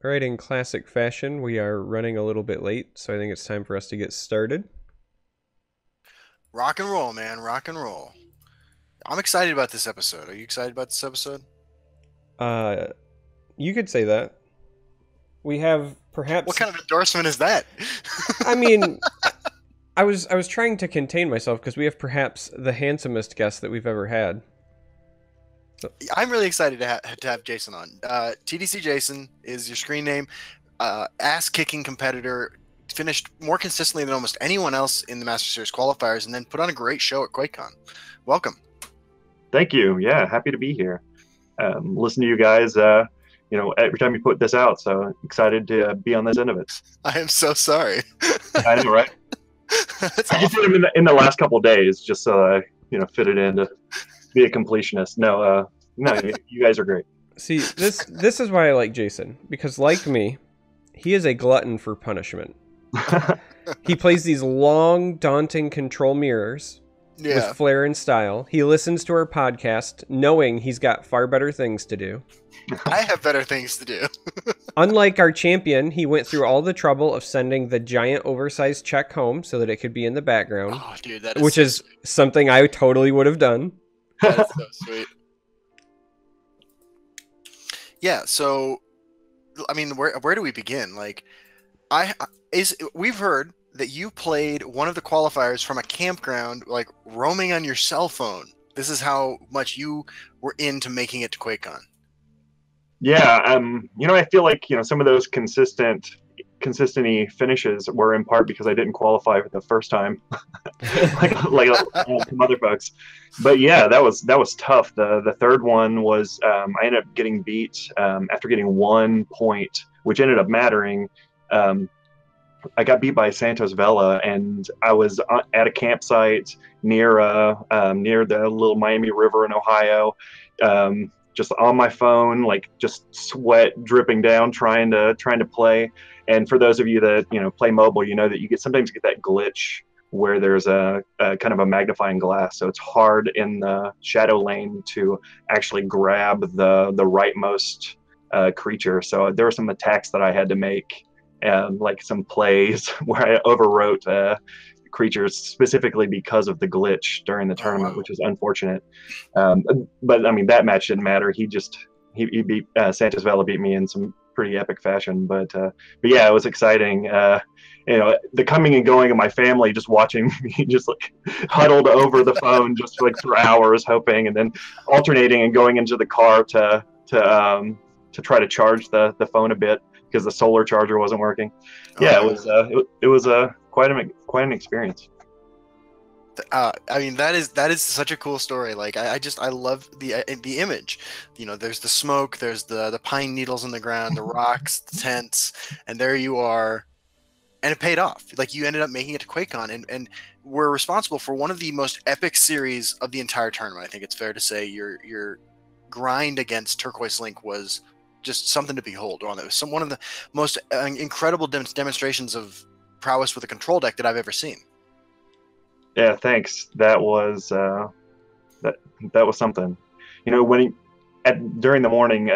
All right, in classic fashion, we are running a little bit late, so I think it's time for us to get started. Rock and roll, man. Rock and roll. I'm excited about this episode. Are you excited about this episode? Uh, you could say that. We have What perhaps, kind of endorsement is that? I mean, I was trying to contain myself because we have perhaps the handsomest guest that we've ever had. So, I'm really excited to have Jason on. TDCJason is your screen name. Ass-kicking competitor. Finished more consistently than almost anyone else in the Master Series qualifiers, and then put on a great show at QuakeCon. Welcome. Thank you. Yeah, happy to be here. Listen to you guys, every time you put this out. So excited to be on this end of it. I am so sorry. I know, right? That's I just awful. did them in the last couple of days, just so I, fit it in to be a completionist. No, you guys are great. see, this is why I like Jason, because like me, he is a glutton for punishment. He plays these long, daunting control mirrors with Yeah. flair and style. He listens to our podcast knowing he's got far better things to do. I have better things to do. Unlike our champion, he went through all the trouble of sending the giant oversized check home so that it could be in the background, Oh, dude, that is which so is sweet. something I totally would have done. That is so sweet. Yeah, so I mean, where do we begin? Like, we've heard that you played one of the qualifiers from a campground, like roaming on your cell phone. This is how much you were into making it to QuakeCon. Yeah, I feel like some of those consistency finishes were in part because I didn't qualify for the first time, like some other folks. But yeah, that was tough. The third one was I ended up getting beat after getting 1 point, which ended up mattering. I got beat by Santos Vela, and I was at a campsite near the little Miami River in Ohio. Just on my phone, like just sweat dripping down, trying to play. And for those of you that play mobile, you know that you sometimes get that glitch where there's a kind of a magnifying glass, so it's hard in the shadow lane to actually grab the rightmost creature. So there were some attacks that I had to make, like some plays where I overwrote creatures specifically because of the glitch during the Oh tournament, wow. which was unfortunate. But I mean, that match didn't matter. He beat Santos Vela beat me in some pretty epic fashion. But yeah, it was exciting. The coming and going of my family, just watching me just like huddled over the phone just like for hours, hoping, and then alternating and going into the car to try to charge the phone a bit because the solar charger wasn't working. Oh Yeah, my. it was quite an experience. I mean, that is such a cool story. Like, I love the image. There's the smoke, there's the pine needles in the ground, the rocks, the tents, and there you are, and it paid off. Like, you ended up making it to QuakeCon, and we're responsible for one of the most epic series of the entire tournament. I think it's fair to say your grind against Turquoise Link was just something to behold. It was one of the most incredible demonstrations of prowess with a control deck that I've ever seen. Yeah, thanks. That was that was something. When during the morning,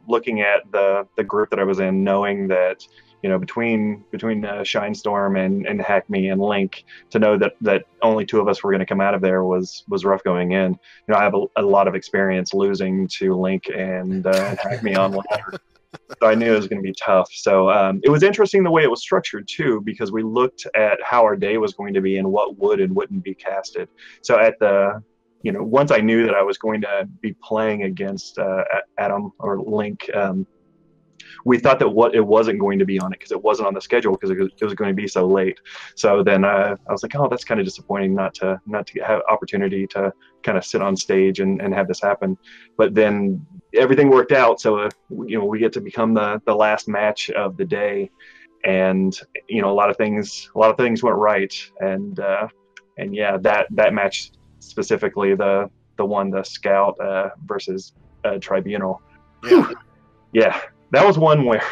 looking at the group that I was in, knowing that between Shinestorm and Hack Me and Link, to know that only two of us were going to come out of there was rough going in. I have a lot of experience losing to Link and Hack Me on ladder. So I knew it was going to be tough. So it was interesting the way it was structured too, because we looked at how our day was going to be and what would and wouldn't be casted. So at the once I knew that I was going to be playing against Adam or Link, we thought that it wasn't going to be on it because it wasn't on the schedule because it was going to be so late. So then I was like, oh, that's kind of disappointing not to have opportunity to kind of sit on stage and have this happen. But then everything worked out. So we get to become the last match of the day, and a lot of things went right. And yeah, that match specifically, the one, the Scout versus Tribunal. Yeah. Yeah, that was one where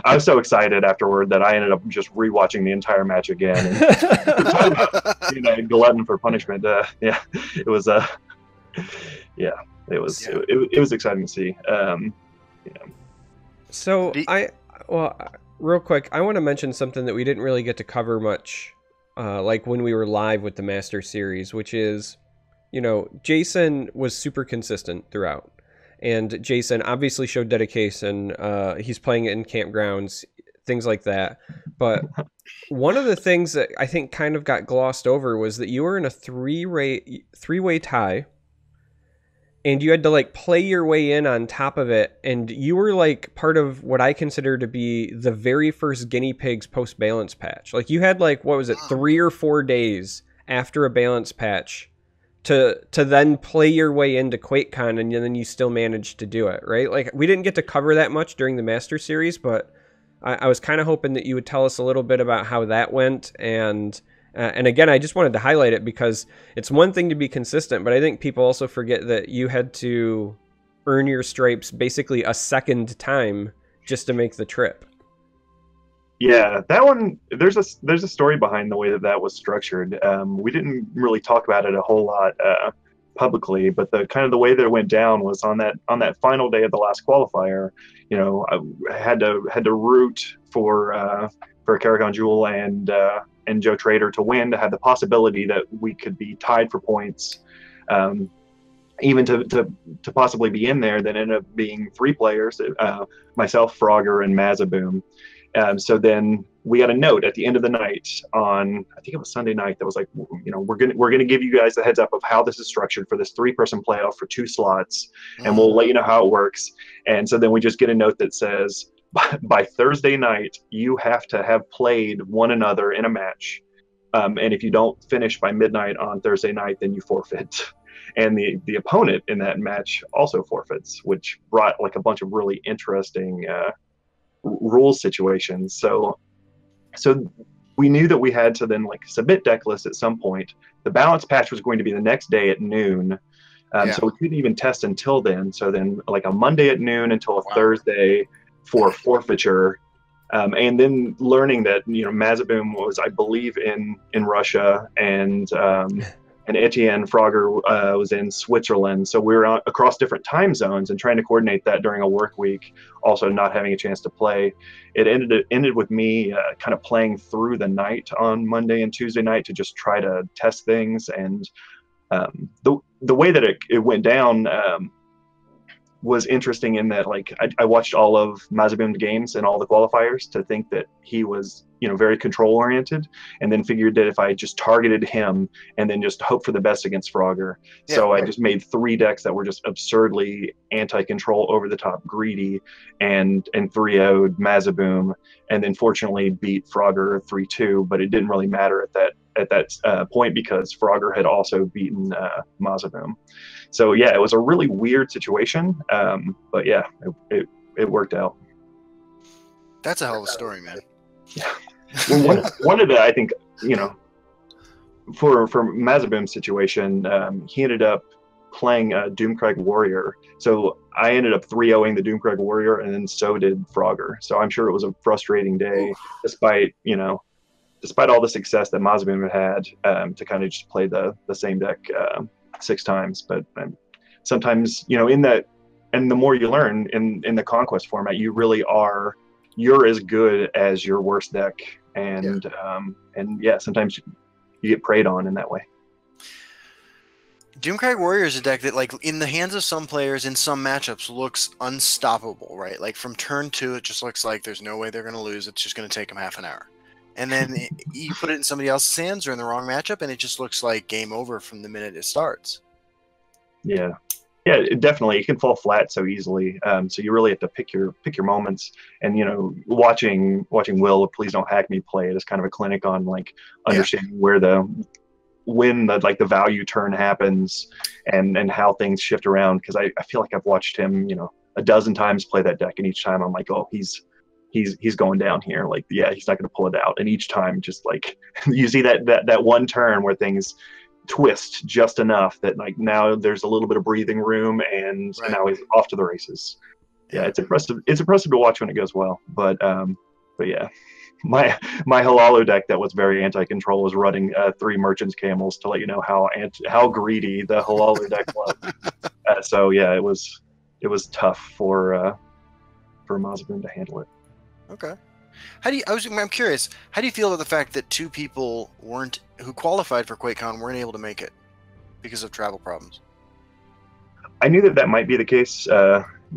I was so excited afterward that I ended up just rewatching the entire match again. And, a glutton for punishment. Yeah, it was. Yeah, it was. Yeah. It was exciting to see. So The- Well, real quick, I want to mention something that we didn't really get to cover much, like when we were live with the Master Series, which is, you know, Jason was super consistent throughout. And Jason obviously showed dedication. He's playing it in campgrounds, things like that. But one of the things that I think kind of got glossed over was that you were in a three-way tie, and you had to like play your way in on top of it, and you were like part of what I consider to be the very first guinea pigs post balance patch. Like you had like, what was it, 3 or 4 days after a balance patch to then play your way into QuakeCon, and then you still managed to do it, right? Like we didn't get to cover that much during the Master Series, but I was kind of hoping that you would tell us a little bit about how that went. And again, I just wanted to highlight it because it's one thing to be consistent, but I think people also forget that you had to earn your stripes basically a second time just to make the trip. Yeah, that one, there's a story behind the way that was structured. We didn't really talk about it a whole lot publicly, but the kind of the way that it went down was on that final day of the last qualifier. You know, I had to root for Caricon Jewel and Joe Trader to win, to have the possibility that we could be tied for points, even to possibly be in there. That ended up being 3 players, myself, Frogger, and Mazaboom. So then we got a note at the end of the night on, I think it was Sunday night, that was like, you know, we're gonna give you guys the heads up of how this is structured for this 3-person playoff for 2 slots, and we'll let you know how it works. And so then we just get a note that says, by Thursday night, you have to have played one another in a match, and if you don't finish by midnight on Thursday night, then you forfeit. And the opponent in that match also forfeits, which brought like a bunch of really interesting rules situations. So we knew that we had to then like submit deck lists at some point. The balance patch was going to be the next day at noon, so we couldn't even test until then. So then like a Monday at noon until a Thursday for forfeiture, and then learning that, you know, Mazaboom was, I believe, in Russia, and Etienne Frogger was in Switzerland. So we were across different time zones and trying to coordinate that during a work week, also not having a chance to play. It ended with me kind of playing through the night on Monday and Tuesday night to just try to test things. And the way that it went down was interesting in that, like, I watched all of Mazaboom's games and all the qualifiers to think that he was, you know, very control oriented, and then figured that if I just targeted him and then just hope for the best against Frogger. So I just made 3 decks that were just absurdly anti-control, over the top greedy, and 3-0'd Mazaboom, and then fortunately beat Frogger 3-2, but it didn't really matter at that point because Frogger had also beaten Mazaboom. So yeah, it was a really weird situation, but yeah, it worked out. That's a hell of a story, man. Yeah. Well, one of the, I think, you know, for Mazaboom's situation, he ended up playing Doomcrag Warrior. So I ended up 3-0ing the Doomcrag Warrior, and then so did Frogger. So I'm sure it was a frustrating day, despite all the success that Mazaboom had, to kind of just play the same deck 6 times. But sometimes, you know, and the more you learn in the Conquest format, you're as good as your worst deck, and sometimes you get preyed on in that way. Doomcrag Warrior is a deck that, like, in the hands of some players in some matchups, looks unstoppable, right? Like from turn 2, it just looks like there's no way they're going to lose. It's just going to take them half an hour. And then you put it in somebody else's hands or in the wrong matchup, and it just looks like game over from the minute it starts. Yeah, definitely. It can fall flat so easily. So you really have to pick your moments. And, you know, watching Will, Please Don't Hack Me, play it is kind of a clinic on like understanding when the value turn happens and how things shift around. Because I feel like I've watched him, you know, a dozen times play that deck, and each time I'm like, oh, he's going down here. Like, yeah, he's not going to pull it out. And each time, just like you see that one turn where things twist just enough that like now there's a little bit of breathing room, and now he's off to the races. Yeah, it's impressive. It's impressive to watch when it goes well. But yeah, my Halalo deck that was very anti-control was running 3 Merchant's Camels to let you know how greedy the Halalo deck was. So yeah, it was tough for Mazaboom to handle it. Okay. I'm curious. How do you feel about the fact that two people who qualified for QuakeCon weren't able to make it because of travel problems? I knew that that might be the case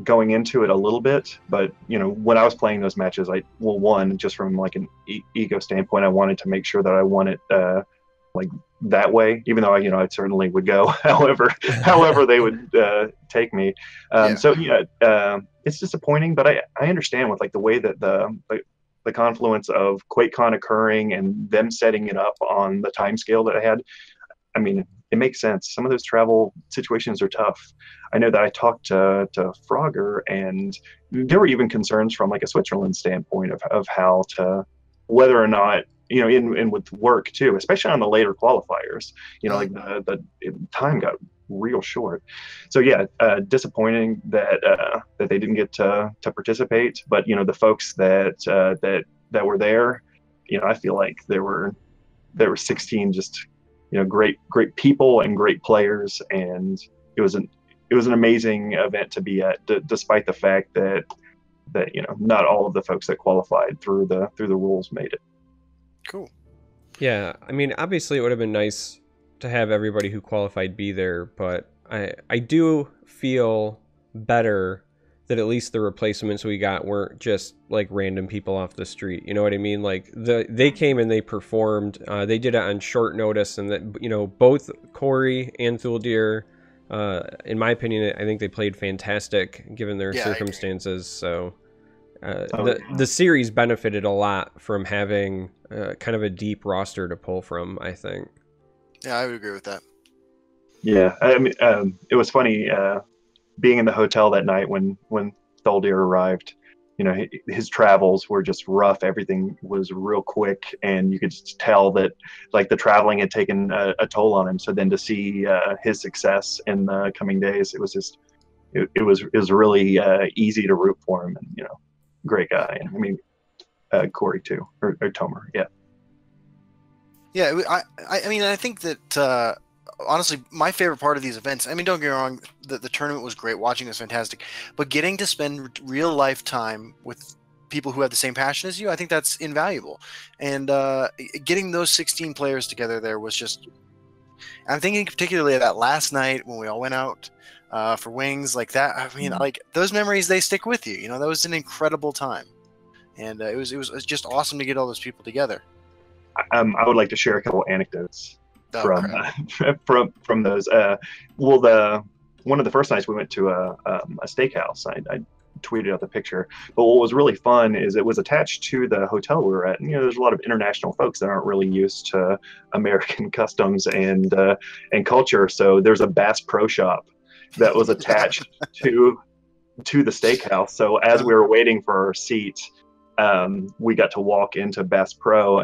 going into it a little bit, but you know, when I was playing those matches, one, just from like an ego standpoint, I wanted to make sure that I won it like that way, even though I certainly would go however they would take me. Yeah. So yeah, it's disappointing, but I understand with like the way that the confluence of QuakeCon occurring and them setting it up on the time scale that I had. I mean, it makes sense. Some of those travel situations are tough. I know that I talked to Frogger, and there were even concerns from like a Switzerland standpoint of how to, whether or not, you know, in with work too, especially on the later qualifiers, you know, like the time got real short. So yeah, disappointing that they didn't get to participate. But you know, the folks that were there, you know, I feel like there were 16 just, you know, great people and great players, and it was an amazing event to be at, despite the fact that you know, not all of the folks that qualified through the rules made it. Cool. Yeah, I mean, obviously it would have been nice to have everybody who qualified be there, but I do feel better that at least the replacements we got weren't just like random people off the street. You know what I mean? Like they came and they performed. They did it on short notice, and that, you know, both Corey and Thuldir, in my opinion, I think they played fantastic given their circumstances. So the series benefited a lot from having kind of a deep roster to pull from, I think. Yeah, I would agree with that. Yeah, I mean, it was funny being in the hotel that night when Thuldir arrived. You know, his travels were just rough. Everything was real quick, and you could just tell that like the traveling had taken a toll on him. So then to see his success in the coming days, it was just it was really easy to root for him, and you know, great guy. And I mean, Corey too, or Tomer, yeah. Yeah, I mean, I think that honestly, my favorite part of these events, I mean, don't get me wrong, the tournament was great, watching was fantastic, but getting to spend real life time with people who have the same passion as you, I think that's invaluable. And getting those 16 players together there was just, I'm thinking particularly of that last night when we all went out for wings like that. I mean, like those memories, they stick with you. You know, that was an incredible time. And it was just awesome to get all those people together. I would like to share a couple anecdotes from those. Well, one of the first nights we went to a steakhouse. I tweeted out the picture. But what was really fun is it was attached to the hotel we were at. And, you know, there's a lot of international folks that aren't really used to American customs and culture. So there's a Bass Pro Shop that was attached to the steakhouse. So as we were waiting for our seat, we got to walk into Bass Pro,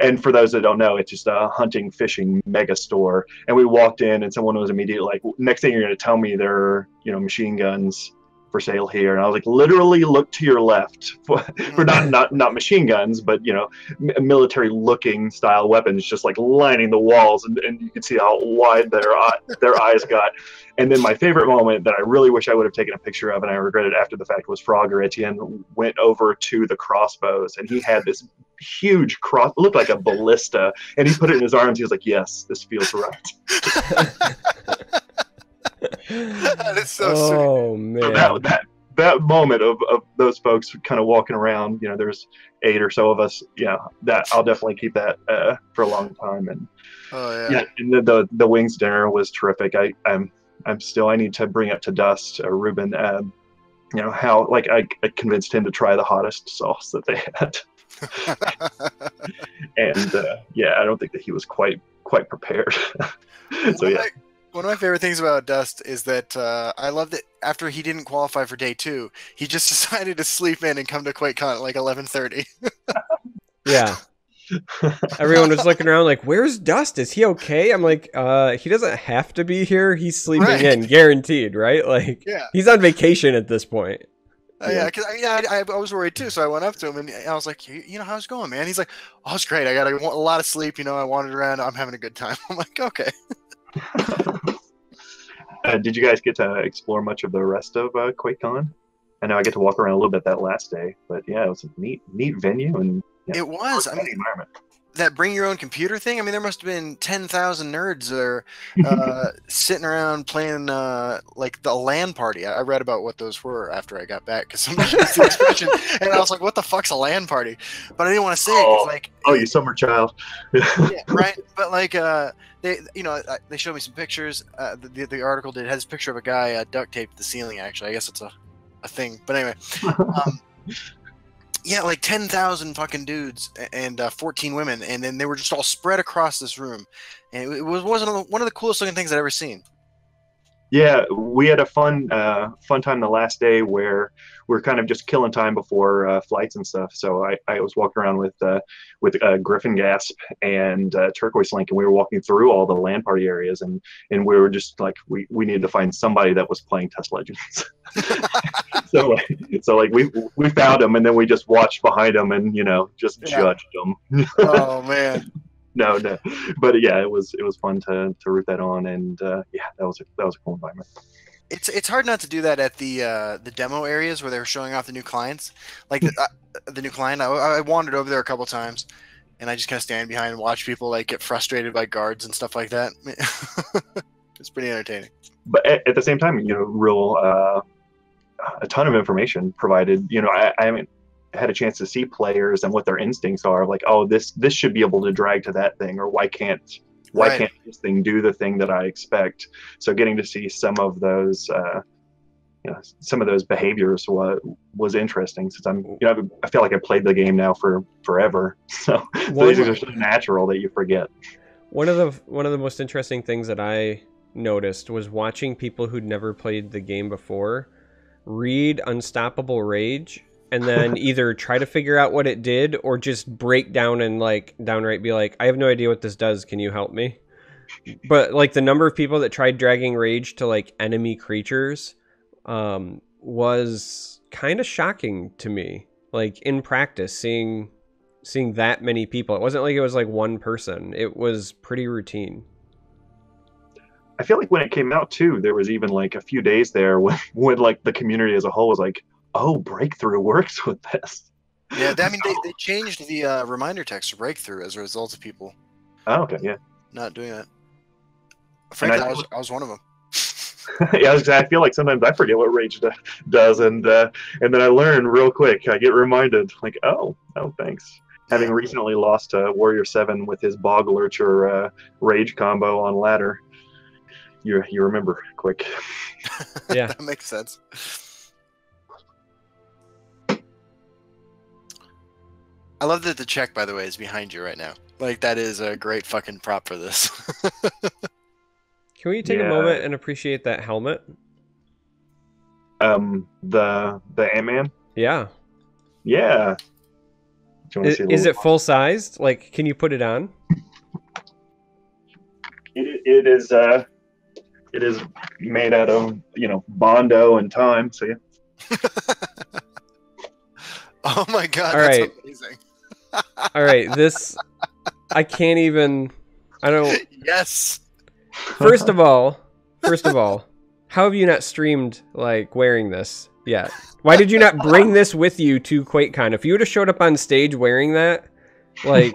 and for those that don't know, it's just a hunting, fishing mega store. And we walked in, and someone was immediately like, "Next thing you're going to tell me there are, you know, machine guns for sale here." And I was like, "Literally, look to your left for not machine guns, but you know, military-looking style weapons, just like lining the walls, and you can see how wide their eyes got." And then my favorite moment that I really wish I would have taken a picture of, and I regret it after the fact, was Frogger Etienne went over to the crossbows, and he had this huge cross, looked like a ballista, and he put it in his arms. He was like, "Yes, this feels right." That is so sweet. Oh man! So that moment of those folks kind of walking around, you know, there's 8 or so of us. Yeah, that I'll definitely keep that for a long time. And and the wings dinner was terrific. I need to bring up to Dust, Ruben, you know, how like I convinced him to try the hottest sauce that they had. And I don't think that he was quite prepared. So yeah. One of my favorite things about Dust is that I love that after he didn't qualify for day 2, he just decided to sleep in and come to QuakeCon at like 11:30. Yeah. Everyone was looking around like, "Where's Dust? Is he okay?" I'm like, he doesn't have to be here. He's sleeping in, guaranteed, right? Like, he's on vacation at this point. Because I was worried too, so I went up to him and I was like, "You know, how's it going, man?" He's like, "Oh, it's great. I got a lot of sleep. You know, I wandered around. I'm having a good time." I'm like, "Okay." Did you guys get to explore much of the rest of QuakeCon? I know I get to walk around a little bit that last day, but yeah, it was a neat venue, and yeah, It was. I mean, environment. that bring your own computer thing. I mean, there must have been 10,000 nerds there sitting around playing like the LAN party. I read about what those were after I got back because somebody used the expression, and I was like, "What the fuck's a LAN party?" But I didn't want to say it 'cause, like, you summer child. yeah, right. But like, they, you know, they showed me some pictures. The article had this picture of a guy duct taped to the ceiling. Actually, I guess it's a thing. But anyway. Yeah, like 10,000 fucking dudes and 14 women, and then they were just all spread across this room, and it was one of the coolest looking things I'd ever seen. Yeah, we had a fun time the last day where we are kind of just killing time before flights and stuff. So I was walking around with Griffin Gasp and Turquoise Link, and we were walking through all the LAN party areas, and we were just like, we needed to find somebody that was playing Test Legends. so we found them, and then we just watched behind them and just judged them. Oh man. No, but yeah, it was fun to root that on, and yeah, that was a cool environment. It's hard not to do that at the demo areas where they were showing off the new clients, like the new client. I wandered over there a couple times, and I just kind of stand behind and watch people like get frustrated by guards and stuff like that. It's pretty entertaining. But at the same time, real a ton of information provided. I haven't had a chance to see players and what their instincts are, like, oh, this should be able to drag to that thing, or why can't this thing do the thing that I expect? So getting to see some of those behaviors was interesting, since I feel like I played the game now for forever. So these are so natural that you forget. One of the most interesting things that I noticed was watching people who'd never played the game before read Unstoppable Rage and then either try to figure out what it did or just break down and like downright be like, I have no idea what this does. Can you help me? But like the number of people that tried dragging Rage to like enemy creatures was kind of shocking to me. Like in practice, seeing that many people. It wasn't like it was like one person. It was pretty routine. I feel like when it came out too, there was even like a few days there when like the community as a whole was like, oh, Breakthrough works with this. Yeah, I mean, they changed the reminder text to Breakthrough as a result of people. Oh, okay, yeah. Not doing that. Frankly, I was one of them. Yeah, I feel like sometimes I forget what Rage does, and then I learn real quick. I get reminded, like, oh, thanks. Yeah. Having recently lost to Warrior 7 with his Bog Lurcher Rage combo on ladder, you remember quick. Yeah, that makes sense. I love that the check, by the way, is behind you right now. Like, that is a great fucking prop for this. Can we take a moment and appreciate that helmet? The Ant-Man? Yeah. Yeah. Is it full sized? Like, can you put it on? It is made out of Bondo and time. So yeah. Oh my god, all that's right. Amazing. All right, I can't even. I don't. Yes. First of all, how have you not streamed like wearing this yet? Why did you not bring this with you to QuakeCon? If you would have showed up on stage wearing that, like,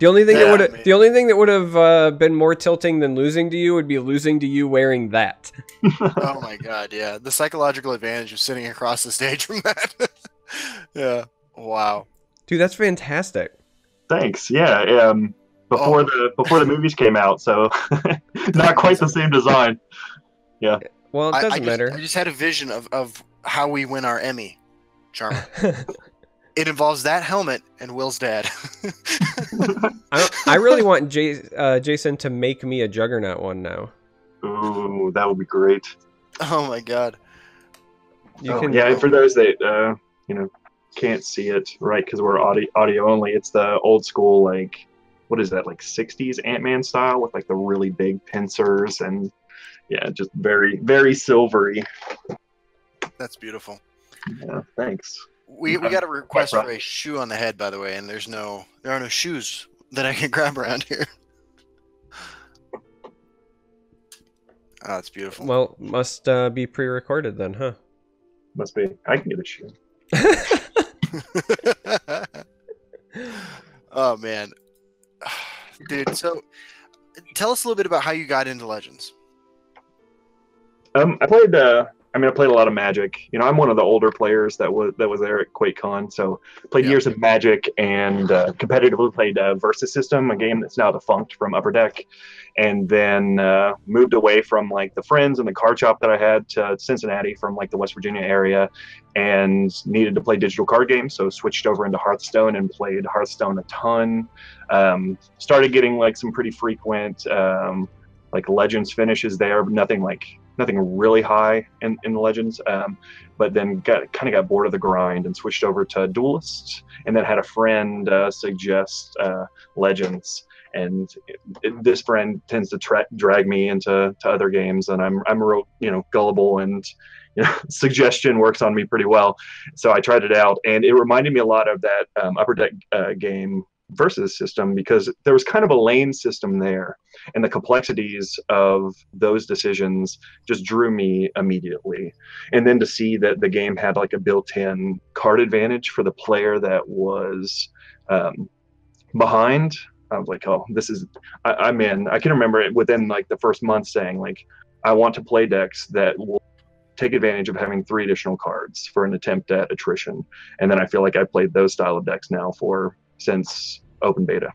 the only thing that would have been more tilting than losing to you would be losing to you wearing that. Oh my god, yeah, the psychological advantage of sitting across the stage from that. Yeah. Wow. Dude, that's fantastic. Thanks. Yeah. Before the movies came out, so not quite the same design. Yeah. Well, it doesn't matter. I just had a vision of how we win our Emmy, Charmer. It involves that helmet and Will's dad. I really want Jason to make me a Juggernaut one now. Ooh, that would be great. Oh my god. Yeah, and for those that can't see it, right, because we're audio only, it's the old school, like, what is that, like 60s Ant-Man style with like the really big pincers, and yeah, just very, very silvery. That's beautiful. Yeah, thanks. We got a request for a shoe on the head, by the way, and there are no shoes that I can grab around here. Oh, that's beautiful. Well, must be pre-recorded then, huh? Must be. I can give it a shit. Oh man, dude. So, tell us a little bit about how you got into Legends. I played. I played a lot of Magic. You know, I'm one of the older players that was there at QuakeCon. So played years of Magic and competitively played Versus System, a game that's now defunct from Upper Deck, and then moved away from like the friends and the card shop that I had to Cincinnati from like the West Virginia area, and needed to play digital card games. So switched over into Hearthstone and played Hearthstone a ton. Started getting like some pretty frequent like Legends finishes there, but nothing really high in the Legends, but then kind of got bored of the grind and switched over to Duelist, and then had a friend suggest Legends, and this friend tends to drag me into other games, and I'm real gullible, and suggestion works on me pretty well, so I tried it out, and it reminded me a lot of that Upper Deck game Versus System, because there was kind of a lane system there, and the complexities of those decisions just drew me immediately. And then to see that the game had like a built-in card advantage for the player that was behind, I was like, oh, this is, I'm in. I can remember it within like the first month saying like, I want to play decks that will take advantage of having 3 additional cards for an attempt at attrition. And then I feel like I've played those style of decks now since open beta.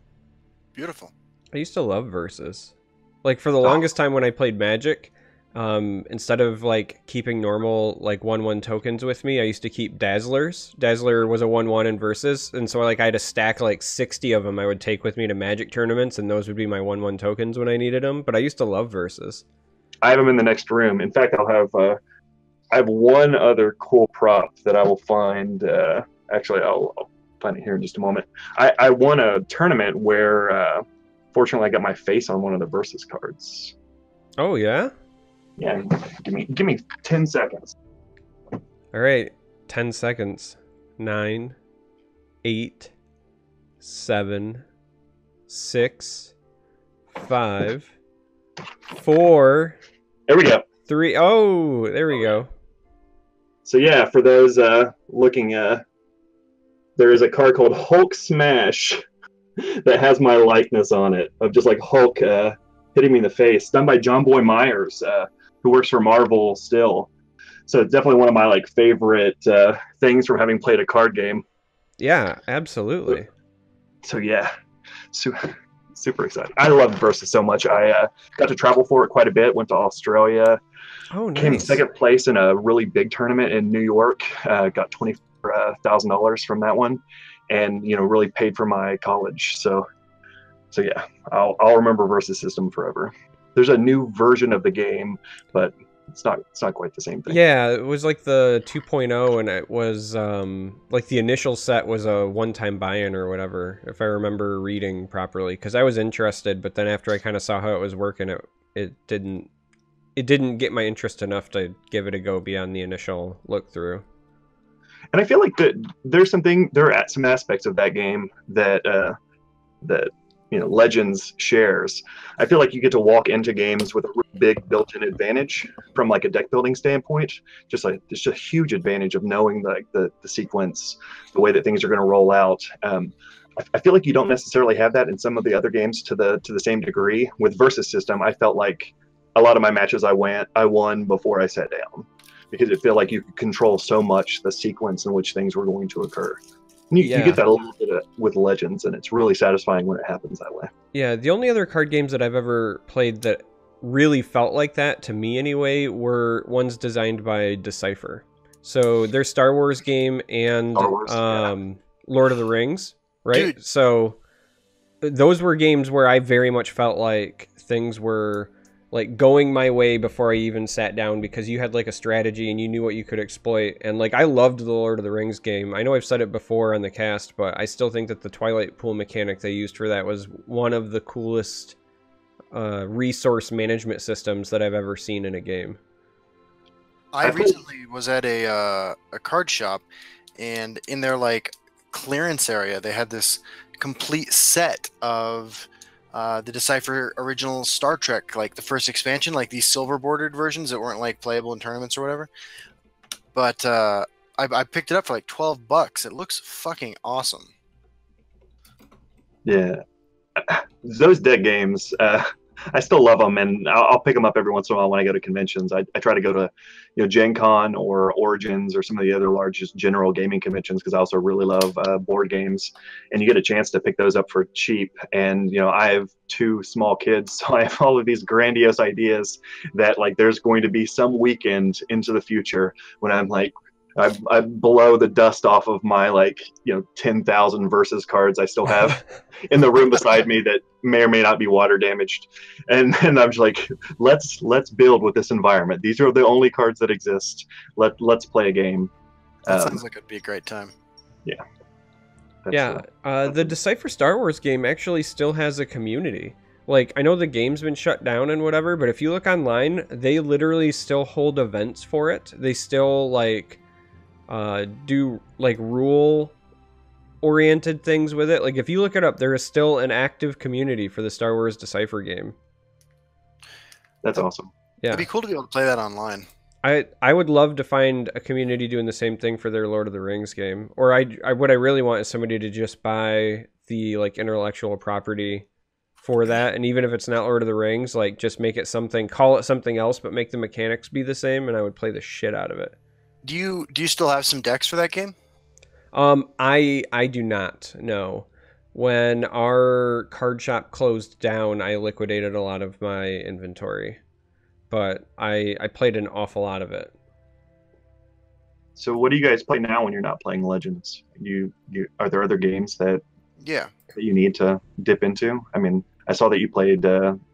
Beautiful. I used to love Versus. Like for the longest time when I played Magic, instead of like keeping normal like 1/1 tokens with me, I used to keep Dazzlers. Dazzler was a 1/1 in Versus, and so like I had a stack like 60 of them I would take with me to Magic tournaments, and those would be my 1/1 tokens when I needed them. But I used to love Versus. I have them in the next room. In fact, I have one other cool prop that I will find. Actually, I'll find it here in just a moment. I won a tournament where, fortunately, I got my face on one of the Versus cards. Oh yeah. Yeah, give me 10 seconds. All right, 10 seconds. 9, 8, 7, 6, 5, 4. There we go. 3. Oh, there we go. So yeah, for those looking, there is a card called Hulk Smash that has my likeness on it, of just like Hulk hitting me in the face, done by John Boy Myers, who works for Marvel still. So it's definitely one of my like favorite things from having played a card game. Yeah, absolutely. So yeah, super excited. I love Versus so much. I got to travel for it quite a bit. Went to Australia. Oh, nice. Came in second place in a really big tournament in New York. Got $24,000 from that one, and really paid for my college. So yeah, I'll remember Versus System forever. There's a new version of the game, but it's not quite the same thing. Yeah, it was like the 2.0, and it was like the initial set was a one-time buy-in or whatever, if I remember reading properly, because I was interested, but then after I kind of saw how it was working, it didn't get my interest enough to give it a go beyond the initial look through. And I feel like there are some aspects of that game that Legends shares. I feel like you get to walk into games with a really big built-in advantage from like a deck building standpoint. Just a huge advantage of knowing like the sequence, the way that things are going to roll out. I feel like you don't necessarily have that in some of the other games to the same degree. With Versus System, I felt like a lot of my matches I won before I sat down, because it felt like you could control so much the sequence in which things were going to occur. You get that a little bit with Legends, and it's really satisfying when it happens that way. Yeah, the only other card games that I've ever played that really felt like that, to me anyway, were ones designed by Decipher. So their Star Wars game and Lord of the Rings, right? Dude. So those were games where I very much felt like things were like going my way before I even sat down, because you had like a strategy and you knew what you could exploit. And like I loved the Lord of the Rings game. I know I've said it before on the cast, but I still think that the Twilight Pool mechanic they used for that was one of the coolest resource management systems that I've ever seen in a game. I recently was at a card shop, and in their like clearance area they had this complete set of the Decipher original Star Trek, like the first expansion, like these silver bordered versions that weren't like playable in tournaments or whatever. But I picked it up for like $12. It looks fucking awesome. Yeah, those deck games, I still love them, and I'll pick them up every once in a while when I go to conventions. I try to go to, Gen Con or Origins or some of the other largest general gaming conventions because I also really love board games, and you get a chance to pick those up for cheap. And I have two small kids, so I have all of these grandiose ideas that like there's going to be some weekend into the future when I'm like, I blow the dust off of my 10,000 versus cards I still have in the room beside me that may or may not be water damaged, and I'm just like, let's build with this environment. These are the only cards that exist. Let's play a game. That sounds like it'd be a great time. Yeah. The Decipher Star Wars game actually still has a community. Like, I know the game's been shut down and whatever, but if you look online, they literally still hold events for it. They still do rule oriented things with it. Like, if you look it up, there is still an active community for the Star Wars Decipher game. That's awesome. Yeah, It'd be cool to be able to play that online. I would love to find a community doing the same thing for their Lord of the Rings game. Or what I really want is somebody to just buy the intellectual property for that, and even if it's not Lord of the Rings, just make it something, call it something else, but make the mechanics be the same, and I would play the shit out of it. Do you still have some decks for that game? I do not. No. When our card shop closed down, I liquidated a lot of my inventory, but I played an awful lot of it. So what do you guys play now when you're not playing Legends? Are there other games that you need to dip into? I mean, I saw that you played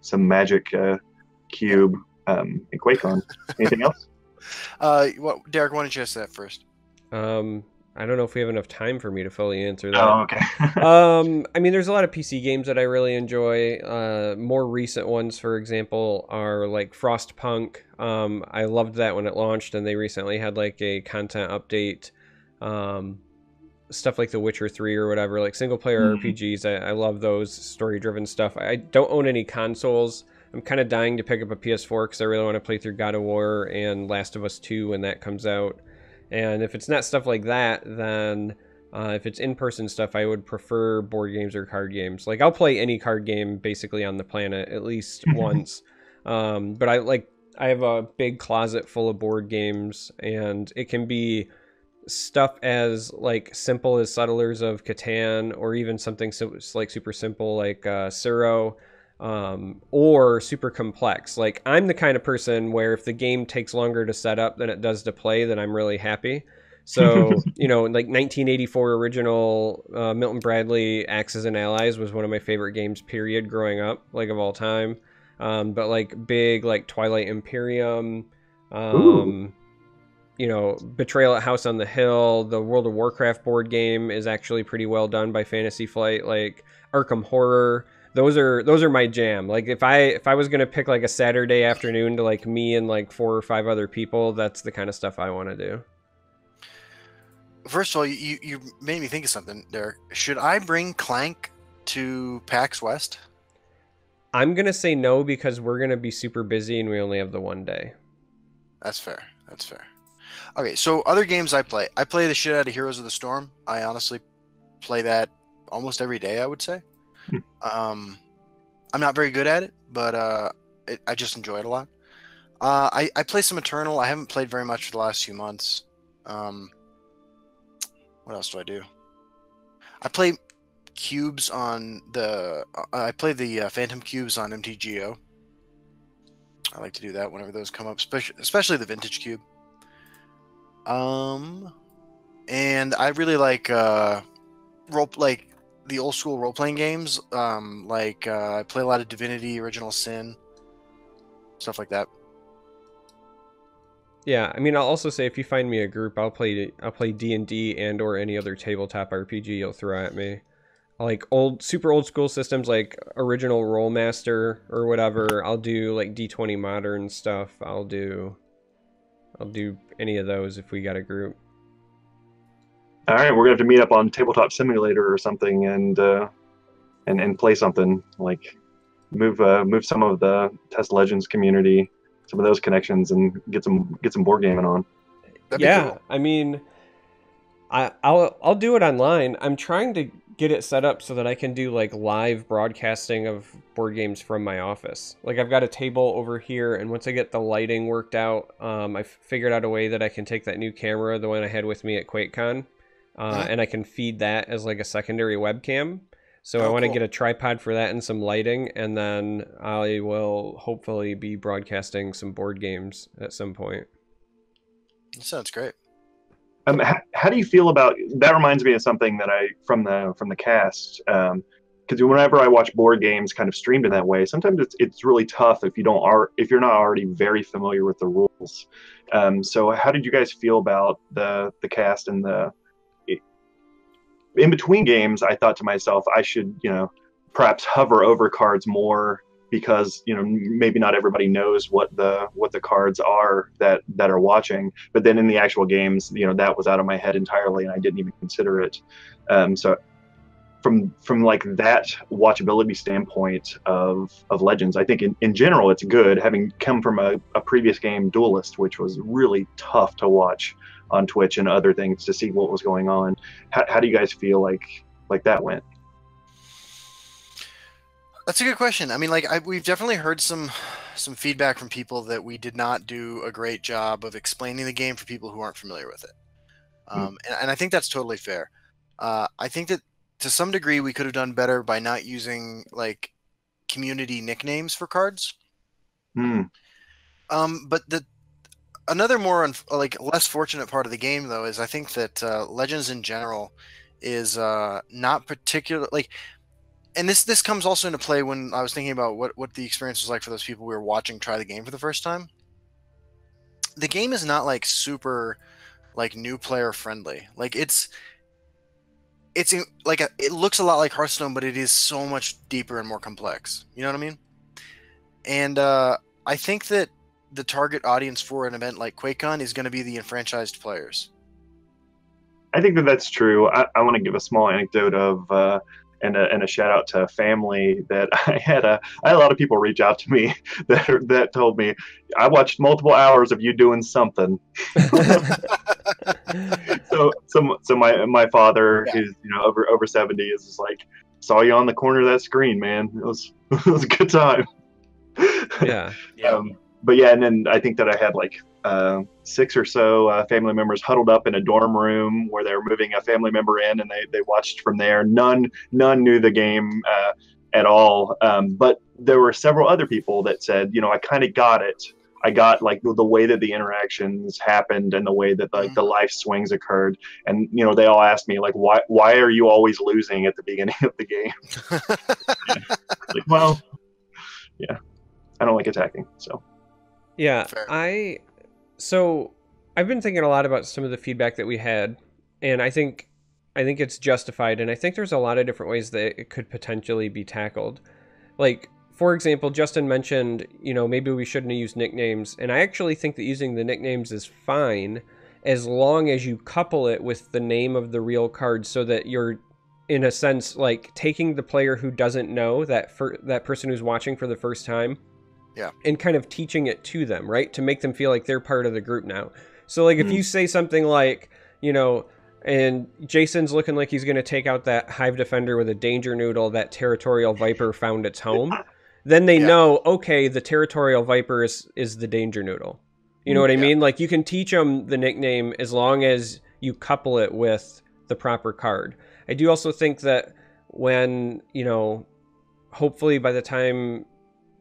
some Magic Cube in QuakeCon. Anything else? Derek, why don't you answer that first? I don't know if we have enough time for me to fully answer that. Oh, okay. I mean, there's a lot of PC games that I really enjoy. More recent ones, for example, are like Frostpunk. I loved that when it launched, and they recently had a content update. Stuff like The Witcher 3 or whatever, like single player RPGs. I love those story driven stuff. I don't own any consoles. I'm kind of dying to pick up a PS4 because I really want to play through God of War and Last of Us 2 when that comes out. And if it's not stuff like that, then if it's in-person stuff, I would prefer board games or card games. I'll play any card game basically on the planet at least once. But I have a big closet full of board games, and it can be stuff as simple as Settlers of Catan, or even something super simple like Suro. Or super complex. I'm the kind of person where if the game takes longer to set up than it does to play, then I'm really happy. So, 1984 original Milton Bradley Axis and Allies was one of my favorite games, period, growing up, of all time. But big, Twilight Imperium, Betrayal at House on the Hill, the World of Warcraft board game is actually pretty well done by Fantasy Flight, Arkham Horror. Those are my jam. If I was gonna pick a Saturday afternoon to me and 4 or 5 other people, that's the kind of stuff I want to do. First of all, you made me think of something, Derek. Should I bring Clank to PAX West? I'm gonna say no because we're gonna be super busy and we only have the one day. That's fair. Okay, so other games I play the shit out of Heroes of the Storm. I honestly play that almost every day, I would say. I'm not very good at it, but I just enjoy it a lot. I play some Eternal. I haven't played very much for the last few months. What else do I do? I play cubes on the. I play the Phantom cubes on MTGO. I like to do that whenever those come up, especially the Vintage cube. And I really like the old school role playing games. I play a lot of Divinity, Original Sin, stuff like that. Yeah, I mean, I'll also say if you find me a group, I'll play D&D and or any other tabletop RPG you'll throw at me. Super old school systems like Original Rollmaster or whatever. I'll do D20 modern stuff. I'll do any of those if we got a group. All right, we're gonna have to meet up on Tabletop Simulator or something and play something. move some of the Test Legends community, some of those connections, and get some board gaming on. That'd be Yeah, cool. I mean, I'll do it online. I'm trying to get it set up so that I can do like live broadcasting of board games from my office. Like I've got a table over here, and once I get the lighting worked out, I've figured out a way that I can take that new camera, the one I had with me at QuakeCon, and I can feed that as like a secondary webcam. So I want to Cool. get a tripod for that and some lighting, and then I will hopefully be broadcasting some board games at some point. That sounds great. How do you feel about that? Reminds me of something that I from the cast. Because whenever I watch board games kind of streamed in that way, sometimes it's really tough if you're not already very familiar with the rules. So how did you guys feel about the cast and in between games? I thought to myself, I should perhaps hover over cards more, because maybe not everybody knows what the cards are that are watching. But then in the actual games, that was out of my head entirely, and I didn't even consider it. So from like that watchability standpoint of Legends, I think in general it's good, having come from a previous game, Duelist, which was really tough to watch on Twitch and other things to see what was going on. How do you guys feel like that went? That's a good question. I mean, we've definitely heard some feedback from people that we did not do a great job of explaining the game for people who aren't familiar with it. And I think that's totally fair. I think that to some degree we could have done better by not using like community nicknames for cards. But another more less fortunate part of the game, though, is I think that Legends in general is not particular and this comes also into play when I was thinking about what the experience was like for those people we were watching try the game for the first time. The game is not like super like new player friendly. Like it looks a lot like Hearthstone, but it is so much deeper and more complex. You know what I mean? And I think that the target audience for an event like QuakeCon is going to be the enfranchised players. I think that's true. I want to give a small anecdote of and a shout out to a family that I had a lot of people reach out to me that told me, I watched multiple hours of you doing something. so my father, who's over 70, is just like, saw you on the corner of that screen, man. It was a good time. Yeah. But yeah, and then I think that I had like 6 or so family members huddled up in a dorm room where they were moving a family member in, and they watched from there. None knew the game at all. But there were several other people that said, I kind of got it. I got like the way that the interactions happened and the way that like the life swings occurred. And they all asked me like, why are you always losing at the beginning of the game? Like, well, yeah, I don't like attacking, so. Yeah, Fair. I've been thinking a lot about some of the feedback that we had, and I think it's justified, and I think there's a lot of different ways that it could potentially be tackled. Like, for example, Justin mentioned, maybe we shouldn't have used nicknames, and I actually think that using the nicknames is fine as long as you couple it with the name of the real card, so that you're, in a sense, like taking the player who doesn't know that person who's watching for the first time. Yeah. And kind of teaching it to them, right? To make them feel like they're part of the group now. So like if you say something like, and Jason's looking like he's going to take out that Hive Defender with a Danger Noodle, that Territorial Viper found its home, then they know, okay, the Territorial Viper is the Danger Noodle. You know what I mean? Like you can teach them the nickname as long as you couple it with the proper card. I do also think that when, hopefully by the time,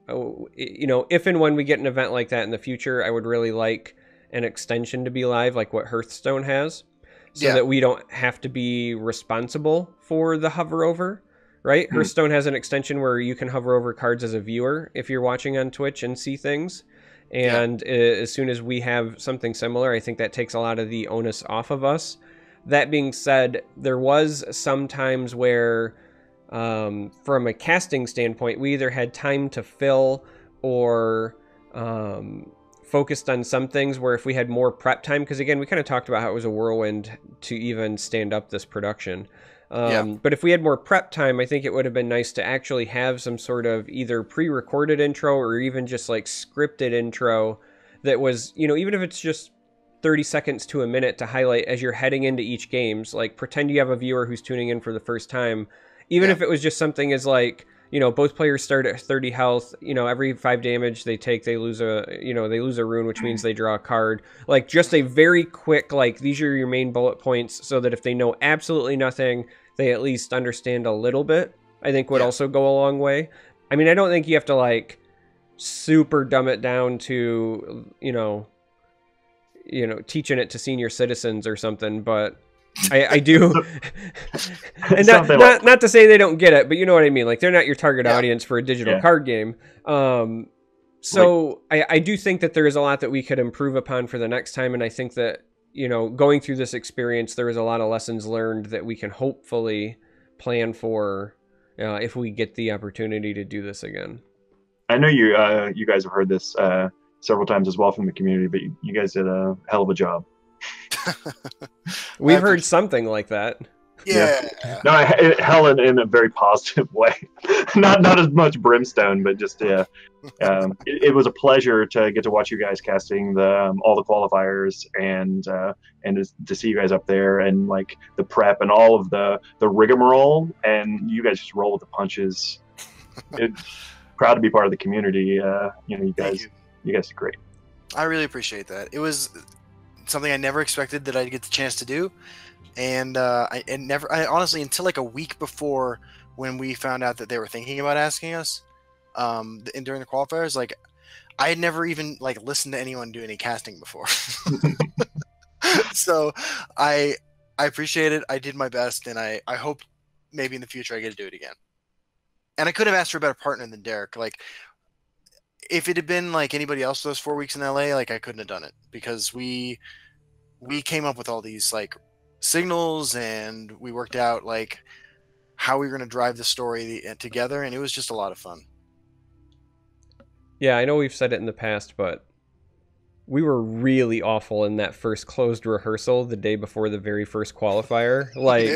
if and when we get an event like that in the future, I would really like an extension to be live, like what Hearthstone has, so that we don't have to be responsible for the hover over, right? Hearthstone has an extension where you can hover over cards as a viewer if you're watching on Twitch and see things. And as soon as we have something similar, I think that takes a lot of the onus off of us. That being said, there was some times where from a casting standpoint, we either had time to fill or focused on some things where if we had more prep time, because again, we kind of talked about how it was a whirlwind to even stand up this production. But if we had more prep time, I think it would have been nice to actually have some sort of either pre-recorded intro or even just like scripted intro that was, you know, even if it's just 30 seconds to a minute to highlight as you're heading into each games, like pretend you have a viewer who's tuning in for the first time, even if it was just something as like, you know, both players start at 30 health, you know, every 5 damage they take, they lose a rune, which means they draw a card. Like just a very quick, like, these are your main bullet points, so that if they know absolutely nothing, they at least understand a little bit, I think would also go a long way. I mean, I don't think you have to like super dumb it down to, you know, teaching it to senior citizens or something, but I do. And not to say they don't get it, but you know what I mean? Like, they're not your target audience for a digital card game. So I do think that there is a lot that we could improve upon for the next time. And I think that, you know, going through this experience, there was a lot of lessons learned that we can hopefully plan for if we get the opportunity to do this again. I know you guys have heard this several times as well from the community, but you guys did a hell of a job. We've heard something like that. Yeah. No, hell in a very positive way. not as much brimstone, but just it was a pleasure to get to watch you guys casting all the qualifiers and to see you guys up there and like the prep and all of the rigmarole, and you guys just roll with the punches. Proud to be part of the community. You guys are great. I really appreciate that. It was something I never expected that I'd get the chance to do. And I honestly, until like a week before when we found out that they were thinking about asking us during the qualifiers, like I had never even like listened to anyone do any casting before. So I appreciate it. I did my best, and I hope maybe in the future I get to do it again. And I could have asked for a better partner than Derek. Like, if it had been like anybody else those 4 weeks in LA, like I couldn't have done it, because we came up with all these like signals, and we worked out like how we were going to drive the story together, and it was just a lot of fun. Yeah, I know we've said it in the past, but we were really awful in that first closed rehearsal the day before the very first qualifier. Like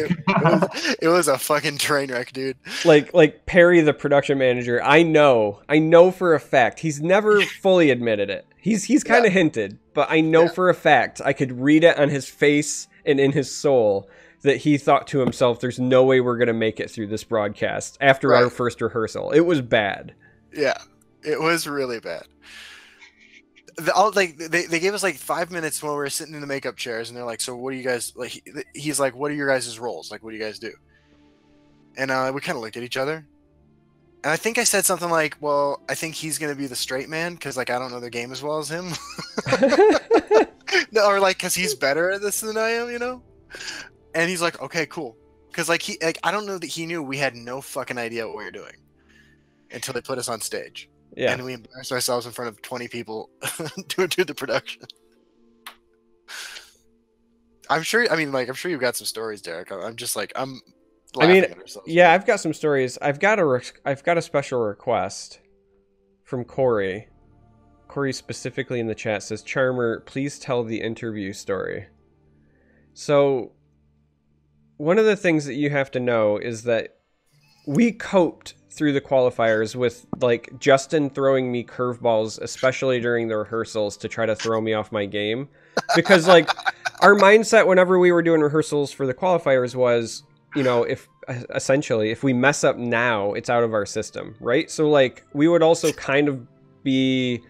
it was a fucking train wreck, dude. Like Perry, the production manager, I know for a fact, he's never fully admitted it. He's kind of hinted, but I know for a fact, I could read it on his face and in his soul, that he thought to himself, there's no way we're going to make it through this broadcast after our first rehearsal. It was bad. Yeah, it was really bad. They gave us like 5 minutes when we were sitting in the makeup chairs, and they're like, so what do you guys, like, he's like, what are your guys' roles? Like, what do you guys do? And we kind of looked at each other. And I think I said something like, well, I think he's going to be the straight man, because like I don't know the game as well as him. No, or like, because he's better at this than I am, you know? And he's like, okay, cool. Because like I don't know that he knew we had no fucking idea what we were doing until they put us on stage. Yeah. And we embarrassed ourselves in front of 20 people to do the production. I'm sure you've got some stories, Derek. I'm just like, I'm laughing at ourselves. Yeah, I've got some stories. I've got a special request from Corey. Corey specifically in the chat says, Charmer, please tell the interview story. So one of the things that you have to know is that we coped through the qualifiers with like Justin throwing me curveballs, especially during the rehearsals, to try to throw me off my game, because like our mindset whenever we were doing rehearsals for the qualifiers was, you know, if we mess up now, it's out of our system, right? So like we would also kind of be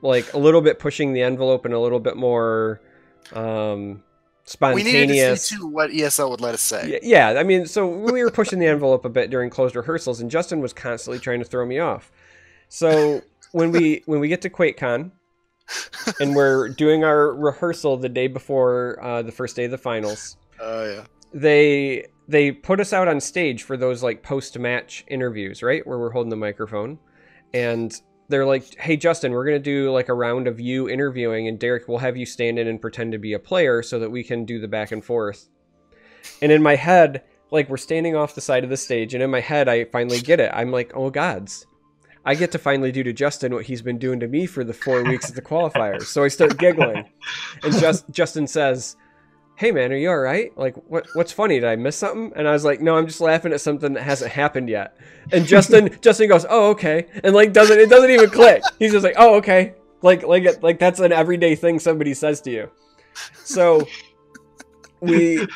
like a little bit pushing the envelope and a little bit more spontaneous. We needed to see too what ESL would let us say. Yeah, I mean, so we were pushing the envelope a bit during closed rehearsals, and Justin was constantly trying to throw me off. So when we get to QuakeCon, and we're doing our rehearsal the day before the first day of the finals, they put us out on stage for those like post-match interviews, right, where we're holding the microphone, and they're like, hey, Justin, we're going to do like a round of you interviewing, and Derek, we'll have you stand in and pretend to be a player so that we can do the back and forth. And in my head, like we're standing off the side of the stage, and in my head, I finally get it. I'm like, oh, gods, I get to finally do to Justin what he's been doing to me for the 4 weeks of the qualifiers. So I start giggling. And Justin says, hey man, are you all right? Like, what's funny? Did I miss something? And I was like, no, I'm just laughing at something that hasn't happened yet. And Justin goes, oh, okay. And like, it doesn't even click. He's just like, oh, okay. Like that's an everyday thing somebody says to you. So we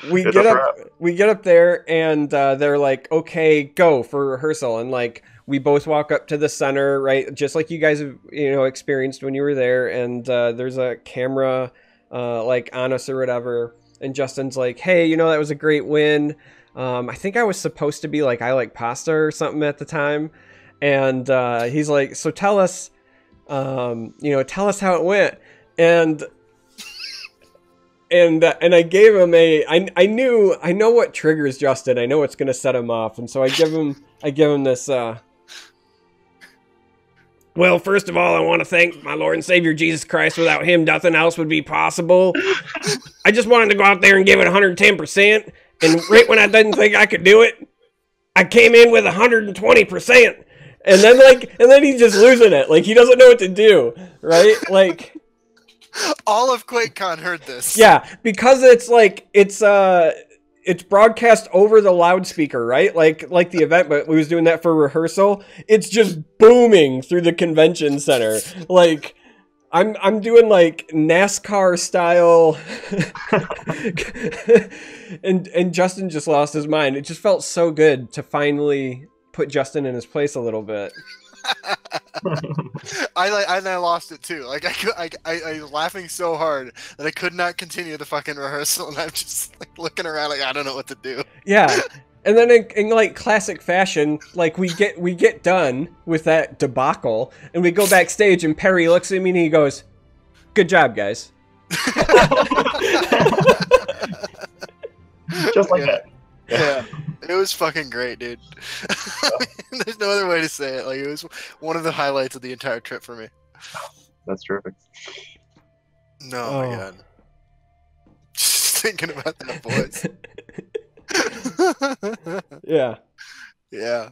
get up there and they're like, okay, go for rehearsal. And like, we both walk up to the center, right? Just like you guys have, experienced when you were there. And there's a camera like on us or whatever. And Justin's like, hey, that was a great win. I think I was supposed to be like, I like pasta or something at the time. And he's like, so tell us how it went. And I gave him I know what triggers Justin. I know what's going to set him off. And so I give him this, well, first of all, I want to thank my Lord and Savior Jesus Christ. Without him, nothing else would be possible. I just wanted to go out there and give it 110%. And right when I didn't think I could do it, I came in with 120%. And then he's just losing it. Like, he doesn't know what to do, right? Like, all of QuakeCon heard this. Yeah, because it's broadcast over the loudspeaker, right? Like the event, but we was doing that for rehearsal. It's just booming through the convention center. Like, I'm doing like NASCAR style, and Justin just lost his mind. It just felt so good to finally put Justin in his place a little bit. I lost it too. Like I was laughing so hard that I could not continue the fucking rehearsal, and I'm just like looking around like I don't know what to do. Yeah, and then in like classic fashion, like we get done with that debacle, and we go backstage, and Perry looks at me and he goes, "Good job, guys." Just like that. Yeah, it was fucking great, dude. There's no other way to say it. Like, it was one of the highlights of the entire trip for me. That's terrific. No, my God. Just thinking about that, boys. Yeah. Yeah.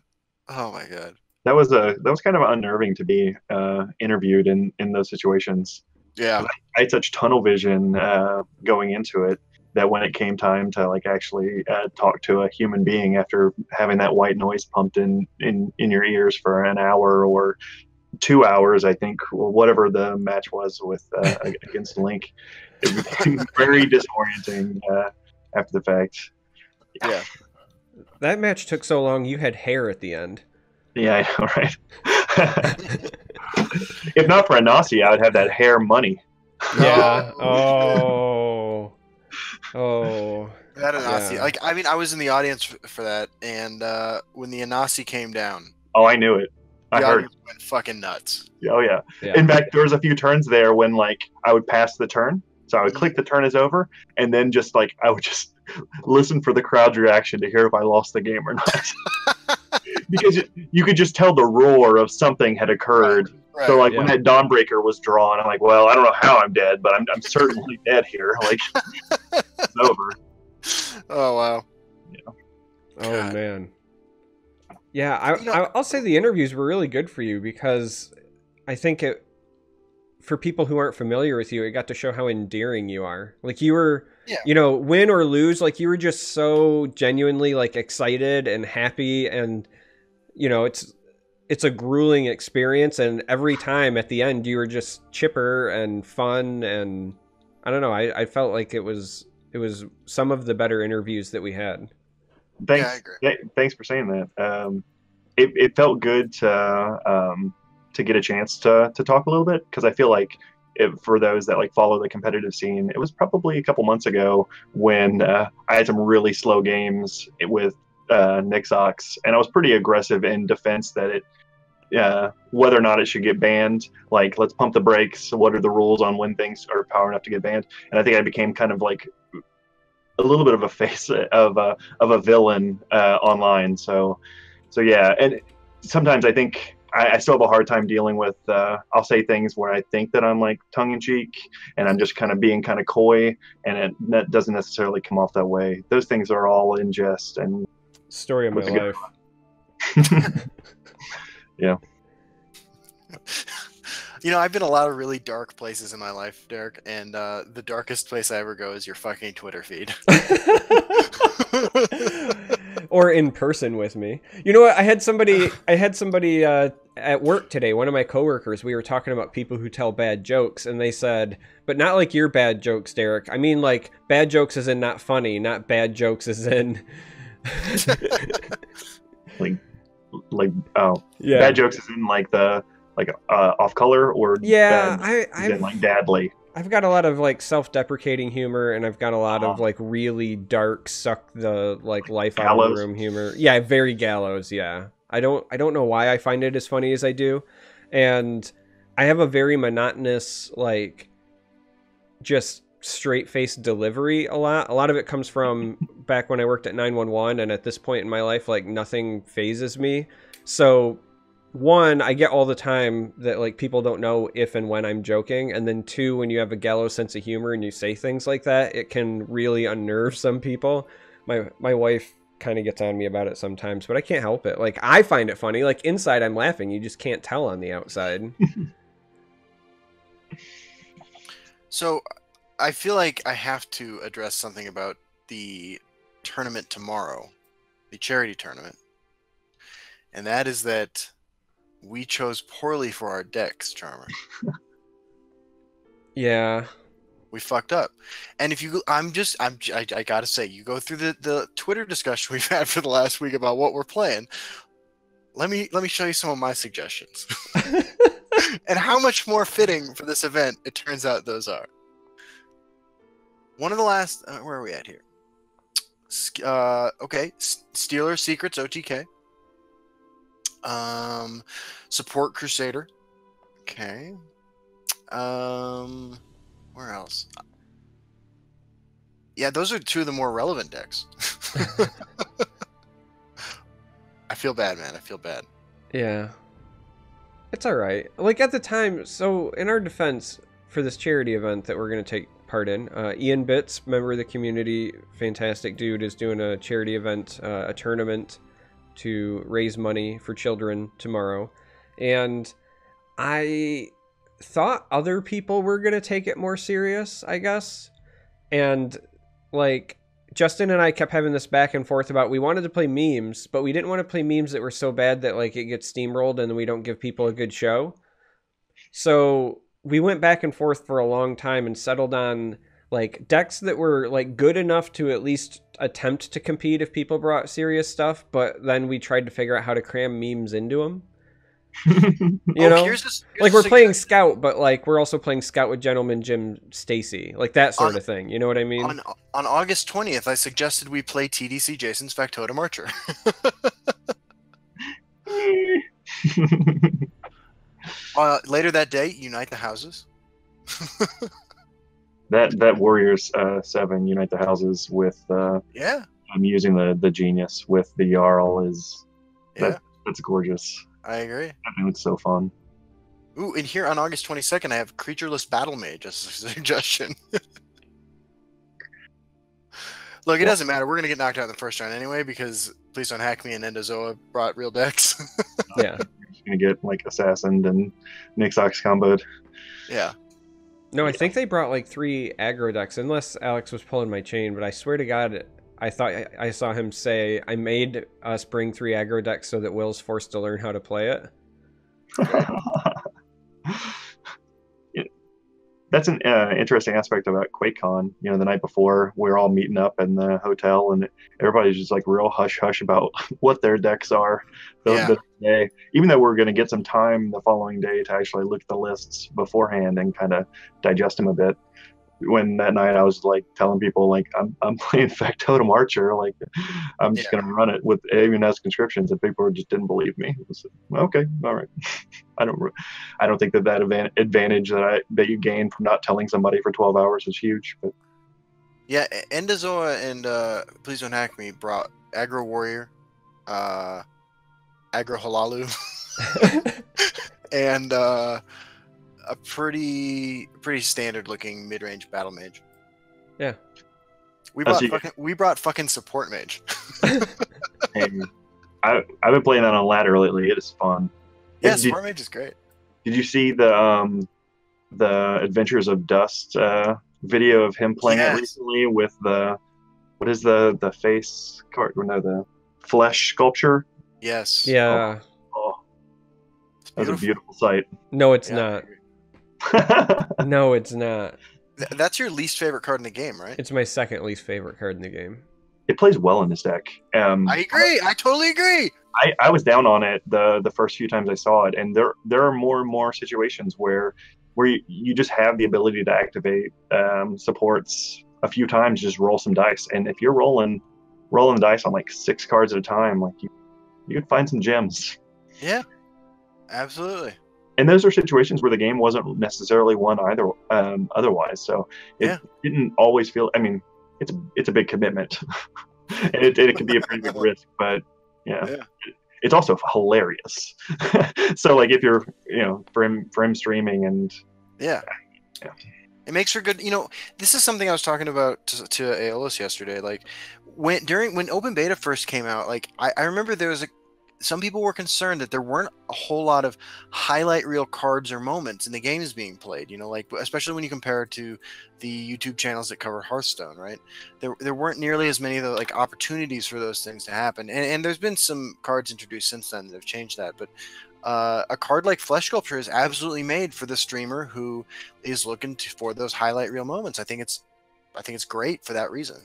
Oh my God. That was kind of unnerving to be interviewed in those situations. Yeah. I had such tunnel vision going into it that when it came time to like actually talk to a human being after having that white noise pumped in your ears for an hour or 2 hours, I think, or whatever the match was with against Link, it became very disorienting after the fact. Yeah. That match took so long, you had hair at the end. Yeah, I know, right? If not for Anasi, I would have that hair money. Yeah. Oh. That Anasi. Yeah. Like, I mean, I was in the audience for that, and when the Anasi came down, Oh, I knew it. I the heard. audience went fucking nuts. Oh yeah. Yeah. In fact, there was a few turns there when like I would pass the turn, so I would click the turn is over, and then just like I would just listen for the crowd's reaction to hear if I lost the game or not. Because you could just tell the roar of something had occurred. Right. So like Yeah. when that Dawnbreaker was drawn, I'm like, well, I don't know how I'm dead, but I'm certainly dead here. Like it's over. Oh wow. Oh God. man. Yeah, I'll say the interviews were really good for you because I think for people who aren't familiar with you, it got to show how endearing you are. Like you were, win or lose, like you were just so genuinely like excited and happy, and it's a grueling experience, and every time at the end you were just chipper and fun, and I don't know, I felt like it was some of the better interviews that we had. Thanks. Yeah, I agree. Thanks for saying that. It felt good to get a chance to talk a little bit, because I feel like for those that like follow the competitive scene, it was probably a couple months ago when I had some really slow games with Nixox, and I was pretty aggressive in defense that it whether or not it should get banned, like let's pump the brakes, what are the rules on when things are power enough to get banned. And I think I became kind of like a little bit of a face of a villain online. So yeah, and sometimes I think I still have a hard time dealing with I'll say things where I think that I'm like tongue-in-cheek and I'm just kind of being kind of coy, and that doesn't necessarily come off that way. Those things are all in jest and Story of my life. Yeah. You know, I've been a lot of really dark places in my life, Derek, and the darkest place I ever go is your fucking Twitter feed. Or in person with me. You know what? I had somebody at work today, one of my coworkers, we were talking about people who tell bad jokes, and they said, but not like your bad jokes, Derek. I mean, like, bad jokes as in not funny, not bad jokes as in... like oh Yeah. bad jokes is in like the off color, or Yeah, bad is in like dadly. I've got a lot of like self-deprecating humor, and I've got a lot of like really dark, suck the like life out of Gallows. the room humor. Yeah, very gallows. Yeah, I don't know why I find it as funny as I do, and I have a very monotonous, like, just straight-faced delivery. A lot of it comes from back when I worked at 911, and at this point in my life, like, nothing phases me. So one, I get all the time that like people don't know if and when I'm joking, and then two, when you have a gallows sense of humor and you say things like that, it can really unnerve some people. My wife kind of gets on me about it sometimes, but I can't help it. Like, I find it funny. Like, inside I'm laughing, you just can't tell on the outside. So I feel like I have to address something about the tournament tomorrow, the charity tournament, and that is that we chose poorly for our decks, Charmer. Yeah. We fucked up. And if you, I gotta say, you go through the Twitter discussion we've had for the last week about what we're playing. Let me show you some of my suggestions. And how much more fitting for this event it turns out those are. One of the last, where are we at here? Okay, Steeler Secrets OTK. Support Crusader. Okay. Where else? Yeah, those are two of the more relevant decks. I feel bad, man. I feel bad. Yeah. It's all right. Like, at the time, so in our defense for this charity event that we're going to take part in, Ian Bitts, member of the community, fantastic dude, is doing a charity event, a tournament to raise money for children tomorrow. And I thought other people were going to take it more serious, I guess. And like, Justin and I kept having this back and forth about, we wanted to play memes, but we didn't want to play memes that were so bad that like it gets steamrolled and then we don't give people a good show. So we went back and forth for a long time and settled on like decks that were like good enough to at least attempt to compete if people brought serious stuff, but then we tried to figure out how to cram memes into them. You know, here's like, we're playing Scout, but like we're also playing Scout with Gentleman Jim Stacy, like that sort of thing. You know what I mean? On August 20th, I suggested we play TDCJason's Factotum Archer. Later that day, Unite the Houses. that Warriors 7 Unite the Houses with yeah. I'm using the Genius with the Jarl is Yeah. That's gorgeous. I agree. That looks so fun. Ooh, and here on August 22nd, I have Creatureless Battle Mage as a suggestion. Look, it doesn't matter. We're going to get knocked out in the first round anyway because Please Don't Hack Me and Endozoa brought real decks. Yeah. You're going to get like Assassined and Nixox comboed. Yeah. No, I think they brought like 3 aggro decks, unless Alex was pulling my chain, but I swear to God, I thought I saw him say, I made us bring 3 aggro decks so that Will's forced to learn how to play it. That's an interesting aspect about QuakeCon. You know, the night before, we were all meeting up in the hotel, and everybody's just like real hush-hush about what their decks are the day. Even though we're going to get some time the following day to actually look at the lists beforehand and kind of digest them a bit. When that night I was like telling people like I'm playing Factotum Archer, like I'm just gonna run it with even as conscriptions, and people just didn't believe me. It was, okay, all right. I don't think that advantage that you gain from not telling somebody for 12 hours is huge. But yeah, Endozoa and Please Don't Hack Me brought Aggro Warrior, Aggro Halalu, and a pretty standard looking mid-range battle mage. Yeah. We brought fucking support mage. I've been playing that on ladder lately. It is fun. Yeah, support mage is great. Did you see the Adventures of Dust video of him playing it Yes. recently with the what is the face card? No, the flesh sculpture. Yes. Yeah. Oh, It's that was a beautiful. beautiful sight. No, it's Yeah, I not. agree. No, it's not. That's your least favorite card in the game, right? It's my second least favorite card in the game. It plays well in this deck. I agree. I totally agree. I was down on it the first few times I saw it, and there are more and more situations where you just have the ability to activate supports a few times, just roll some dice, and if you're rolling the dice on like 6 cards at a time, like you could find some gems. Yeah, absolutely. And those are situations where the game wasn't necessarily won either otherwise. So it didn't always feel. I mean, it's a big commitment, and it can be a pretty big risk. But yeah. It's also hilarious. So like if you're for him streaming and yeah. It makes for good. This is something I was talking about to Aeolus yesterday. Like when open beta first came out, like I remember there was some people were concerned that there weren't a whole lot of highlight reel cards or moments in the games being played. Like especially when you compare it to the YouTube channels that cover Hearthstone, right? There weren't nearly as many of the like opportunities for those things to happen. And there's been some cards introduced since then that have changed that. But a card like Flesh Sculpture is absolutely made for the streamer who is looking for those highlight reel moments. I think it's great for that reason.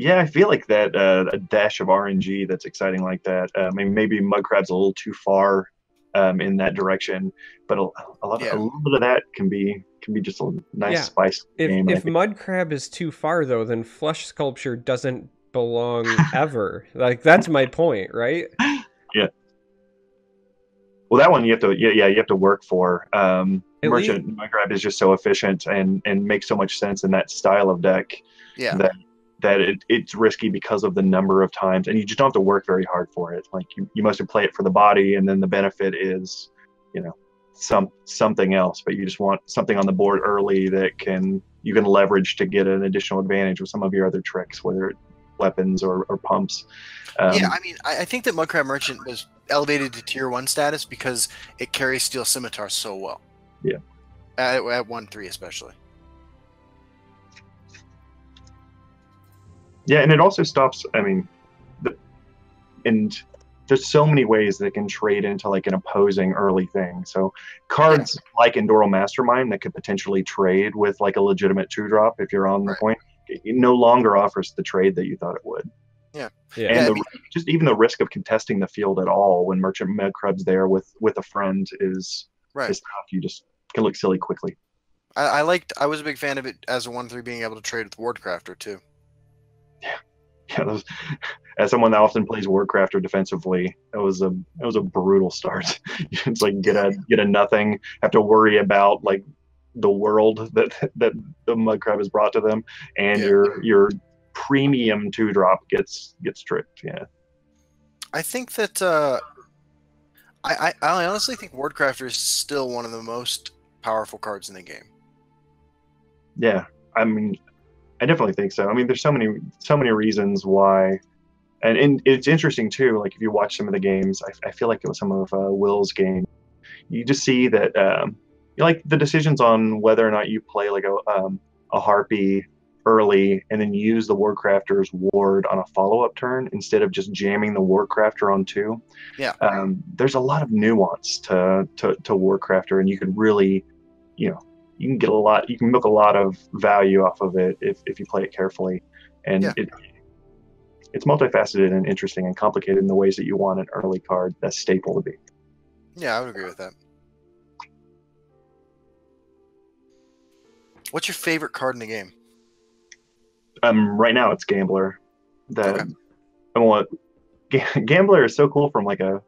Yeah, I feel like that a dash of RNG that's exciting like that. Maybe Mudcrab's a little too far in that direction, but a little bit of that can be just a nice spice game. If Mudcrab is too far though, then Flesh Sculpture doesn't belong ever. Like that's my point, right? Yeah. Well, that one you have to work for. Merchant Mudcrab is just so efficient and makes so much sense in that style of deck. Yeah. That it's risky because of the number of times, and you just don't have to work very hard for it. Like you mostly play it for the body, and then the benefit is, something else. But you just want something on the board early that you can leverage to get an additional advantage with some of your other tricks, whether it's weapons or pumps. I think that Mudcrab Merchant was elevated to tier 1 status because it carries Steel Scimitar so well. Yeah. At 1/3 especially. Yeah, and it also stops. I mean, and there's so many ways that it can trade into like an opposing early thing. So cards like Endoral Mastermind that could potentially trade with like a legitimate 2-drop if you're on the point, it no longer offers the trade that you thought it would. Yeah. And just even the risk of contesting the field at all when Merchant Mudcrab's there with a friend is tough. You just can look silly quickly. I was a big fan of it as a 1/3 being able to trade with Wardcrafter too. Yeah, as someone that often plays Wardcrafter defensively, it was a brutal start. It's like get a nothing, have to worry about like the world that the Mudcrab has brought to them, and your premium 2-drop gets tricked. Yeah, I think that I honestly think Wardcrafter is still one of the most powerful cards in the game. Yeah, I mean, I definitely think so. I mean, there's so many reasons why, and it's interesting too. Like if you watch some of the games, I feel like it was some of Will's game. You just see that like the decisions on whether or not you play like a Harpy early and then use the Wardcrafter's ward on a follow-up turn instead of just jamming the Wardcrafter on 2. Yeah. There's a lot of nuance to Wardcrafter, and you could really, you can get you can milk a lot of value off of it if you play it carefully. And it's multifaceted and interesting and complicated in the ways that you want an early card that's staple to be. Yeah, I would agree with that. What's your favorite card in the game? Right now it's Gambler. Gambler is so cool from like a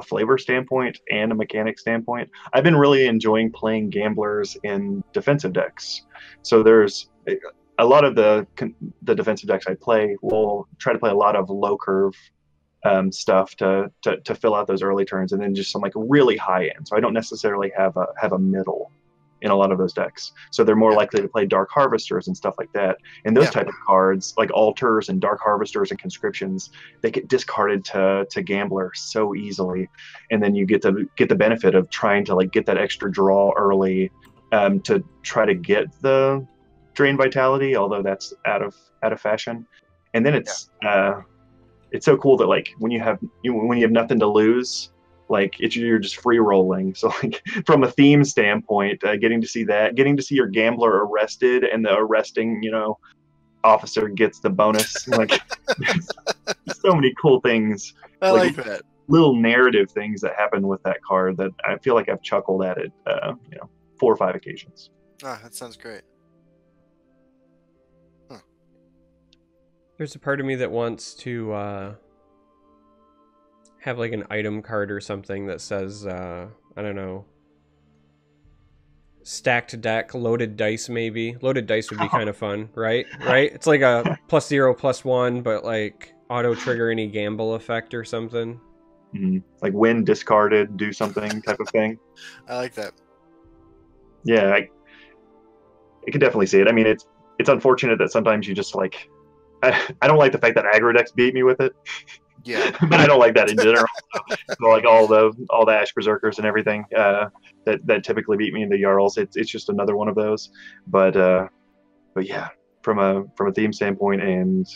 flavor standpoint and a mechanic standpoint. I've been really enjoying playing Gamblers in defensive decks. So there's a lot of the defensive decks I play will try to play a lot of low curve stuff to fill out those early turns, and then just some like really high end. So I don't necessarily have a middle in a lot of those decks. So they're more likely to play Dark Harvesters and stuff like that. And those type of cards, like Altars and Dark Harvesters and Conscriptions, they get discarded to Gambler so easily. And then you get the benefit of trying to like get that extra draw early to try to get the Drain Vitality, although that's out of fashion. And then it's so cool that like when you have nothing to lose, like you're just free rolling. So like from a theme standpoint, getting to see your Gambler arrested and the arresting, officer gets the bonus. Like so many cool things. I like that. Little narrative things that happen with that card that I feel like I've chuckled at it, 4 or 5 occasions. Ah, that sounds great. There's a part of me that wants to have like an item card or something that says, I don't know, stacked deck, loaded dice maybe. Loaded dice would be kind of fun, right? Right? It's like a +0/+1, but like auto trigger any gamble effect or something. Mm-hmm. Like when discarded, do something type of thing. I like that. Yeah, I can definitely see it. I mean, it's unfortunate that sometimes you just like, I don't like the fact that aggro decks beat me with it. Yeah, but I don't like that in general. So like all the Ash Berserkers and everything that typically beat me in the Jarls, it's just another one of those. But yeah, from a theme standpoint and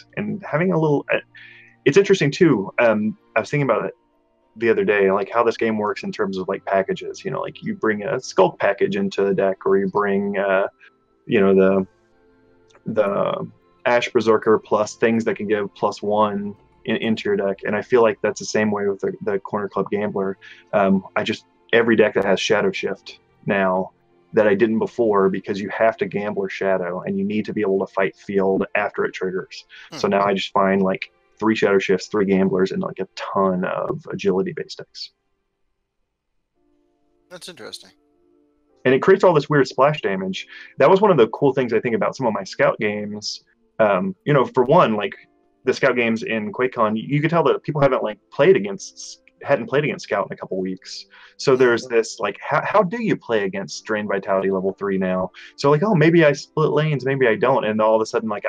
having a little, it's interesting too. I was thinking about it the other day, like how this game works in terms of like packages. Like you bring a Skulk package into the deck, or you bring the Ash Berserker plus things that can give +1 into your deck. And I feel like that's the same way with the Corner Club Gambler. Every deck that has Shadow Shift now that I didn't before, because you have to Gambler Shadow and you need to be able to fight field after it triggers. So now I just find like 3 Shadow Shifts, 3 Gamblers, and like a ton of agility based decks. That's interesting. And it creates all this weird splash damage. That was one of the cool things I think about some of my Scout games. For one, like the Scout games in QuakeCon, you could tell that people hadn't played against Scout in a couple weeks. So there's this like, how do you play against Drain Vitality level 3 now? So like, oh, maybe I split lanes, maybe I don't, and all of a sudden, like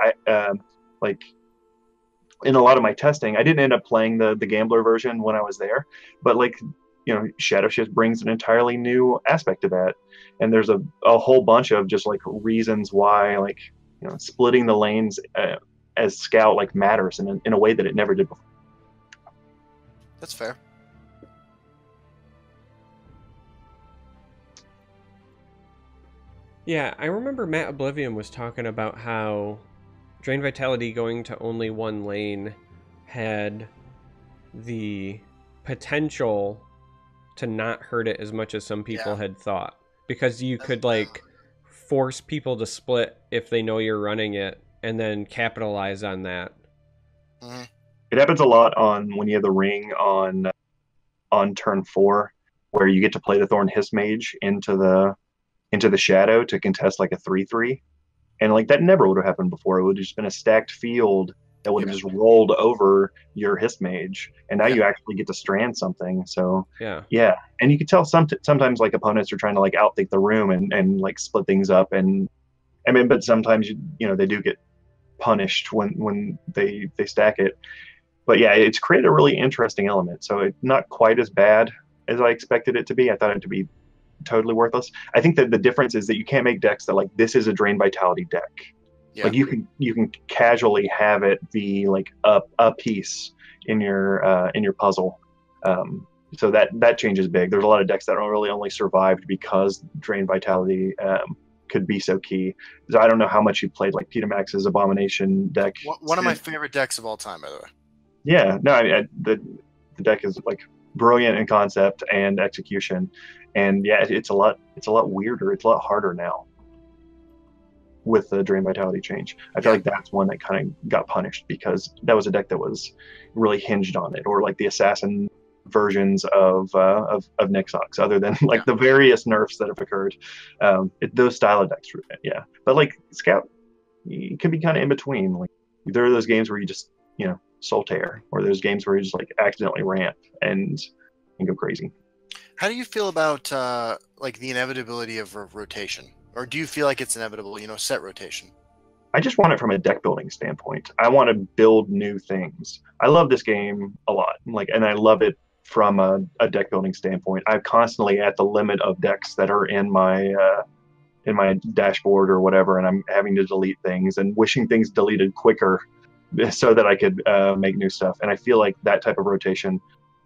in a lot of my testing, I didn't end up playing the Gambler version when I was there, but like, Shadow Shift brings an entirely new aspect to that, and there's a whole bunch of just like reasons why like splitting the lanes as Scout like matters in a way that it never did before. That's fair. Yeah, I remember Matt Oblivion was talking about how Drain Vitality going to only one lane had the potential to not hurt it as much as some people had thought, because you could like force people to split if they know you're running it and then capitalize on that. Mm-hmm. It happens a lot when you have the ring on turn 4, where you get to play the Thorn Hiss Mage into the shadow to contest like a 3/3, and like that never would have happened before. It would have just been a stacked field that would have just rolled over your Hiss Mage, and now you actually get to strand something. So yeah, and you can tell sometimes like opponents are trying to like outthink the room and like split things up, and I mean, but sometimes they do get punished when they stack it. But yeah, it's created a really interesting element. So it's not quite as bad as I expected it to be. I thought it to be totally worthless. I think that the difference is that you can't make decks that like this is a Drain Vitality deck. Yeah. Like you can casually have it be like a piece in your puzzle. So that changes big. There's a lot of decks that really only survived because Drain Vitality could be so key. So I don't know how much you played like Peter Max's Abomination deck. One of my favorite decks of all time, by the way. Yeah, no, I mean, the deck is like brilliant in concept and execution, and yeah, it's a lot weirder. It's a lot harder now with the Drain Vitality change. I feel like that's one that kind of got punished because that was a deck that was really hinged on it, or like the Assassin versions of Nixox, other than like the various nerfs that have occurred. Those style of decks, but like Scout, you can be kind of in between. Like there are those games where you just Solitaire, or there's games where you just like accidentally ramp and go crazy. How do you feel about like the inevitability of rotation, or do you feel like it's inevitable? You know, set rotation. I just want it from a deck building standpoint. I want to build new things. I love this game a lot, like, and I love it from a deck building standpoint. I'm constantly at the limit of decks that are in my dashboard or whatever, and I'm having to delete things and wishing things deleted quicker so that I could make new stuff. And I feel like that type of rotation.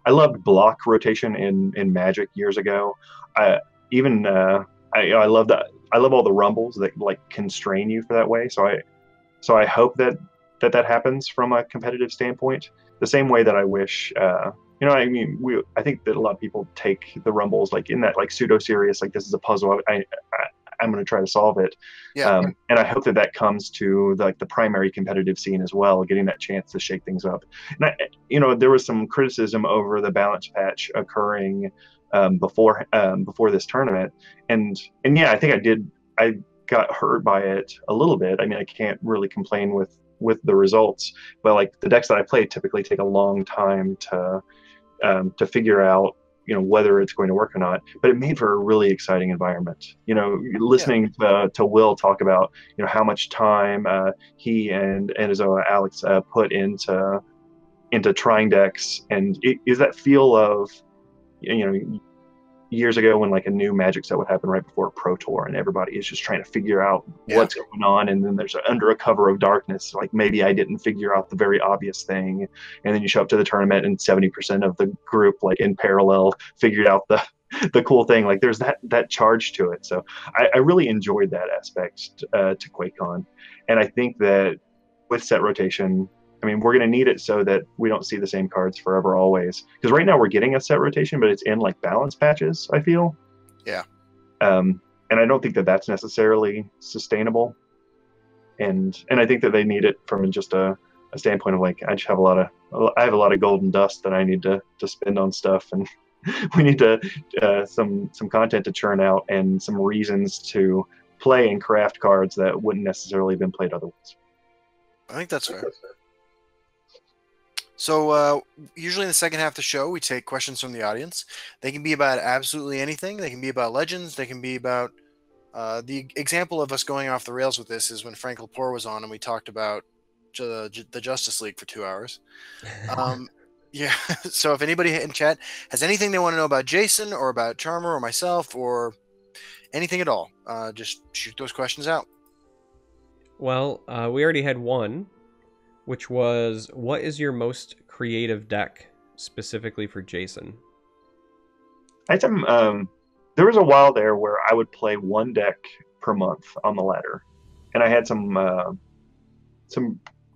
I loved block rotation in Magic years ago. I even I love that. I love all the rumbles that like constrain you for that way. So I hope that happens from a competitive standpoint. The same way that I wish. I mean, I think that a lot of people take the rumbles like in that like pseudo serious, like this is a puzzle. I'm going to try to solve it. Yeah. And I hope that comes to the primary competitive scene as well, getting that chance to shake things up. And there was some criticism over the balance patch occurring before this tournament, and yeah, I think I got hurt by it a little bit. I mean, I can't really complain with the results, but like the decks that I play typically take a long time to figure out whether it's going to work or not. But it made for a really exciting environment. Listening to Will talk about how much time he and his Alex put into trying decks, and it is that feel of years ago when like a new Magic set would happen right before a Pro Tour, and everybody is just trying to figure out what's going on, and then there's under a cover of darkness, like maybe I didn't figure out the very obvious thing, and then you show up to the tournament and 70% of the group like in parallel figured out the cool thing. Like there's that charge to it. So I really enjoyed that aspect to QuakeCon, and I think that with set rotation, I mean, we're going to need it so that we don't see the same cards forever, always. Because right now we're getting a set rotation, but it's in like balance patches, I feel. Yeah. And I don't think that that's necessarily sustainable. And I think that they need it from just a standpoint of like, I have a lot of golden dust that I need to spend on stuff, and we need some content to churn out and some reasons to play and craft cards that wouldn't necessarily have been played otherwise. I think that's fair. So usually in the second half of the show, we take questions from the audience. They can be about absolutely anything. They can be about Legends. They can be about the example of us going off the rails with this is when Frank Lepore was on and we talked about the Justice League for 2 hours. Yeah. So if anybody in chat has anything they want to know about Jason or about Charmer or myself or anything at all, just shoot those questions out. Well, we already had one, which was, what is your most creative deck specifically for Jason? I had some, there was a while there where I would play one deck per month on the ladder, and I had some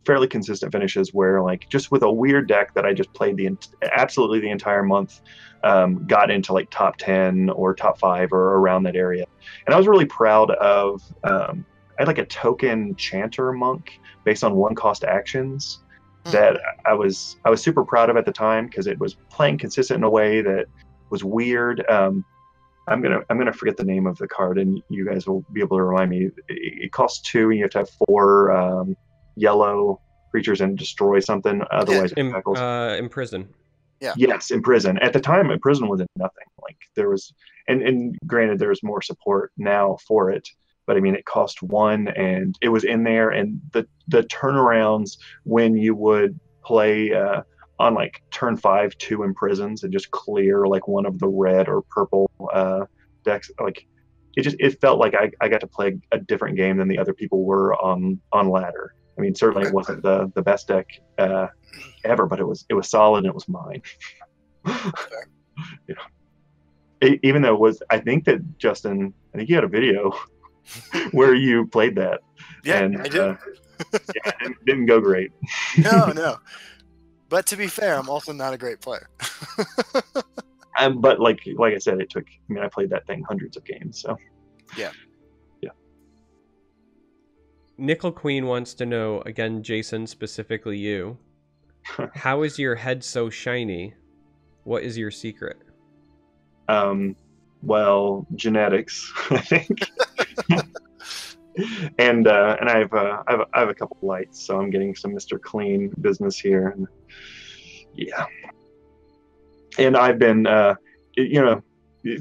fairly consistent finishes where, like, just with a weird deck that I just played absolutely the entire month, got into like top 10 or top 5 or around that area, and I was really proud of. I had like a token chanter monk based on 1-cost actions that I was super proud of at the time because it was playing consistent in a way that was weird. I'm gonna forget the name of the card, and you guys will be able to remind me. It costs 2, and you have to have 4 yellow creatures and destroy something. Otherwise, it tackles. Imprison. Yeah. Yes, Imprison. At the time, Imprison was nothing. Like there was, and granted, there's more support now for it. But I mean, it cost 1, and it was in there. And the turnarounds when you would play on like turn 5 2 Imprisons and just clear like one of the red or purple decks, like it felt like I got to play a different game than the other people were on ladder. I mean, certainly it wasn't the best deck ever, but it was solid and it was mine. Yeah. Even though it was, I think that Justin, I think you had a video where you played that. Yeah, and, I did. Yeah, it didn't go great. No. But to be fair, I'm also not a great player. But like I said, I played that thing hundreds of games. So yeah. Nickel Queen wants to know, again, Jason, specifically you, how is your head so shiny? What is your secret? Well, genetics, I think. and I have a couple lights, so I'm getting some Mr. Clean business here. And yeah. And I've been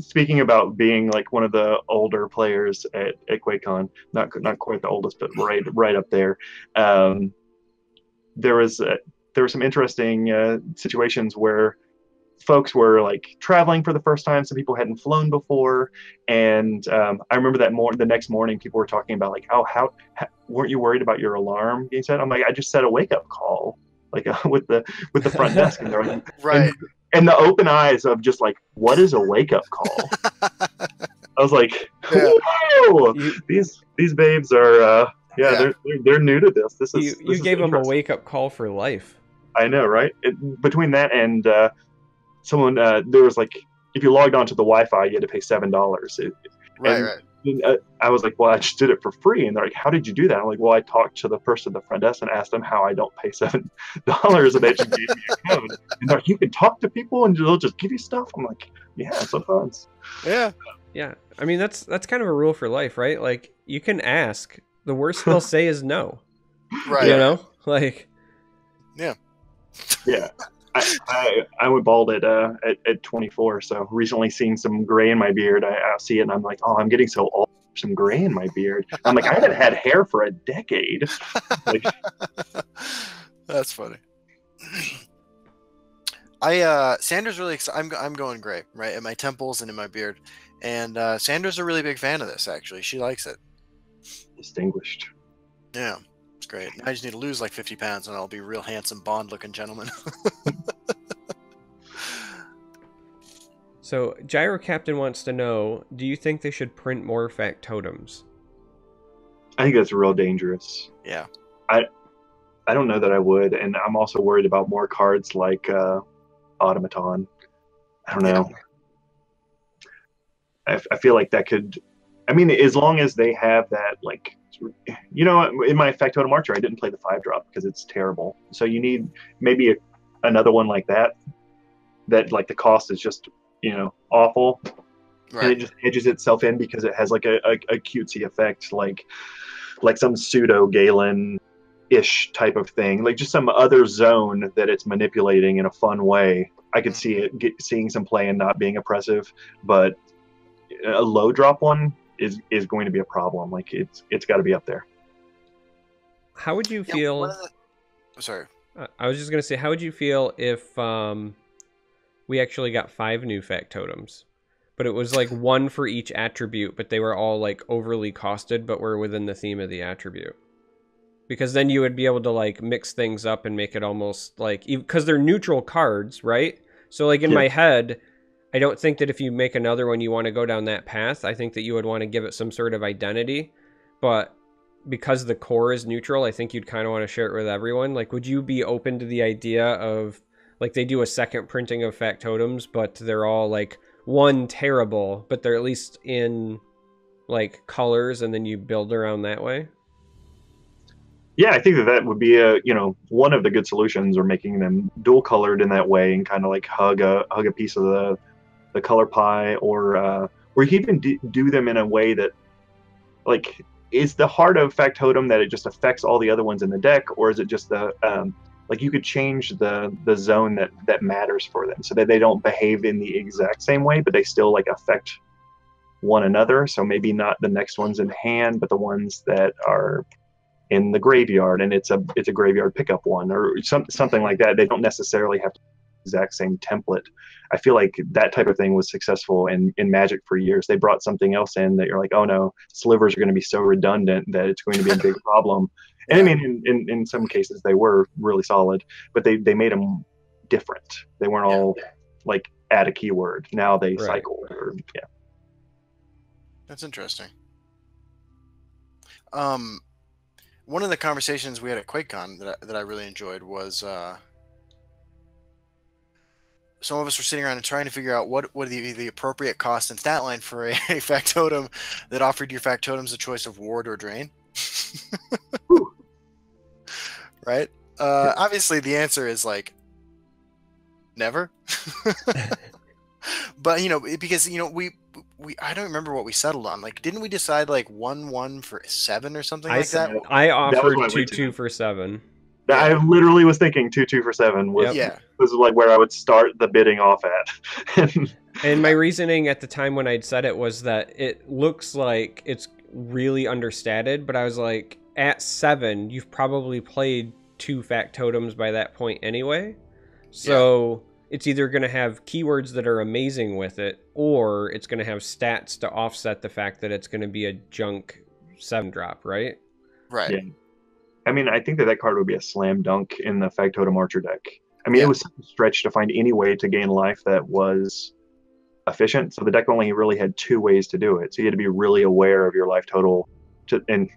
speaking about being like one of the older players at QuakeCon, not quite the oldest, but right up there. There was there were some interesting situations where folks were like traveling for the first time. Some people hadn't flown before, and I remember the next morning, people were talking about like, oh, how weren't you worried about your alarm being set? I'm like, I just set a wake up call, like with the front desk, and they're like, Right. and the open eyes of just like, what is a wake up call? I was like, whoa, these babes are they're new to this. This you gave them a wake up call for life. I know, right? Between that and someone there was like, if you logged onto the Wi-Fi, you had to pay $7. Right. I was like, well, I just did it for free, and they're like, how did you do that? I'm like, well, I talked to the person at the front desk and asked them how I don't pay $7, and they just gave me a code. And they're like, you can talk to people and they'll just give you stuff. I'm like, yeah, it's so fun. Yeah. I mean, that's kind of a rule for life, right? Like, you can ask. The worst they'll say is no. Right. You know, like. Yeah. I went bald at 24, so recently seeing some gray in my beard, I see it and I'm like, oh, I'm getting so old. Some gray in my beard. I'm like, I haven't had hair for a decade. Like, that's funny. Sandra's really excited. I'm going gray, right, at my temples and in my beard, and Sandra's a really big fan of this. Actually, she likes it. Distinguished. Yeah. It's great. I just need to lose like 50 pounds and I'll be a real handsome Bond-looking gentleman. So, Gyro Captain wants to know, do you think they should print more factotums? I think that's real dangerous. Yeah. I don't know that I would, and I'm also worried about more cards like Automaton. I don't know. I feel like that could... I mean, as long as they have that, like... You know, in my Factotum Archer, I didn't play the 5-drop because it's terrible. So you need maybe another one like that like the cost is just, you know, awful. Right. And it just edges itself in because it has like a cutesy effect, like some pseudo Galen-ish type of thing, like just some other zone that it's manipulating in a fun way. I could see it seeing some play and not being oppressive, but a low drop one is going to be a problem. Like it's got to be up there. How would you feel? Sorry, I was just gonna say, how would you feel if we actually got 5 new factotums, but it was like 1 for each attribute, but they were all like overly costed, but were within the theme of the attribute? Because then you would be able to like mix things up and make it almost like, because they're neutral cards, right? So like in my head, I don't think that if you make another one, you want to go down that path. I think that you would want to give it some sort of identity, but because the core is neutral, I think you'd kind of want to share it with everyone. Like, would you be open to the idea of, like, they do a second printing of factotums, but they're all like 1 terrible, but they're at least in like colors, and then you build around that way? Yeah, I think that would be one of the good solutions, or making them dual colored in that way and kind of like hug a piece of the color pie, or you can even do them in a way that, like, is the heart of factotum that it just affects all the other ones in the deck, or is it just the like you could change the zone that matters for them so that they don't behave in the exact same way, but they still like affect one another. So maybe not the next ones in hand, but the ones that are in the graveyard, and it's a graveyard pickup one, or something like that. They don't necessarily have to exact same template. I feel like that type of thing was successful in Magic for years. They brought something else in that you're like, oh no, slivers are going to be so redundant that it's going to be a big problem. And I mean, in some cases they were really solid, but they made them different. They weren't all like add a keyword. Now they cycle. That's interesting. One of the conversations we had at QuakeCon that I really enjoyed was some of us were sitting around and trying to figure out what would the appropriate cost and stat line for a factotum that offered your factotums a choice of ward or drain. Right? Obviously, the answer is like never. But because we I don't remember what we settled on. Like, didn't we decide like 1/1 for 7 or something like that? I offered 2/2 for 7. I literally was thinking 2/2 for 7 was like where I would start the bidding off at. And my reasoning at the time when I'd said it was that it looks like it's really understated, but I was like, at 7, you've probably played 2 factotums by that point anyway. So it's either going to have keywords that are amazing with it, or it's going to have stats to offset the fact that it's going to be a junk 7 drop, right? Right. Yeah. I mean, I think that card would be a slam dunk in the Factotum Archer deck. I mean, it was such a stretch to find any way to gain life that was efficient. So the deck only really had 2 ways to do it. So you had to be really aware of your life total. And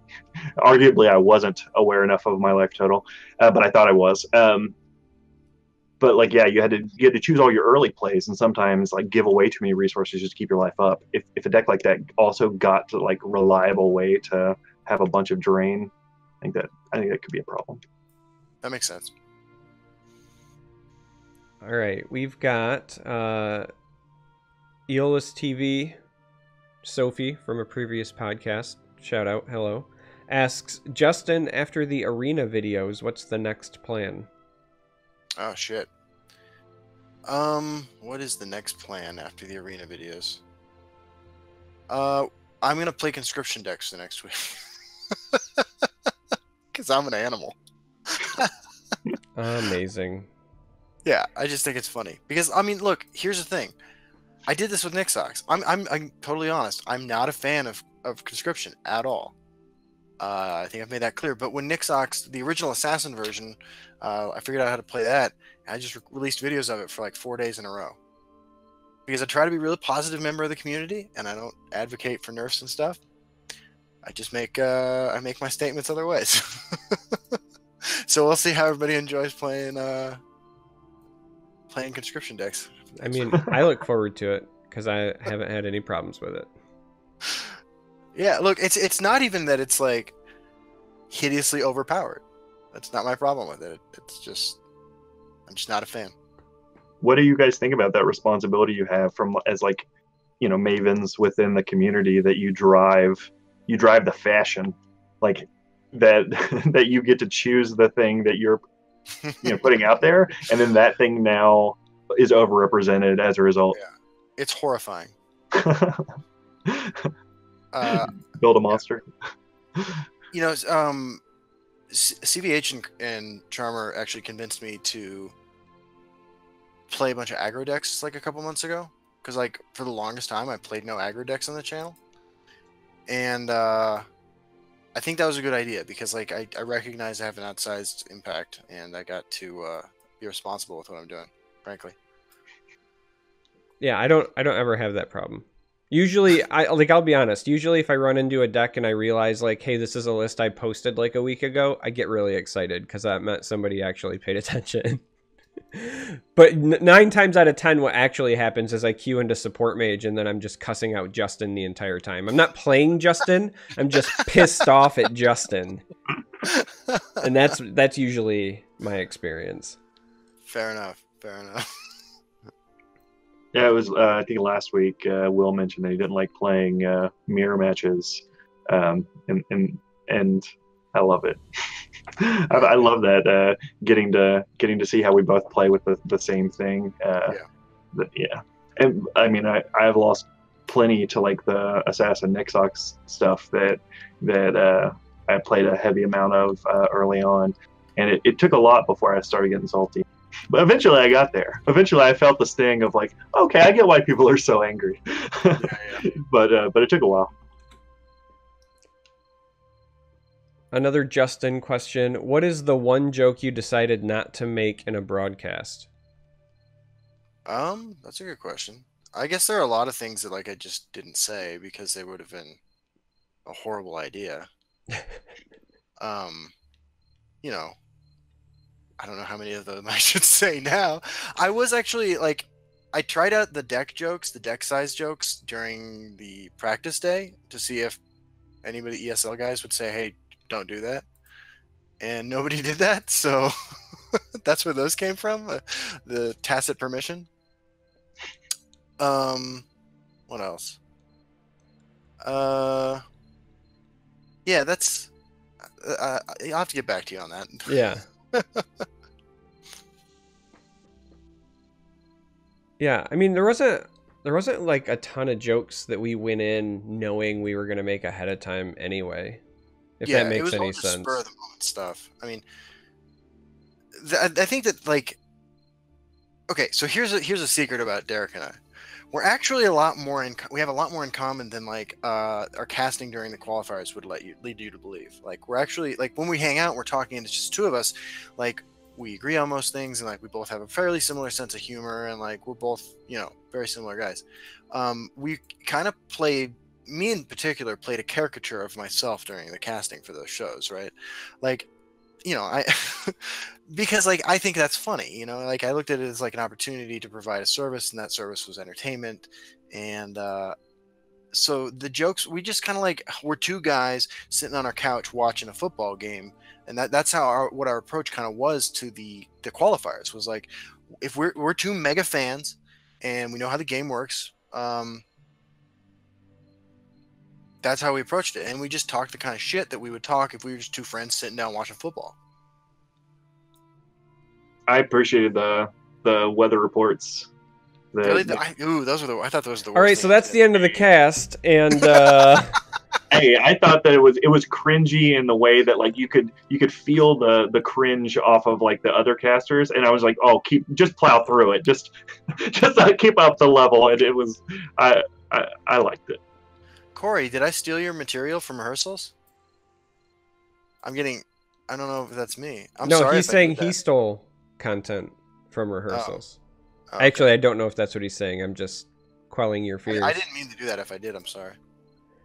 arguably, I wasn't aware enough of my life total, but I thought I was. But like, yeah, you had to choose all your early plays, and sometimes like give away too many resources just to keep your life up. If a deck like that also got to like reliable way to have a bunch of drain, I think that could be a problem. That makes sense. All right, we've got Eolus TV, Sophie from a previous podcast, shout out, hello, asks, Justin, after the arena videos, what's the next plan? Oh shit. What is the next plan after the arena videos? I'm gonna play conscription decks the next week. Because I'm an animal. Amazing. Yeah, I just think it's funny. Because, I mean, look, here's the thing. I did this with Nixox. I'm totally honest. I'm not a fan of conscription at all. I think I've made that clear. But when Nixox, the original Assassin version, I figured out how to play that, and I just released videos of it for like 4 days in a row. Because I try to be a really positive member of the community, and I don't advocate for nerfs and stuff. I just make I make my statements other ways. So we'll see how everybody enjoys playing conscription decks. I mean, I look forward to it because I haven't had any problems with it. Yeah, look, it's not even that it's like hideously overpowered. That's not my problem with it. It's just I'm just not a fan. What do you guys think about that responsibility you have from as like, you know, mavens within the community that you drive the fashion, like that you get to choose the thing that you're putting out there, and then that thing now is overrepresented as a result. Yeah, it's horrifying. Build a monster. You know, CVH and Charmer actually convinced me to play a bunch of aggro decks like a couple months ago, because like for the longest time I played no aggro decks on the channel, and I think that was a good idea because like I recognize I have an outsized impact, and I got to be responsible with what I'm doing, frankly. Yeah, I don't ever have that problem. Usually, I'll be honest. Usually, if I run into a deck and I realize like, hey, this is a list I posted like a week ago, I get really excited because that meant somebody actually paid attention. But 9 times out of 10, what actually happens is I queue into support mage, and then I'm just cussing out Justin the entire time. I'm not playing Justin. I'm just pissed off at Justin, and that's usually my experience. Fair enough. Fair enough. Yeah, it was. I think last week Will mentioned that he didn't like playing mirror matches, and I love it. I love that getting to see how we both play with the same thing. Yeah, and I mean I've lost plenty to like the Assassin Nixox stuff that I played a heavy amount of early on, and it took a lot before I started getting salty. But eventually I got there. Eventually I felt the sting of like, okay, I get why people are so angry. Yeah. But it took a while. Another Justin question. What is the one joke you decided not to make in a broadcast? That's a good question. I guess there are a lot of things that like I just didn't say because they would have been a horrible idea. You know, I don't know how many of them I should say now. I was actually like, I tried out the deck size jokes during the practice day to see if anybody ESL guys would say, hey, don't do that. And nobody did that. So that's where those came from. The tacit permission. What else? Yeah, that's, I'll have to get back to you on that. Yeah. Yeah, I mean, there wasn't like a ton of jokes that we went in knowing we were going to make ahead of time anyway. If that it makes was all any just sense. spur of the moment stuff. I mean, I think that, like, okay, so here's a secret about Derek and I. We're actually a lot more we have a lot more in common than like our casting during the qualifiers would lead you to believe. Like, we're actually, like, when we hang out, we're talking, and it's just two of us. Like, we agree on most things, and like we both have a fairly similar sense of humor, and like we're both, you know, very similar guys. We kind of played, me in particular, played a caricature of myself during the casting for those shows, right? Like, you know, I because, like, I think that's funny, you know, like, I looked at it as like an opportunity to provide a service, and that service was entertainment. And so the jokes, we just kind of, like, we're two guys sitting on our couch watching a football game, and that's how what our approach kind of was to the qualifiers. Was like, if we're two mega fans and we know how the game works, that's how we approached it, and we just talked the kind of shit that we would talk if we were just two friends sitting down watching football. I appreciated the weather reports. Really? Those were the. I thought those were the worst. All right, so that's the end of the cast, and hey, I thought that it was cringy in the way that, like, you could feel the cringe off of like the other casters, and I was like, oh, just plow through it, just keep up the level, and it was I liked it. Corey, did I steal your material from rehearsals? I don't know if that's me. I'm sorry. No, he's saying he stole content from rehearsals. Oh, okay. Actually, I don't know if that's what he's saying. I'm just quelling your fears. I didn't mean to do that. If I did, I'm sorry.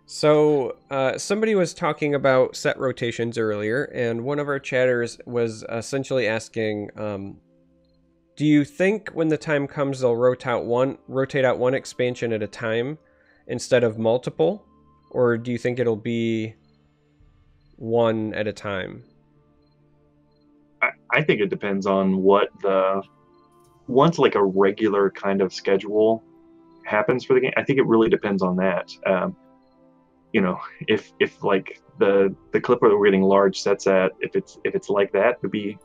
So somebody was talking about set rotations earlier, and one of our chatters was essentially asking, do you think when the time comes they'll rotate out one expansion at a time instead of multiple, or do you think it'll be one at a time? I think it depends on what once like a regular kind of schedule happens for the game. I think it really depends on that. You know, if like the clipper that we're getting large sets at, if it's like that, would be,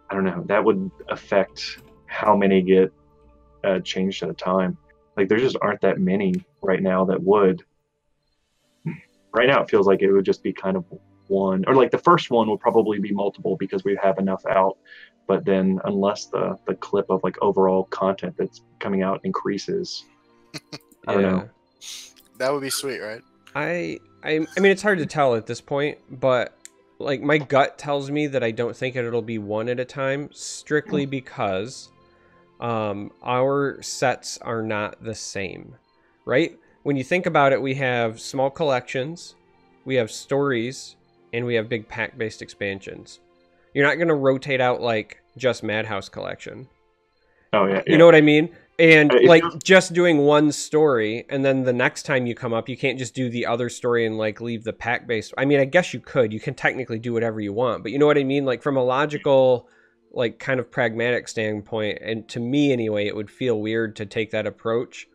I don't know, that would affect how many get changed at a time. Like, there just aren't that many right now that would. Right now, it feels like it would just be kind of one, or like the first one would probably be multiple because we have enough out. But then, unless the clip of like overall content that's coming out increases, I don't know. That would be sweet, right? I mean, it's hard to tell at this point, but like my gut tells me that I don't think it'll be one at a time, strictly because our sets are not the same, right? When you think about it, we have small collections, we have stories, and we have big pack-based expansions. You're not going to rotate out like just Madhouse Collection. Oh yeah, you know what I mean? And like just doing one story, and then the next time you come up, you can't just do the other story and like leave the pack-based. I mean, I guess you could. You can technically do whatever you want, but you know what I mean? Like, from a logical, like, kind of pragmatic standpoint, and to me anyway, it would feel weird to take that approach.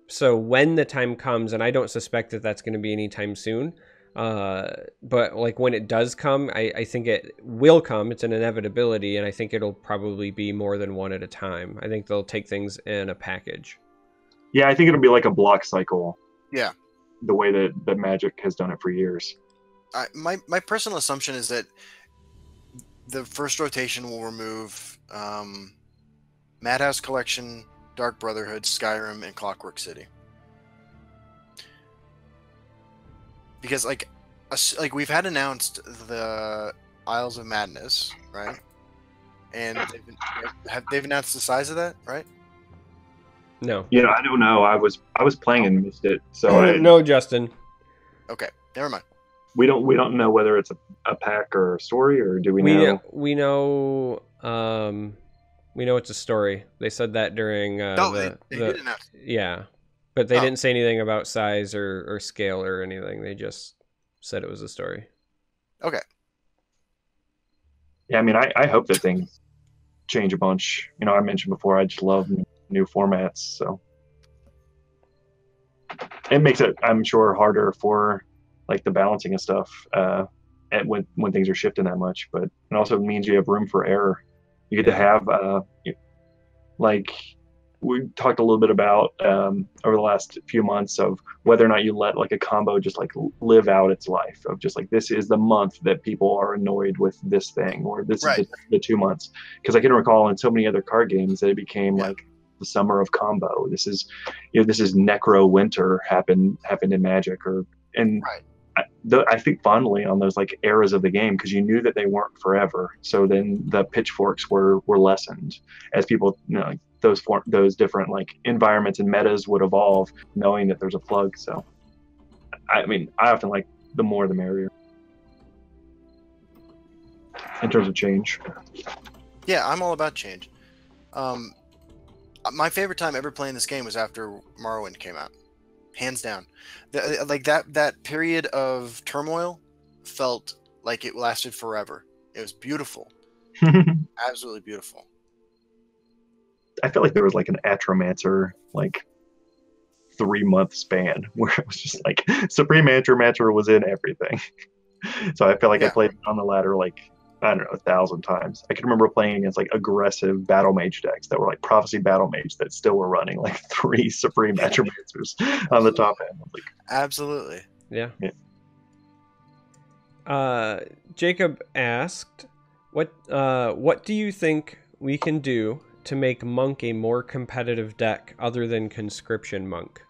So when the time comes, and I don't suspect that that's going to be anytime soon, but like when it does come, I think it will come. It's an inevitability, and I think it'll probably be more than one at a time. I think they'll take things in a package. Yeah, I think it'll be like a block cycle. Yeah, the way that Magic has done it for years. My personal assumption is that the first rotation will remove Madhouse Collection, Dark Brotherhood, Skyrim, and Clockwork City. Because like we've had announced the Isles of Madness, right? And they've announced the size of that, right? No. Yeah, I don't know. I was playing and missed it. So no, Justin. Okay, never mind. We don't know whether it's a pack or a story, or do we know? We know it's a story. They said that during they did announce. Yeah. But they didn't say anything about size or scale or anything. They just said it was a story. Okay. Yeah, I mean, I hope that things change a bunch. You know, I mentioned before, I just love new formats, so it makes it, I'm sure, harder for like the balancing of stuff when things are shifting that much. But it also means you have room for error. You get to have like we talked a little bit about over the last few months of whether or not you let like a combo just like live out its life of just like this is the month that people are annoyed with this thing, or this is the 2 months. Because I can recall in so many other card games that it became like the summer of combo. This is this is Necro Winter happened in Magic, I think fondly on those like eras of the game because you knew that they weren't forever. So then the pitchforks were lessened as people, like, those different like environments and metas would evolve, knowing that there's a plug. So, I mean, I often like the more the merrier in terms of change. Yeah, I'm all about change. My favorite time ever playing this game was after Morrowind came out. Hands down. Like that period of turmoil felt like it lasted forever. It was beautiful. Absolutely beautiful. I felt like there was like an Atromancer like 3-month span where it was just like Supreme Atromancer was in everything. So I felt like I played on the ladder like, I don't know, 1,000 times. I can remember playing against like aggressive battle mage decks that were like Prophecy Battle Mage that still were running like 3 Supreme Atromancers on the top end. Like, absolutely. Yeah. Jacob asked, what do you think we can do to make Monk a more competitive deck other than Conscription Monk?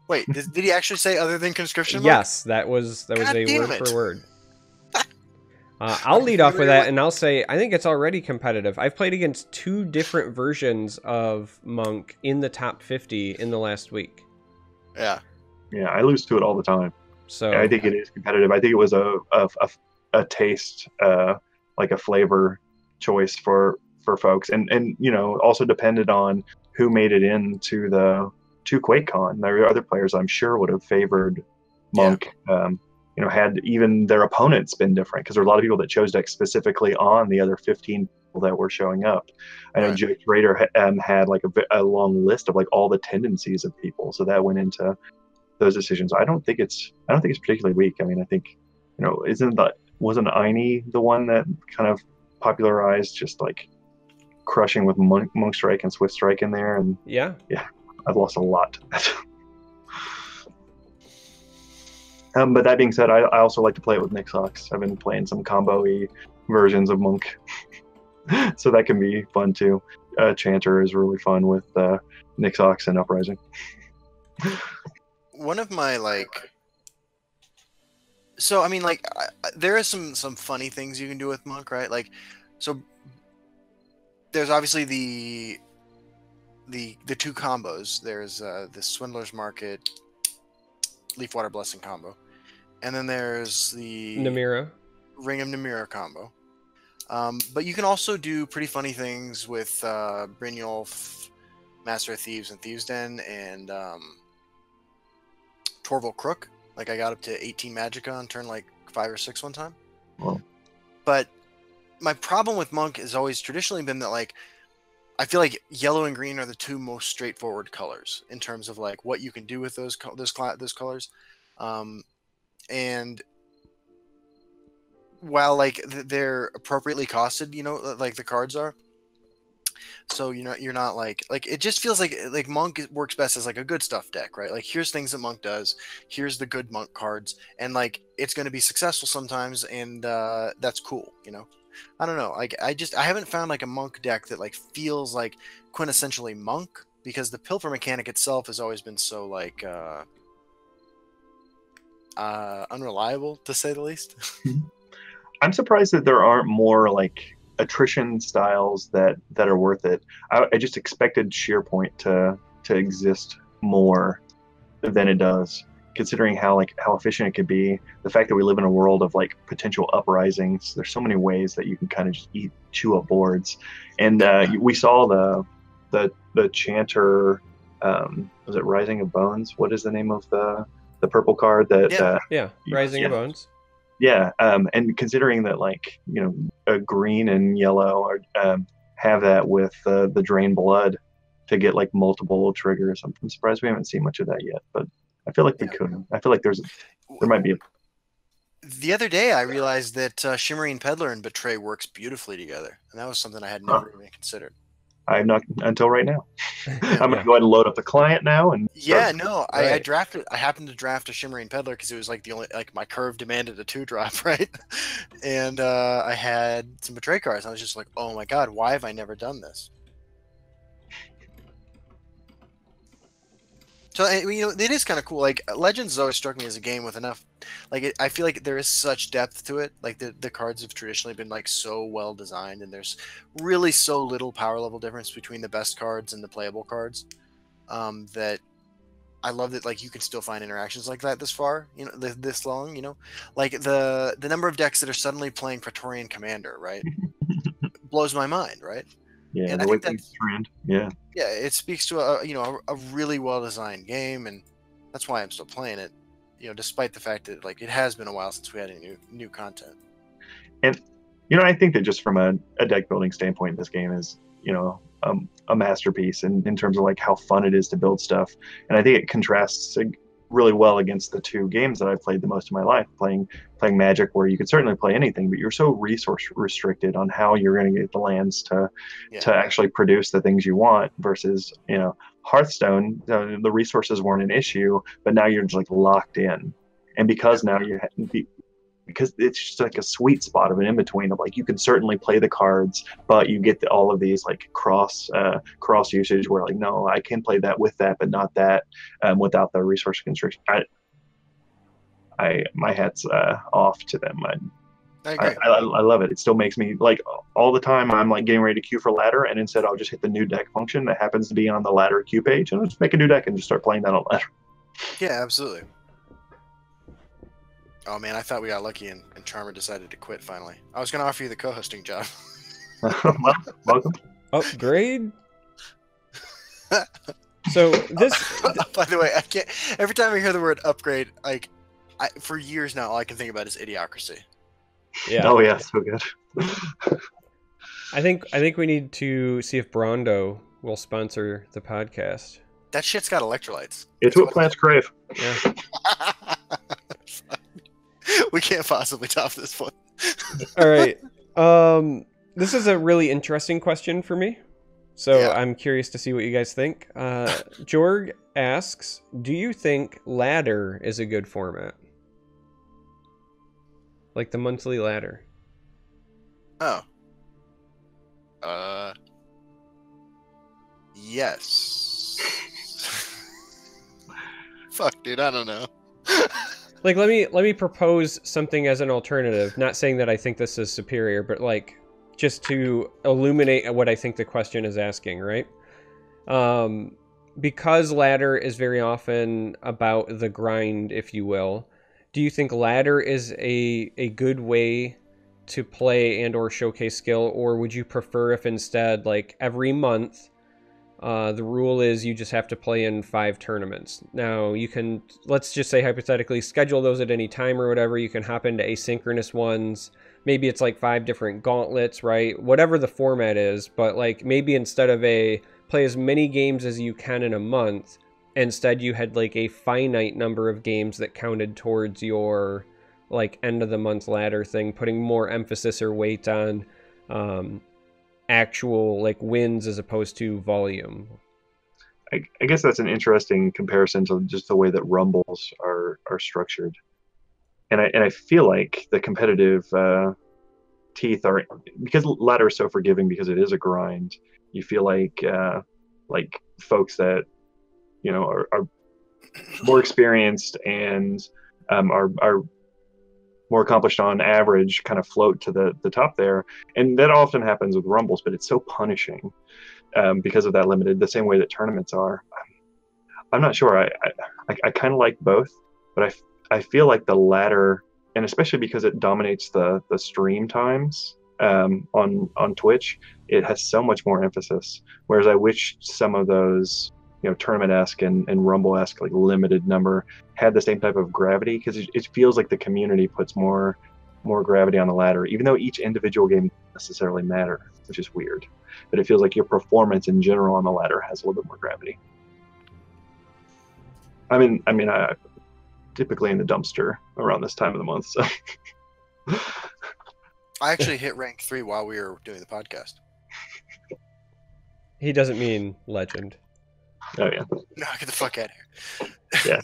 Wait, did he actually say other than Conscription Monk? Yes, that was a word for word. I'll lead off with that, and I'll say I think it's already competitive. I've played against 2 different versions of Monk in the top 50 in the last week. Yeah, I lose to it all the time. So I think it is competitive. I think it was a taste, like a flavor choice for folks, and also depended on who made it into to QuakeCon. There were other players I'm sure would have favored Monk. Yeah. Had even their opponents been different, because there were a lot of people that chose decks specifically on the other 15 people that were showing up. I know Jake Rader had like a long list of like all the tendencies of people, so that went into those decisions. I don't think it's particularly weak. I mean, I think wasn't Aini the one that kind of popularized just like crushing with Monk Strike and Swift Strike in there? And yeah, I've lost a lot to that. But that being said, I also like to play it with Nixox. I've been playing some combo-y versions of Monk. So that can be fun too. Chanter is really fun with Nixox and Uprising. One of my so I mean there are some funny things you can do with Monk, right? Like, so there's obviously the 2 combos. There's the Swindler's Market Leafwater Blessing combo, and then there's the Namira Ring of Namira combo. But you can also do pretty funny things with Brynjolf, Master of Thieves and Thieves Den, and Torval Crook. Like, I got up to 18 Magicka on turn 5 or 6 one time. Whoa. But my problem with Monk has always traditionally been that I feel like yellow and green are the 2 most straightforward colors in terms of what you can do with those colors. And while they're appropriately costed, the cards are, so you're not it just feels like Monk works best as a good stuff deck, right? Like, here's things that Monk does, here's the good Monk cards, and it's going to be successful sometimes, and that's cool, I don't know. I haven't found a Monk deck that feels like quintessentially Monk, because the pilfer mechanic itself has always been so unreliable, to say the least. I'm surprised that there aren't more attrition styles that are worth it. I just expected Shearpoint to exist more than it does, considering how efficient it could be. The fact that we live in a world of potential uprisings, there's so many ways that you can kind of just chew up boards. And we saw the Chanter, was it Rising of Bones? What is the name of the purple card that Rising of Bones? Yeah, and considering that a green and yellow have that with the Drain Blood to get multiple triggers, I'm surprised we haven't seen much of that yet, but I feel like we could. I feel like there might be The other day I realized that Shimmering Peddler and Betray works beautifully together, and that was something I had never even considered. I'm not until right now. Yeah. I'm gonna go ahead and load up the client now and Yeah, start. no, I Right. drafted. I happened to draft a Shimmering Peddler because it was like the only like my curve demanded a 2-drop, right? And I had some Betray cards. I was just like, oh my god, why have I never done this? So you know, it is kind of cool. Like Legends has always struck me as a game with enough. Like I feel like there is such depth to it. Like the cards have traditionally been like so well designed, and there's really so little power level difference between the best cards and the playable cards. That I love that like you can still find interactions like that this far, you know, this long, you know, like the number of decks that are suddenly playing Praetorian Commander, right, blows my mind, right? Yeah, And I the way think things that's trend. Yeah. yeah, it speaks to a you know a really well designed game, and that's why I'm still playing it, you know, despite the fact that like it has been a while since we had any new content. And I think that just from a deck building standpoint, this game is a masterpiece in terms of like how fun it is to build stuff. And I think it contrasts really well against the two games that I've played the most of my life, playing Magic, where you could certainly play anything, but you're so resource restricted on how you're going to get the lands to actually produce the things you want. Versus Hearthstone, the resources weren't an issue, but now you're just like locked in. And because now because it's just like a sweet spot of an in-between of like you can certainly play the cards, but you get all of these like cross usage where like, no, I can play that with that but not that, without the resource constriction. My hat's off to them. I agree. I love it. It still makes me like all the time I'm like getting ready to queue for ladder, and instead I'll just hit the new deck function that happens to be on the ladder queue page, and I'll just make a new deck and just start playing that on ladder. Yeah, absolutely. Oh man, I thought we got lucky and Charmer decided to quit finally. I was going to offer you the co-hosting job. Well, welcome. Upgrade. So this. By the way, I can't. Every time I hear the word upgrade, like, for years now, all I can think about is Idiocracy. Yeah. Oh yeah, so good. I think we need to see if Brondo will sponsor the podcast. That shit's got electrolytes. It's what plants crave. Yeah. We can't possibly top this one. All right. This is a really interesting question for me. So Yeah. I'm curious to see what you guys think. Jorg asks, do you think ladder is a good format? Like the monthly ladder. Oh. Yes. Fuck, dude, I don't know. Like let me propose something as an alternative. Not saying that I think this is superior, but like just to illuminate what I think the question is asking, right? Because ladder is very often about the grind, if you will. Do you think ladder is a good way to play and or showcase skill, or would you prefer if instead, like every month, the rule is you just have to play in 5 tournaments? Now you can, let's just say hypothetically, schedule those at any time or whatever. You can hop into asynchronous ones. Maybe it's like 5 different gauntlets, right? Whatever the format is, but like maybe instead of play as many games as you can in a month, instead you had like a finite number of games that counted towards your like end of the month ladder thing, putting more emphasis or weight on actual like wins as opposed to volume. I guess that's an interesting comparison to just the way that rumbles are structured, and I feel like the competitive teeth are, because ladder is so forgiving because it is a grind. You feel like folks that are more experienced and are more accomplished on average kind of float to the top there, and that often happens with rumbles, but it's so punishing because of that limited, the same way that tournaments are. I'm not sure. I kind of like both, but I feel like the ladder, and especially because it dominates the stream times on Twitch, it has so much more emphasis, whereas I wish some of those tournament-esque and rumble-esque like limited number had the same type of gravity, because it feels like the community puts more gravity on the ladder, even though each individual game doesn't necessarily matter, which is weird. But it feels like your performance in general on the ladder has a little bit more gravity. I mean, I typically in the dumpster around this time of the month, so. I actually hit rank 3 while we were doing the podcast. He doesn't mean legend. Oh yeah. No, get the fuck out of here. Yeah.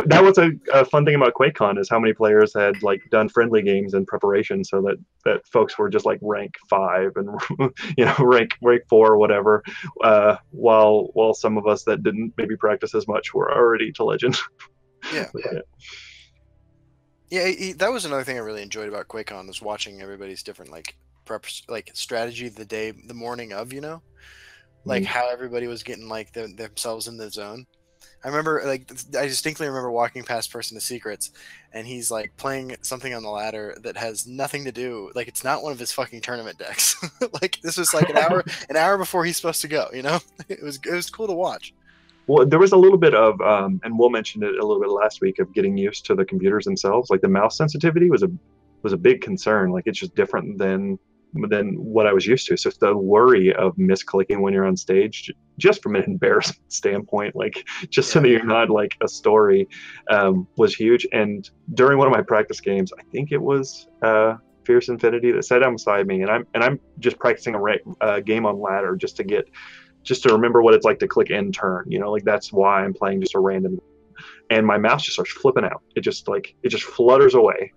That was a fun thing about QuakeCon is how many players had like done friendly games in preparation, so that folks were just like rank 5 and rank 4 or whatever, while some of us that didn't maybe practice as much were already to legend. Yeah. That was another thing I really enjoyed about QuakeCon was watching everybody's different like strategy the morning of, like how everybody was getting like themselves in the zone. I remember, I distinctly remember walking past Person of Secrets, and he's like playing something on the ladder that has nothing to do. Like it's not one of his fucking tournament decks. Like this was like an hour before he's supposed to go. It was cool to watch. Well, there was a little bit of, and Will mentioned it a little bit last week, of getting used to the computers themselves. Like the mouse sensitivity was a big concern. Like it's just different than what I was used to. So the worry of misclicking when you're on stage, just from an embarrassment standpoint, like just so that you're not like a story, was huge. And during one of my practice games, I think it was Fierce Infinity that sat down beside me, and I'm just practicing a game on ladder just to remember what it's like to click end turn. Like that's why I'm playing just a random. And my mouse just starts flipping out. It just flutters away.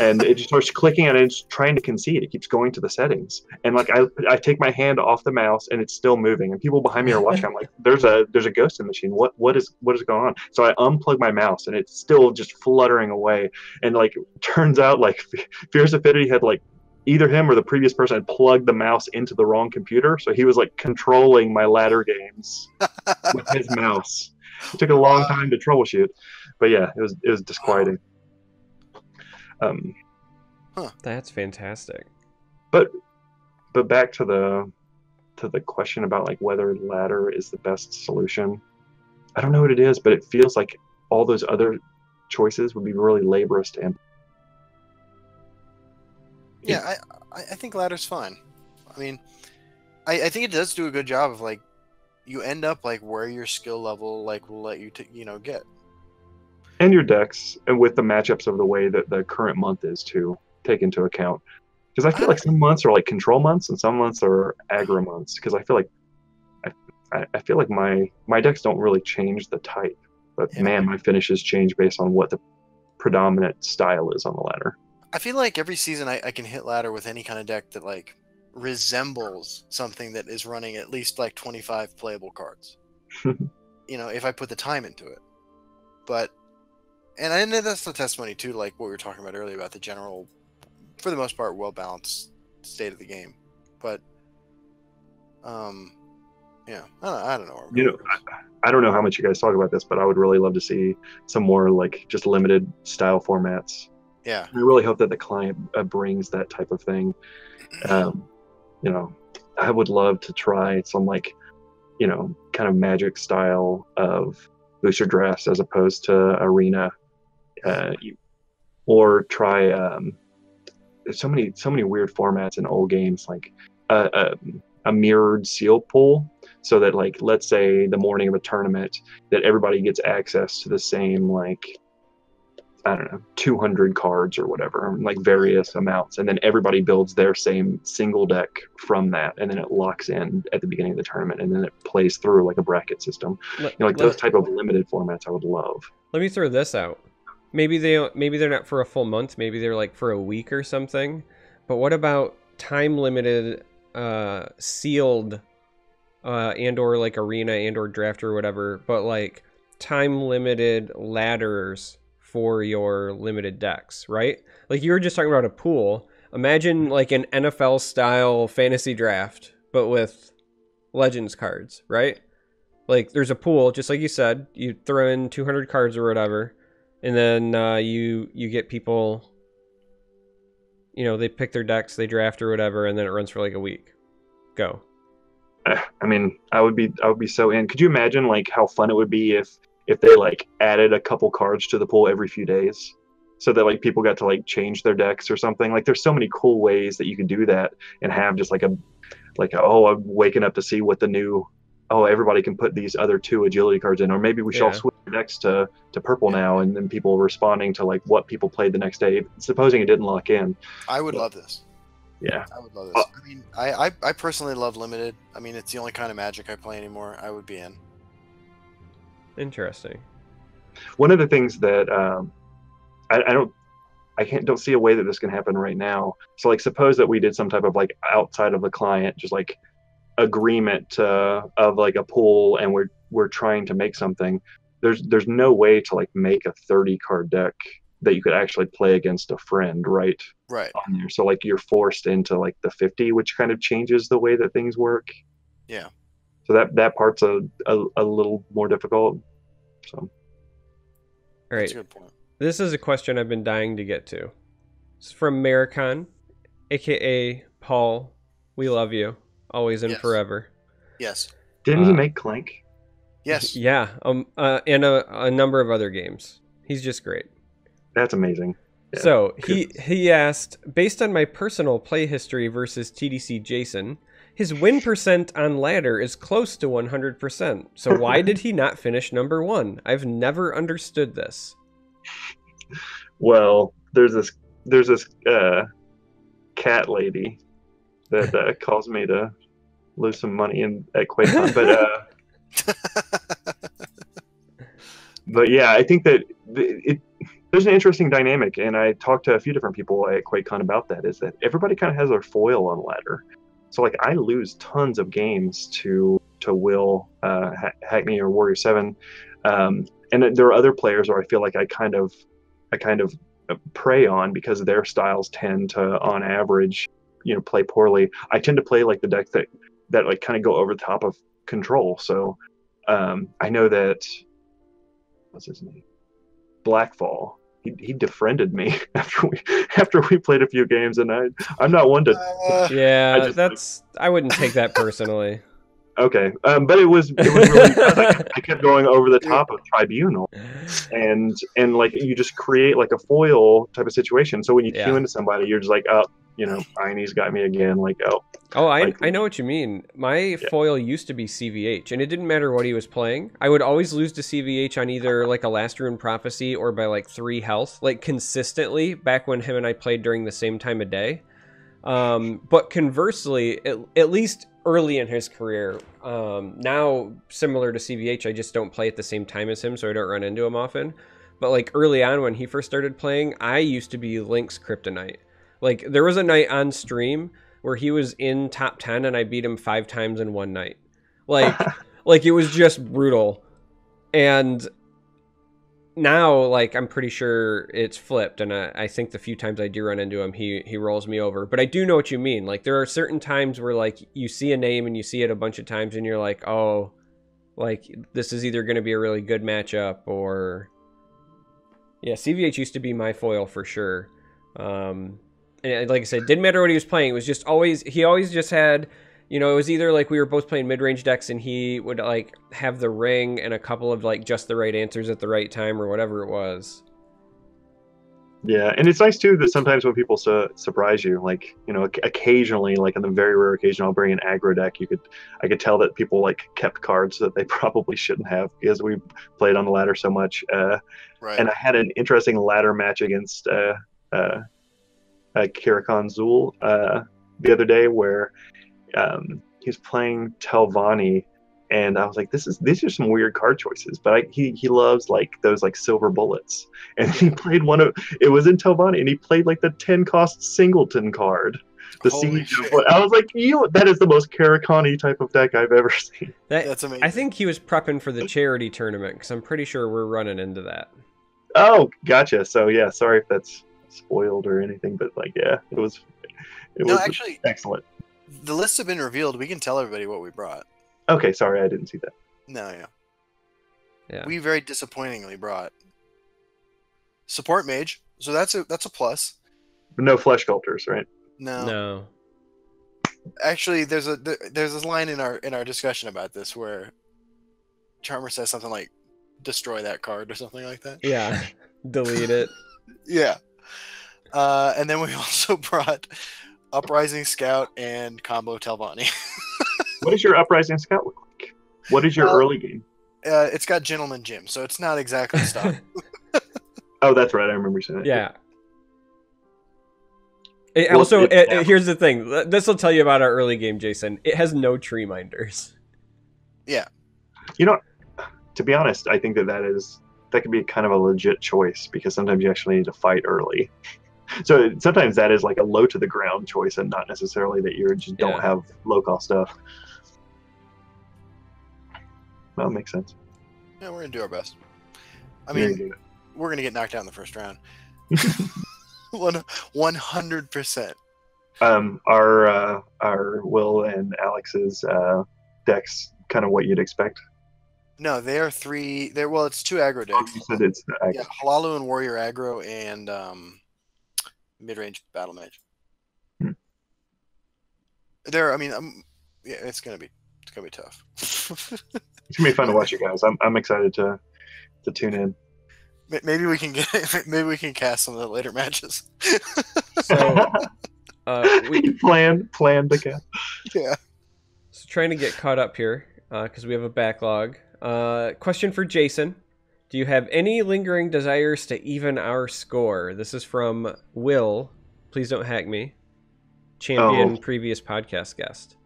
And it just starts clicking and it's trying to concede. It keeps going to the settings. And like I take my hand off the mouse and it's still moving. And people behind me are watching. I'm like, there's a ghost in the machine. What is going on? So I unplug my mouse and it's still just fluttering away. And like turns out like Fierce Affinity had like either him or the previous person had plugged the mouse into the wrong computer. So he was like controlling my ladder games with his mouse. It took a long time to troubleshoot. But yeah, it was disquieting. That's fantastic. But back to the question about like whether ladder is the best solution. I don't know what it is, but it feels like all those other choices would be really laborious to implement. Yeah, I think ladder's fine. I mean, I think it does do a good job of like you end up like where your skill level like will let you get. And your decks, and with the matchups of the way that the current month is to take into account. Because I feel like some months are like control months and some months are aggro months. Because I feel like my decks don't really change the type. But man, my finishes change based on what the predominant style is on the ladder. I feel like every season I can hit ladder with any kind of deck that like resembles something that is running at least like 25 playable cards. If I put the time into it. But and that's the testimony too, like what we were talking about earlier about the general, for the most part, well-balanced state of the game. But, yeah, I don't know. I don't know how much you guys talk about this, but I would really love to see some more like just limited style formats. Yeah. I really hope that the client brings that type of thing. I would love to try some like, kind of Magic style of booster drafts as opposed to arena. Or try there's so many weird formats in old games, like a mirrored seal pool, so that like let's say the morning of a tournament that everybody gets access to the same like I don't know 200 cards or whatever, like various amounts, and then everybody builds their same single deck from that, and then it locks in at the beginning of the tournament, and then it plays through like a bracket system. Those type of limited formats I would love. Let me throw this out. Maybe they're not for a full month. Maybe they're like for a week or something. But what about time limited, sealed, and or like arena and or draft or whatever? But like time limited ladders for your limited decks, right? Like you were just talking about a pool. Imagine like an NFL style fantasy draft, but with Legends cards, right? Like there's a pool, just like you said. You throw in 200 cards or whatever. And then you get people, they pick their decks, they draft or whatever, and then it runs for like a week. Go. I mean, I would be so in. Could you imagine like how fun it would be if they like added a couple cards to the pool every few days, so that like people got to like change their decks or something? Like there's so many cool ways that you could do that and have just I'm waking up to see what the new. Oh, everybody can put these other 2 agility cards in, or maybe we should all switch decks to purple now, and then people responding to like what people played the next day, supposing it didn't lock in. I would love this. Yeah. I would love this. I mean, I personally love limited. I mean, it's the only kind of Magic I play anymore. I would be in. Interesting. One of the things that don't see a way that this can happen right now. So like, suppose that we did some type of like outside of the client, just like agreement of like a pool, and we're trying to make something. There's no way to like make a 30 card deck that you could actually play against a friend, right? Right. On there. So like you're forced into like the 50, which kind of changes the way that things work. Yeah. So that part's a little more difficult. So. All right. That's a good point. This is a question I've been dying to get to. It's from Maricon, aka Paul. We love you, always and forever. Yes. Didn't he make Clank? Yes. Yeah. And a number of other games. He's just great. That's amazing. Yeah. So he asked, based on my personal play history versus TDCJason, his win percent on ladder is close to 100%. So why did he not finish number 1? I've never understood this. Well, there's this cat lady that caused me to lose some money at QuakeCon, but yeah, I think that there's an interesting dynamic, and I talked to a few different people at QuakeCon about that. Is that everybody kind of has their foil on ladder, so like I lose tons of games to Will, Hackney, or Warrior 7, and there are other players where I feel like I kind of prey on because their styles tend to, on average, play poorly. I tend to play like the decks that like kind of go over the top of control. So I know that, what's his name? Blackfall. He defriended me after we played a few games, and I'm not one to. Yeah, I wouldn't take that personally. Okay, but it was really I kept going over the top of Tribunal, and like you just create like a foil type of situation. So when you queue into somebody, you're just like, oh, Einie's got me again. Like, I know what you mean. My foil used to be CVH, and it didn't matter what he was playing. I would always lose to CVH on either like a Last Rune Prophecy or by like 3 health, like consistently. Back when him and I played during the same time of day. But conversely, at least early in his career, now similar to CVH, I just don't play at the same time as him, so I don't run into him often. But like early on when he first started playing, I used to be Link's Kryptonite. Like there was a night on stream where he was in top 10 and I beat him 5 times in one night. Like like it was just brutal. And now, like, I'm pretty sure it's flipped, and I think the few times I do run into him, he rolls me over. But I do know what you mean. Like, there are certain times where, like, you see a name and you see it a bunch of times, and you're like, oh, like, this is either going to be a really good matchup, or... Yeah, CVH used to be my foil for sure. And like I said, didn't matter what he was playing. It was just always... He always just had... it was either like we were both playing mid-range decks and he would like have the ring and a couple of like just the right answers at the right time or whatever it was. Yeah, and it's nice too that sometimes when people surprise you, like, occasionally, like on the very rare occasion I'll bring an aggro deck, I could tell that people like kept cards that they probably shouldn't have because we played on the ladder so much. Right. And I had an interesting ladder match against Kirakon Zul the other day where he's playing Telvanni, and I was like, these are some weird card choices, but he loves like those like silver bullets, and he played it was in Telvanni, and he played like the 10 cost singleton card, the siege. I was like, that is the most Karakani type of deck I've ever seen. That's amazing. I think he was prepping for the charity tournament because I'm pretty sure we're running into that. Oh, gotcha. So yeah, sorry if that's spoiled or anything, but like, yeah, it was actually excellent. The lists have been revealed. We can tell everybody what we brought. Okay, sorry, I didn't see that. No, yeah. We very disappointingly brought support mage, so that's a plus. But no flesh sculptors, right? No. Actually, there's this line in our discussion about this where Charmer says something like "destroy that card" or something like that. Yeah, delete it. Yeah, and then we also brought Uprising Scout and combo Telvanni. What does your Uprising Scout look like? What is your early game? It's got Gentleman Jim, so it's not exactly stock. Oh, that's right. I remember saying that. Yeah. Here's the thing. This will tell you about our early game, Jason. It has no tree minders. Yeah. You know, to be honest, I think that could be kind of a legit choice, because sometimes you actually need to fight early. So sometimes that is like a low to the ground choice, and not necessarily that you just don't have low cost stuff. Well, makes sense. Yeah, we're gonna do our best. I mean, we're gonna get knocked out in the first round. 100%. Our Will and Alex's decks kind of what you'd expect. No, they are three. It's two aggro decks. You said it's Halalu and Warrior aggro and mid-range battle mage. It's gonna be tough. It's gonna be fun to watch you guys. I'm excited to tune in. Maybe we can cast some of the later matches. So we planned to cast. Yeah. So trying to get caught up here because we have a backlog. Question for Jason. Do you have any lingering desires to even our score? This is from Will. Please don't hack me. Champion previous podcast guest.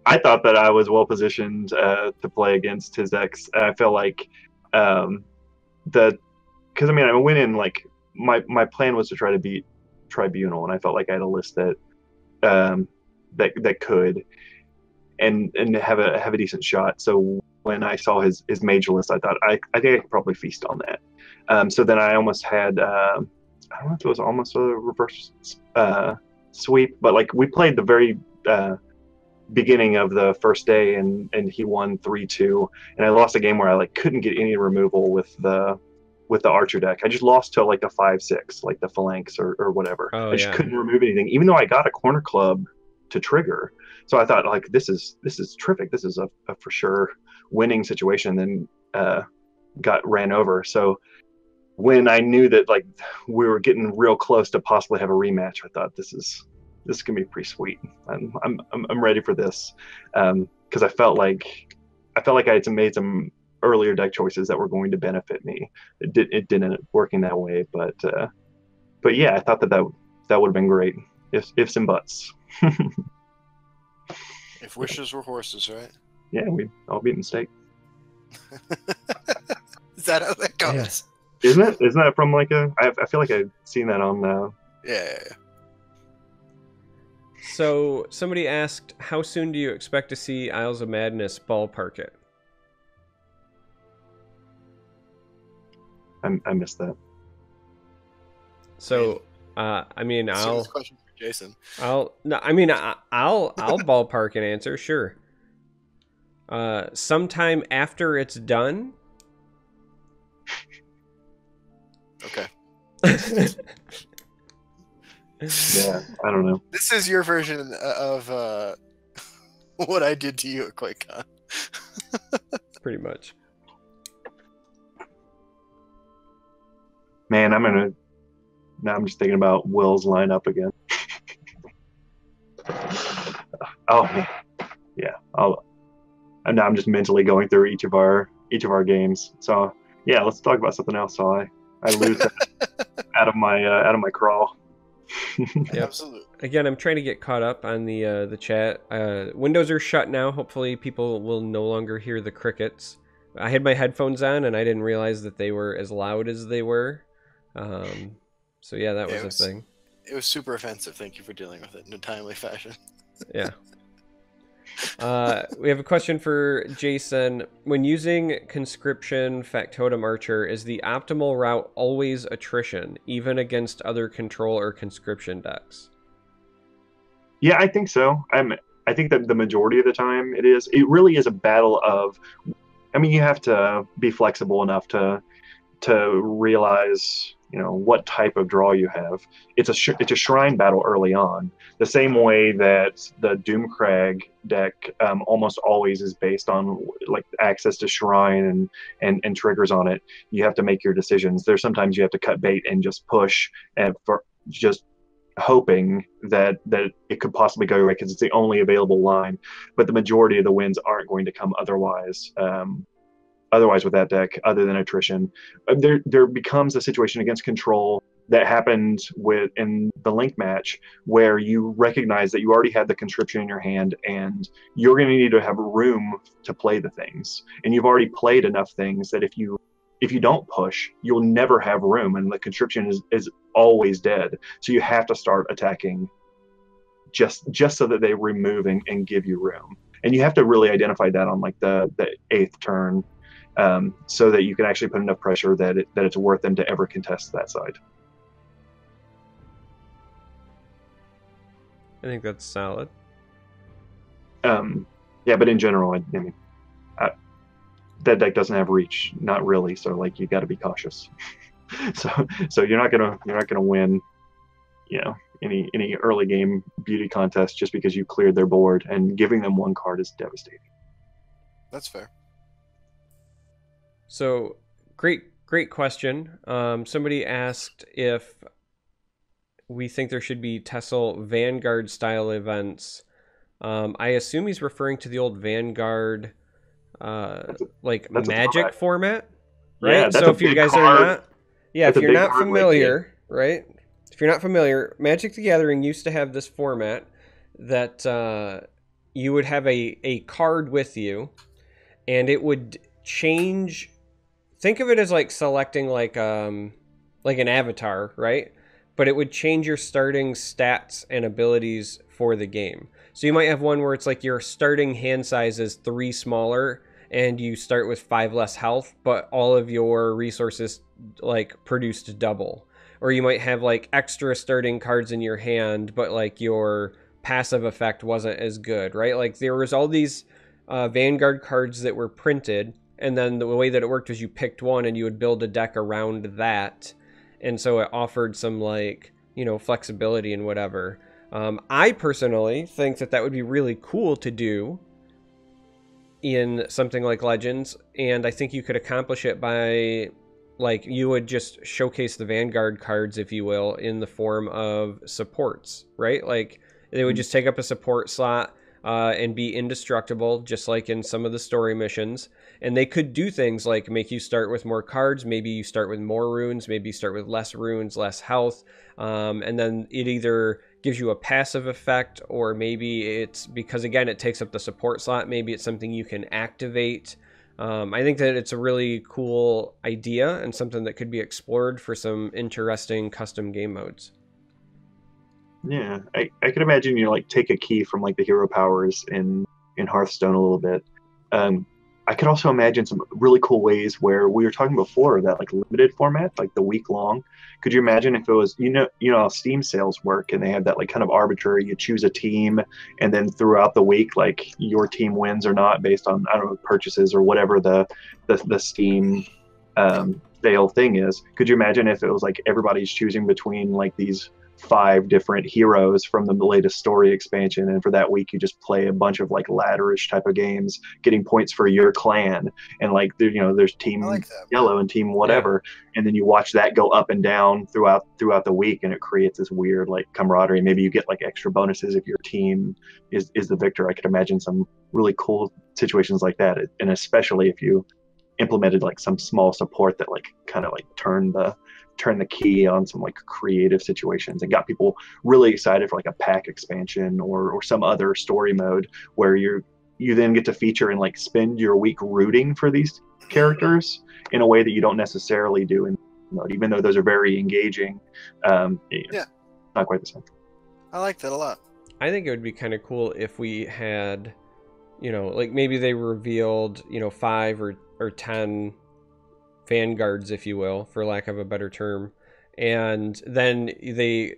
I thought that I was well positioned to play against his ex. I feel like because I went in like my plan was to try to beat Tribunal, and I felt like I had a list that that could and have a decent shot. So when I saw his major list, I thought I think I could probably feast on that. So then I almost had I don't know if it was almost a reverse sweep, but like we played the very beginning of the first day, and he won 3-2, and I lost a game where I like couldn't get any removal with the archer deck. I just lost to like the 5-6, like the phalanx or whatever. I just couldn't remove anything, even though I got a corner club to trigger. So I thought like this is terrific. This is a for sure winning situation. Then got ran over. So when I knew that like we were getting real close to possibly have a rematch, I thought this is gonna be pretty sweet. I'm ready for this because I felt like I had made some earlier deck choices that were going to benefit me. It didn't end up working that way, but yeah, I thought that would have been great. Ifs and buts. If wishes were horses, right? Yeah, we'd all be eating steak. Is that how that goes? Yeah. Isn't that from like I feel like I've seen that on Yeah. So somebody asked, how soon do you expect to see Isles of Madness ballpark it? I missed that. So I mean I'll question for Jason. I'll ballpark an answer, sure. Sometime after it's done. Okay. Yeah, I don't know. This is your version of what I did to you at QuakeCon. Pretty much. Man, now I'm just thinking about Will's lineup again. Oh man, yeah. And now I'm just mentally going through each of our games. So yeah, let's talk about something else. So I lose out of my crawl. Yep. Absolutely. Again, I'm trying to get caught up on the chat. Windows are shut now. Hopefully, people will no longer hear the crickets. I had my headphones on, and I didn't realize that they were as loud as they were. So yeah, that was a thing. It was super offensive. Thank you for dealing with it in a timely fashion. Yeah. We have a question for Jason. When using conscription factotum archer, is the optimal route always attrition, even against other control or conscription decks? Yeah, I think so. I think that the majority of the time it is. It really is a battle of. I mean, you have to be flexible enough to realize, what type of draw you have. It's a shrine battle early on, the same way that the Doomcrag deck almost always is based on like access to shrine and triggers on it. You have to make your decisions. There's sometimes you have to cut bait and just push and for just hoping that it could possibly go your way because it's the only available line. But the majority of the wins aren't going to come otherwise. Otherwise with that deck, other than attrition. There becomes a situation against control that happened in the link match, where you recognize that you already had the conscription in your hand and you're going to need to have room to play the things, and you've already played enough things that if you don't push, you'll never have room, and the conscription is always dead. So you have to start attacking just so that they remove and give you room. And you have to really identify that on like the 8th turn, so that you can actually put enough pressure that it's worth them to ever contest that side. I think that's solid. Yeah, but in general, I mean, that deck doesn't have reach, not really. So like, you got to be cautious. so you're not gonna win, you know, any early game beauty contest just because you cleared their board, and giving them one card is devastating. That's fair. So great question. Somebody asked if we think there should be Tessel Vanguard style events. I assume he's referring to the old Vanguard that's Magic format, right? Yeah, so if you guys card. are not, if you're not familiar, right? If you're not familiar, Magic the Gathering used to have this format that you would have a card with you, and it would change. Think of it as like selecting like an avatar, right? But it would change your starting stats and abilities for the game. So you might have one where it's like your starting hand size is 3 smaller and you start with 5 less health, but all of your resources like produced double. Or you might have like extra starting cards in your hand, but like your passive effect wasn't as good, right? Like there was all these Vanguard cards that were printed, and then the way that it worked was you picked one and you would build a deck around that. And so it offered some like, you know, flexibility and whatever. I personally think that would be really cool to do in something like Legends. And I think you could accomplish it by like, you would just showcase the Vanguard cards, if you will, in the form of supports, right? Like they would just take up a support slot and be indestructible, just like in some of the story missions. And they could do things like make you start with more cards, maybe you start with more runes, maybe you start with less runes, less health, and then it either gives you a passive effect, or maybe it's because, again, it takes up the support slot, maybe it's something you can activate. I think that it's a really cool idea and something that could be explored for some interesting custom game modes. Yeah, I could imagine you like take a key from like the hero powers in Hearthstone a little bit. I could also imagine some really cool ways where we were talking before that like limited format, like the week long. Could you imagine if it was, you know how Steam sales work, and they have that like kind of arbitrary, you choose a team, and then throughout the week, like your team wins or not based on, I don't know, purchases or whatever the Steam sale thing is. Could you imagine if it was like everybody's choosing between like these 5 different heroes from the latest story expansion, and for that week you just play a bunch of like ladderish type of games, getting points for your clan, and like there's team yellow and team whatever, and then you watch that go up and down throughout the week, and it creates this weird like camaraderie. Maybe you get like extra bonuses if your team is the victor. I could imagine some really cool situations like that, and especially if you implemented like some small support that like kind of like turn the key on some like creative situations and got people really excited for like a pack expansion or some other story mode where you then get to feature and like spend your week rooting for these characters in a way that you don't necessarily do in mode, even though those are very engaging. Not quite the same. I like that a lot. I think it would be kind of cool if we had, like maybe they revealed, 5 or 10 Vanguards, if you will, for lack of a better term, and then they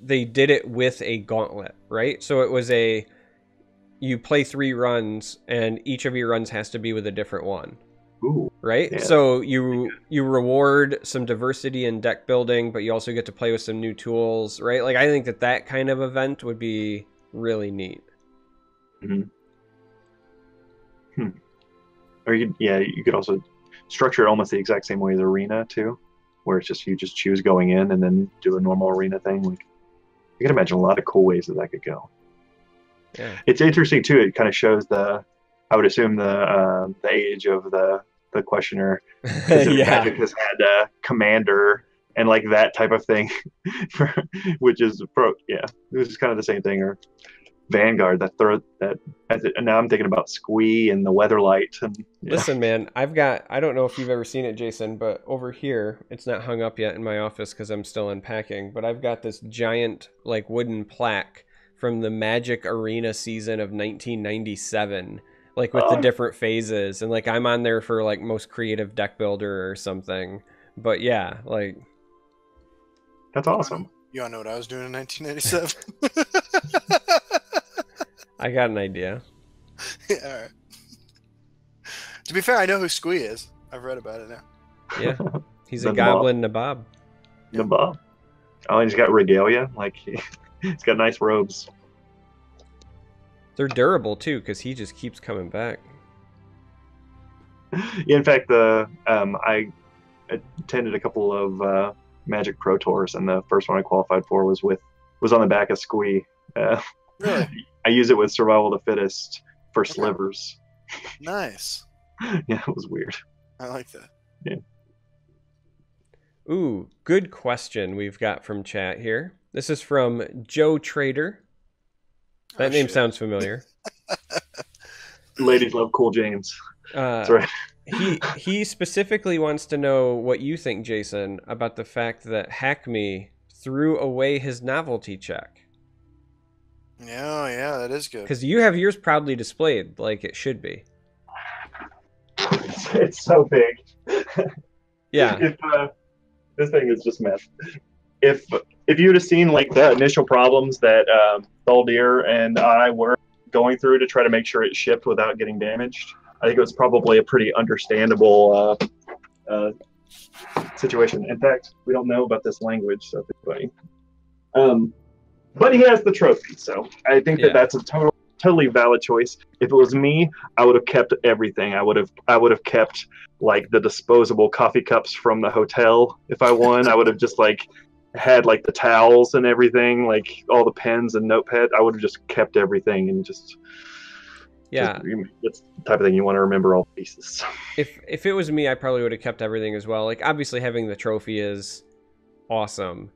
did it with a gauntlet, right? So it was you play 3 runs, and each of your runs has to be with a different one. Ooh, right? Yeah. So you reward some diversity in deck building, but you also get to play with some new tools, right? Like I think that kind of event would be really neat. Mm-hmm. Or you could also structure it almost the exact same way as Arena too, where it's just you just choose going in and then do a normal Arena thing. Like you can imagine a lot of cool ways that could go. Yeah, it's interesting too. It kind of shows I would assume the age of the questioner. Yeah, Magic has had Commander and like that type of thing, which is yeah, it was just kind of the same thing. Or Vanguard, and now I'm thinking about Squee and the Weatherlight. And yeah. Listen, man, I don't know if you've ever seen it, Jason, but over here, it's not hung up yet in my office because I'm still unpacking, but I've got this giant, like, wooden plaque from the Magic Arena season of 1997, like, with the different phases, and, like, I'm on there for, like, most creative deck builder or something. But, yeah, like... That's awesome. You all know what I was doing in 1997? I got an idea. Yeah, all right. To be fair, I know who Squee is. I've read about it now. Yeah, he's a goblin nabob. Nabob. Oh, and he's got regalia. Like, he's got nice robes. They're durable, too, because he just keeps coming back. Yeah, in fact, I attended a couple of Magic Pro Tours, and the first one I qualified for was on the back of Squee. Really? I use it with Survival of the Fittest for slivers. Nice. Yeah, it was weird. I like that. Yeah. Ooh, good question we've got from chat here. This is from Joe Trader. That name sounds familiar. Ladies love Cool James. That's right. He specifically wants to know what you think, Jason, about the fact that Hack Me threw away his novelty check. Yeah, that is good. Because you have yours proudly displayed like it should be. It's so big. Yeah. This thing is just mess. If you would have seen like the initial problems that Thaldir and I were going through to try to make sure it shipped without getting damaged, I think it was probably a pretty understandable situation. In fact, we don't know about this language, so it's funny. But he has the trophy, so I think that's a totally valid choice. If it was me, I would have kept everything. I would have kept like the disposable coffee cups from the hotel. If I won, I would have just like had like the towels and everything, like all the pens and notepad. I would have just kept everything and just. Yeah, it's the type of thing you want to remember all pieces. If it was me, I probably would have kept everything as well. Like obviously having the trophy is awesome,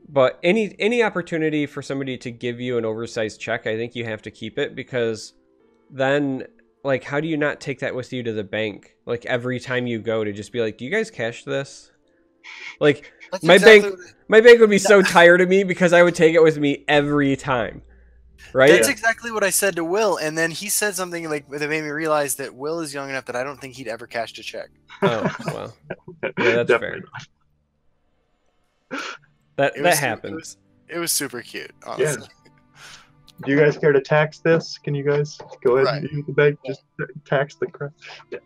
but any opportunity for somebody to give you an oversized check, I think you have to keep it, because then like how do you not take that with you to the bank? Like every time you go to just be like, do you guys cash this? Like my bank would be so tired of me because I would take it with me every time. Right? That's exactly what I said to Will, and then he said something like that made me realize that Will is young enough that I don't think he'd ever cashed a check. Oh, well. Yeah, that's fair. That happens. It was super cute, honestly. Yeah. Do you guys care to tax this? Can you guys go ahead and use the bank? Just tax the crap. Yeah.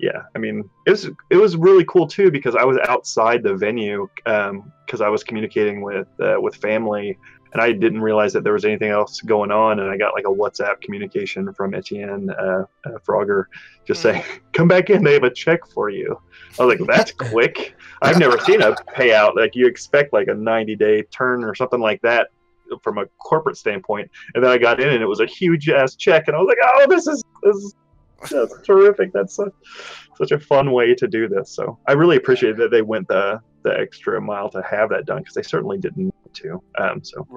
Yeah, I mean, it was really cool too, because I was outside the venue because I was communicating with family, and I didn't realize that there was anything else going on, and I got like a WhatsApp communication from Etienne Frogger just saying, "Come back in, they have a check for you." I was like, "That's quick." I've never seen a payout like you expect, like a 90-day turn or something like that from a corporate standpoint. And then I got in, and it was a huge ass check, and I was like, "Oh, this is." That's terrific. That's such a fun way to do this. So I really appreciate that they went the extra mile to have that done, because they certainly didn't need to. So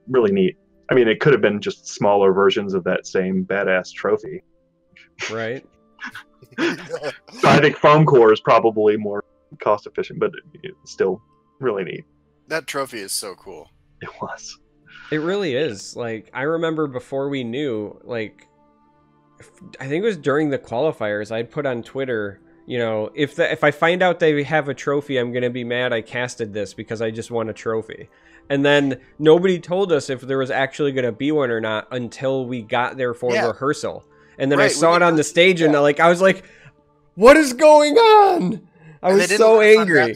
really neat. I mean, it could have been just smaller versions of that same badass trophy. Right. So I think foam core is probably more cost efficient, but it's still really neat. That trophy is so cool. It was. It really is. Like I remember before we knew, like. I think it was during the qualifiers, I'd put on Twitter, you know, if I find out they have a trophy, I'm going to be mad I casted this because I just won a trophy. And then nobody told us if there was actually going to be one or not until we got there for rehearsal. And then I saw it on the stage and I was like, what is going on? I was so angry.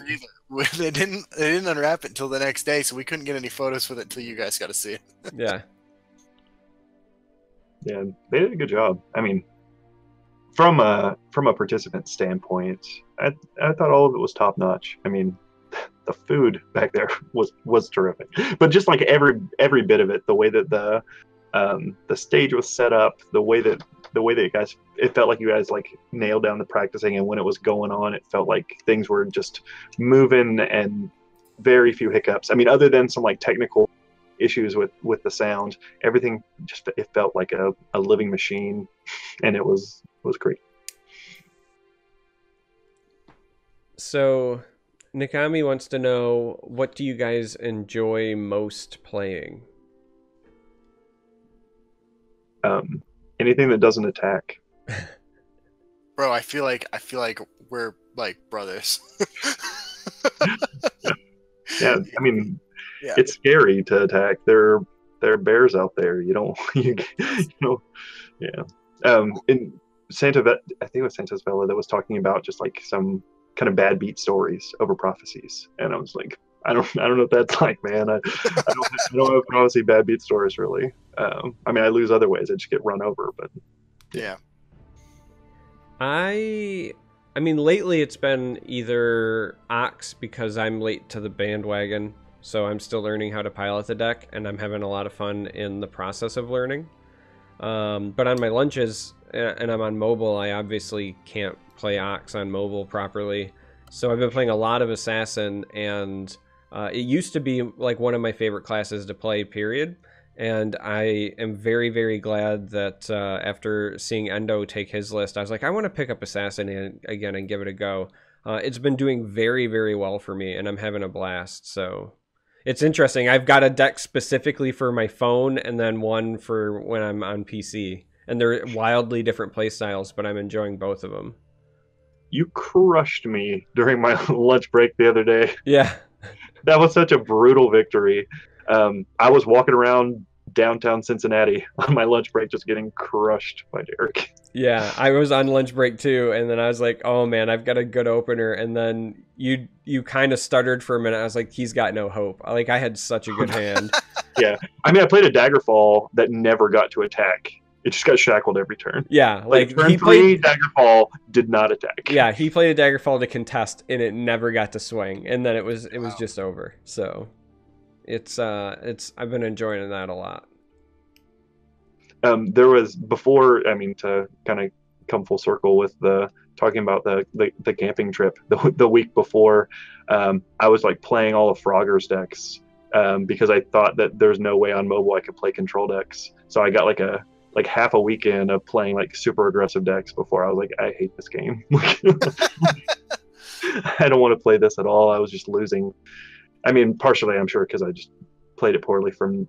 They didn't unwrap it until the next day, so we couldn't get any photos with it until you guys got to see it. Yeah. Yeah, they did a good job. I mean, from a participant standpoint, I thought all of it was top notch. I mean, the food back there was terrific, but just like every bit of it, the way that The stage was set up, the way that you guys, it felt like you guys like nailed down the practicing, and when it was going on, it felt like things were just moving and very few hiccups. I mean, other than some like technical issues with the sound, everything just, it felt like a living machine, and it was great. So Nikami wants to know, what do you guys enjoy most playing? Anything that doesn't attack. Bro, I feel like we're like brothers. Yeah, I mean, Yeah. it's scary to attack. There are bears out there. You don't, you know, yeah. In Santa, I think it was Santa's Vela that was talking about just like some kind of bad beat stories over prophecies, and I was like, I don't know what that's like, man. I don't know if I want to see bad beat stories really. I mean, I lose other ways. I just get run over, but Yeah. I mean, lately it's been either Ox, because I'm late to the bandwagon, so I'm still learning how to pilot the deck, and I'm having a lot of fun in the process of learning. But on my lunches, and I'm on mobile, I obviously can't play Ox on mobile properly. So I've been playing a lot of Assassin, and it used to be like one of my favorite classes to play, period. And I am very, very glad that after seeing Endo take his list, I was like, I want to pick up Assassin again and give it a go. It's been doing very, very well for me, and I'm having a blast. So it's interesting. I've got a deck specifically for my phone, and then one for when I'm on PC. And they're wildly different play styles, but I'm enjoying both of them. you crushed me during my lunch break the other day. Yeah. That was such a brutal victory. I was walking around downtown Cincinnati on my lunch break just getting crushed by Derek. Yeah, I was on lunch break too, and then I was like, oh man, I've got a good opener. And then you kind of stuttered for a minute. I was like, he's got no hope. Like, I had such a good hand. Yeah. I mean, I played a Daggerfall that never got to attack. It just got shackled every turn. Yeah, like turn he three, played Daggerfall did not attack. Yeah, he played a Daggerfall to contest, and it never got to swing, and then it was just over. So it's I've been enjoying that a lot. There was before, I mean, to kind of come full circle with the talking about the camping trip, the week before, I was like playing all of Frogger's decks because I thought that there's no way on mobile I could play control decks. So I got like half a weekend of playing like super aggressive decks before I was like, I hate this game. I don't want to play this at all. I was just losing. I mean, partially I'm sure because I just played it poorly from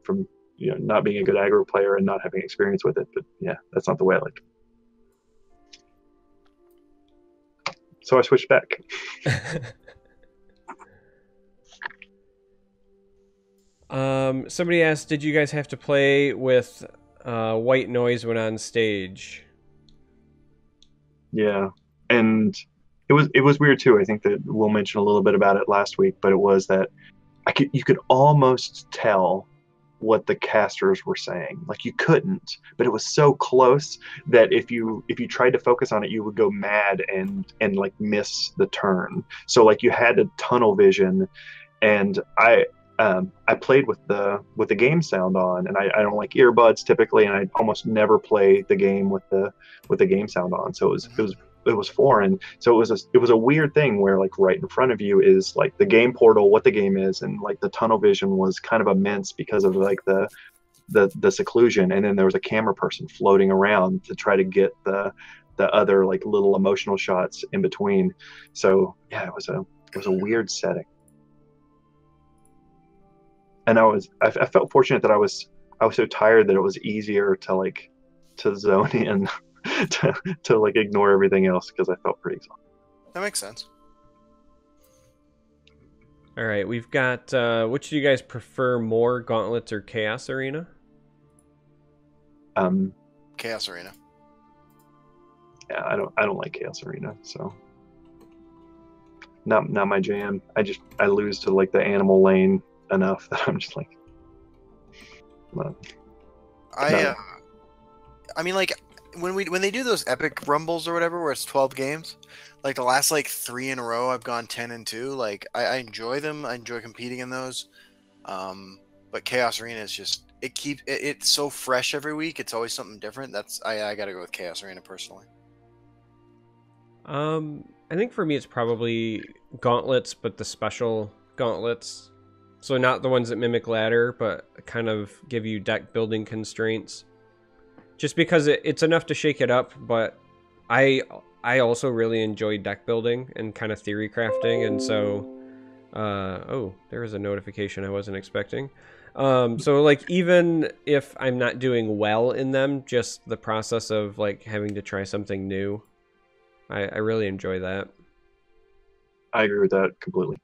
not being a good aggro player and not having experience with it. But yeah, that's not the way I like it. So I switched back. Somebody asked, did you guys have to play with white noise when on stage? Yeah, and it was weird too. I think that we'll mention a little bit about it last week, but it was that you could almost tell what the casters were saying. Like, you couldn't, but it was so close that if you tried to focus on it, you would go mad and like miss the turn. So like you had a tunnel vision, and I played with the game sound on, and I don't like earbuds typically, and I almost never play the game with the game sound on. So it was foreign. So it was a weird thing where like right in front of you is like the game portal, what the game is, and like the tunnel vision was kind of immense because of like the seclusion, and then there was a camera person floating around to try to get the other like little emotional shots in between. So yeah, it was a weird setting. And I felt fortunate that I was so tired that it was easier to zone in to like ignore everything else because I felt pretty exhausted. That makes sense. All right, we've got which do you guys prefer more, Gauntlets or Chaos Arena? Chaos Arena. Yeah, I don't like Chaos Arena, so not my jam. I lose to like the animal lane enough that I'm just like, I mean, like when they do those epic rumbles or whatever, where it's 12 games, like the last like 3 in a row, I've gone 10-2. Like I enjoy them. I enjoy competing in those. but Chaos Arena is just it's so fresh every week. It's always something different. I gotta go with Chaos Arena personally. I think for me it's probably gauntlets, but the special gauntlets. So not the ones that mimic ladder, but kind of give you deck building constraints. Just because it's enough to shake it up, but I also really enjoy deck building and kind of theory crafting, and so oh, there was a notification I wasn't expecting. So like even if I'm not doing well in them, just the process of like having to try something new, I really enjoy that. I agree with that completely.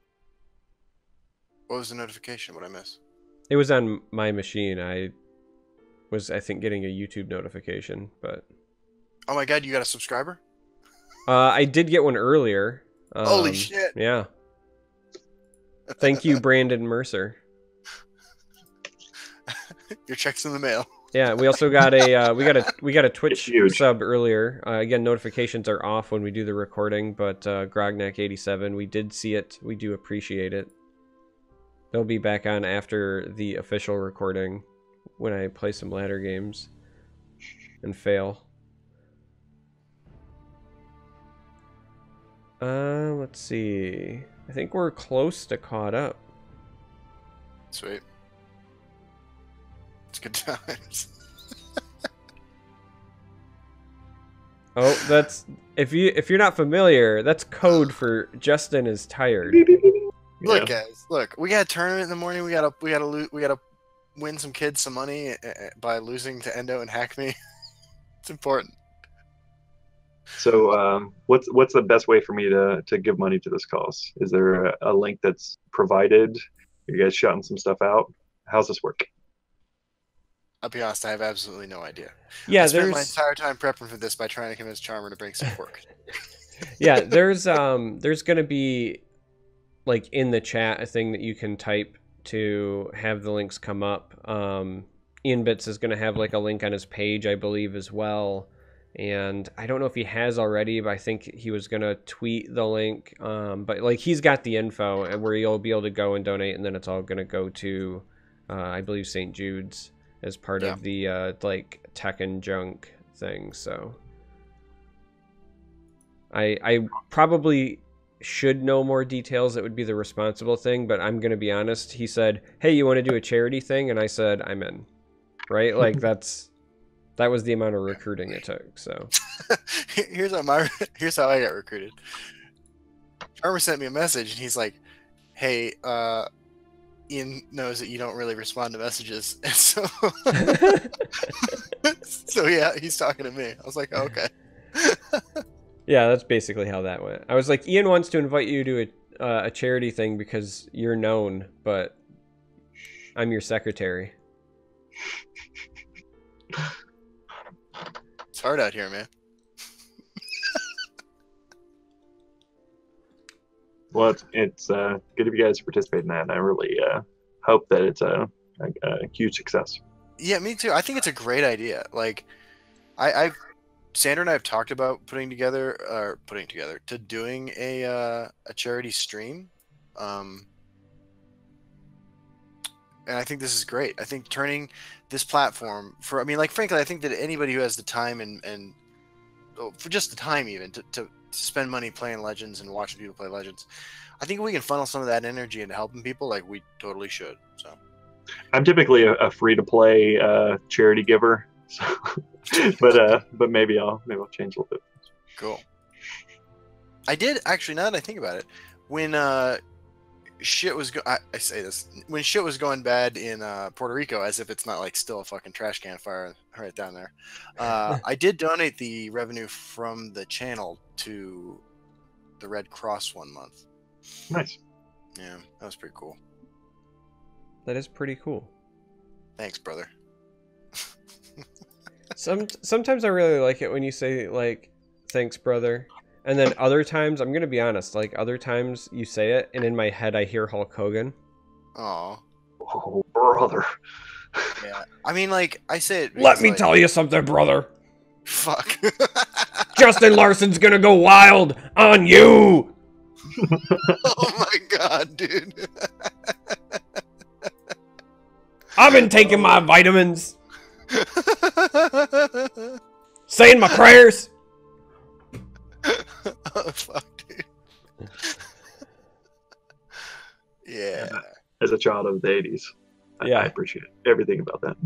What was the notification? What I miss? It was on my machine. I think getting a YouTube notification, but Oh my god, you got a subscriber? I did get one earlier. Holy shit. Yeah. Thank you, Brandon Mercer. Your check's in the mail. Yeah, we also got a we got a Twitch sub earlier. Again, notifications are off when we do the recording, but Grognak87, we did see it. We do appreciate it. They'll be back on after the official recording when I play some ladder games and fail. Let's see. I think we're close to caught up. Sweet. It's good times. Oh, that's if you're not familiar, that's code for Justin is tired. Look, guys, look. We got a tournament in the morning. We gotta win some kids some money by losing to Endo and Hack Me. It's important. So, what's the best way for me to give money to this cause? Is there a link that's provided? Are you guys shouting some stuff out? How's this work? I'll be honest, I have absolutely no idea. Yeah, I spent my entire time prepping for this by trying to convince Charmer to bring some work. Yeah, there's gonna be like in the chat a thing that you can type to have the links come up. Ian Bits is gonna have like a link on his page, I believe, as well. And I don't know if he has already, but I think he was gonna tweet the link. But like he's got the info and where you'll be able to go and donate, and then it's all gonna go to, I believe, St. Jude's as part of the like tech and junk thing. So I probably should know more details. That would be the responsible thing, but I'm gonna be honest. He said, "Hey, you want to do a charity thing?" And I said, "I'm in." Right? Like that was the amount of recruiting it took. So here's how I got recruited. Charmer sent me a message and he's like, "Hey, Ian knows that you don't really respond to messages." And so so yeah, he's talking to me. I was like, oh, okay. Yeah, that's basically how that went. I was like, Ian wants to invite you to a charity thing because you're known, but I'm your secretary. It's hard out here, man. Well, it's good of you guys to participate in that, and I really hope that it's a huge success. Yeah, me too. I think it's a great idea. Like, Sandra and I have talked about doing a charity stream, and I think this is great. I think turning this platform frankly, I think that anybody who has the time and for just the time even to spend money playing Legends and watching people play Legends, I think we can funnel some of that energy into helping people. Like we totally should. So I'm typically a free to play charity giver, so, but maybe I'll change a little bit. Cool. I did actually. Now that I think about it, when shit was I say this when shit was going bad in Puerto Rico, as if it's not like still a fucking trash can fire right down there. I did donate the revenue from the channel to the Red Cross one month. Nice. Yeah, that was pretty cool. That is pretty cool. Thanks, brother. Sometimes I really like it when you say like, "Thanks, brother." And then other times, I'm going to be honest, like other times you say it and in my head I hear Hulk Hogan. Aw. Oh, brother. Yeah. I mean, like, I say it. Let me tell you something, brother. Fuck. Justin Larson's going to go wild on you. Oh, my God, dude. I've been taking my vitamins, saying my prayers. Oh, fuck, dude. Yeah. As a child of the 80s, Yeah. I appreciate everything about that.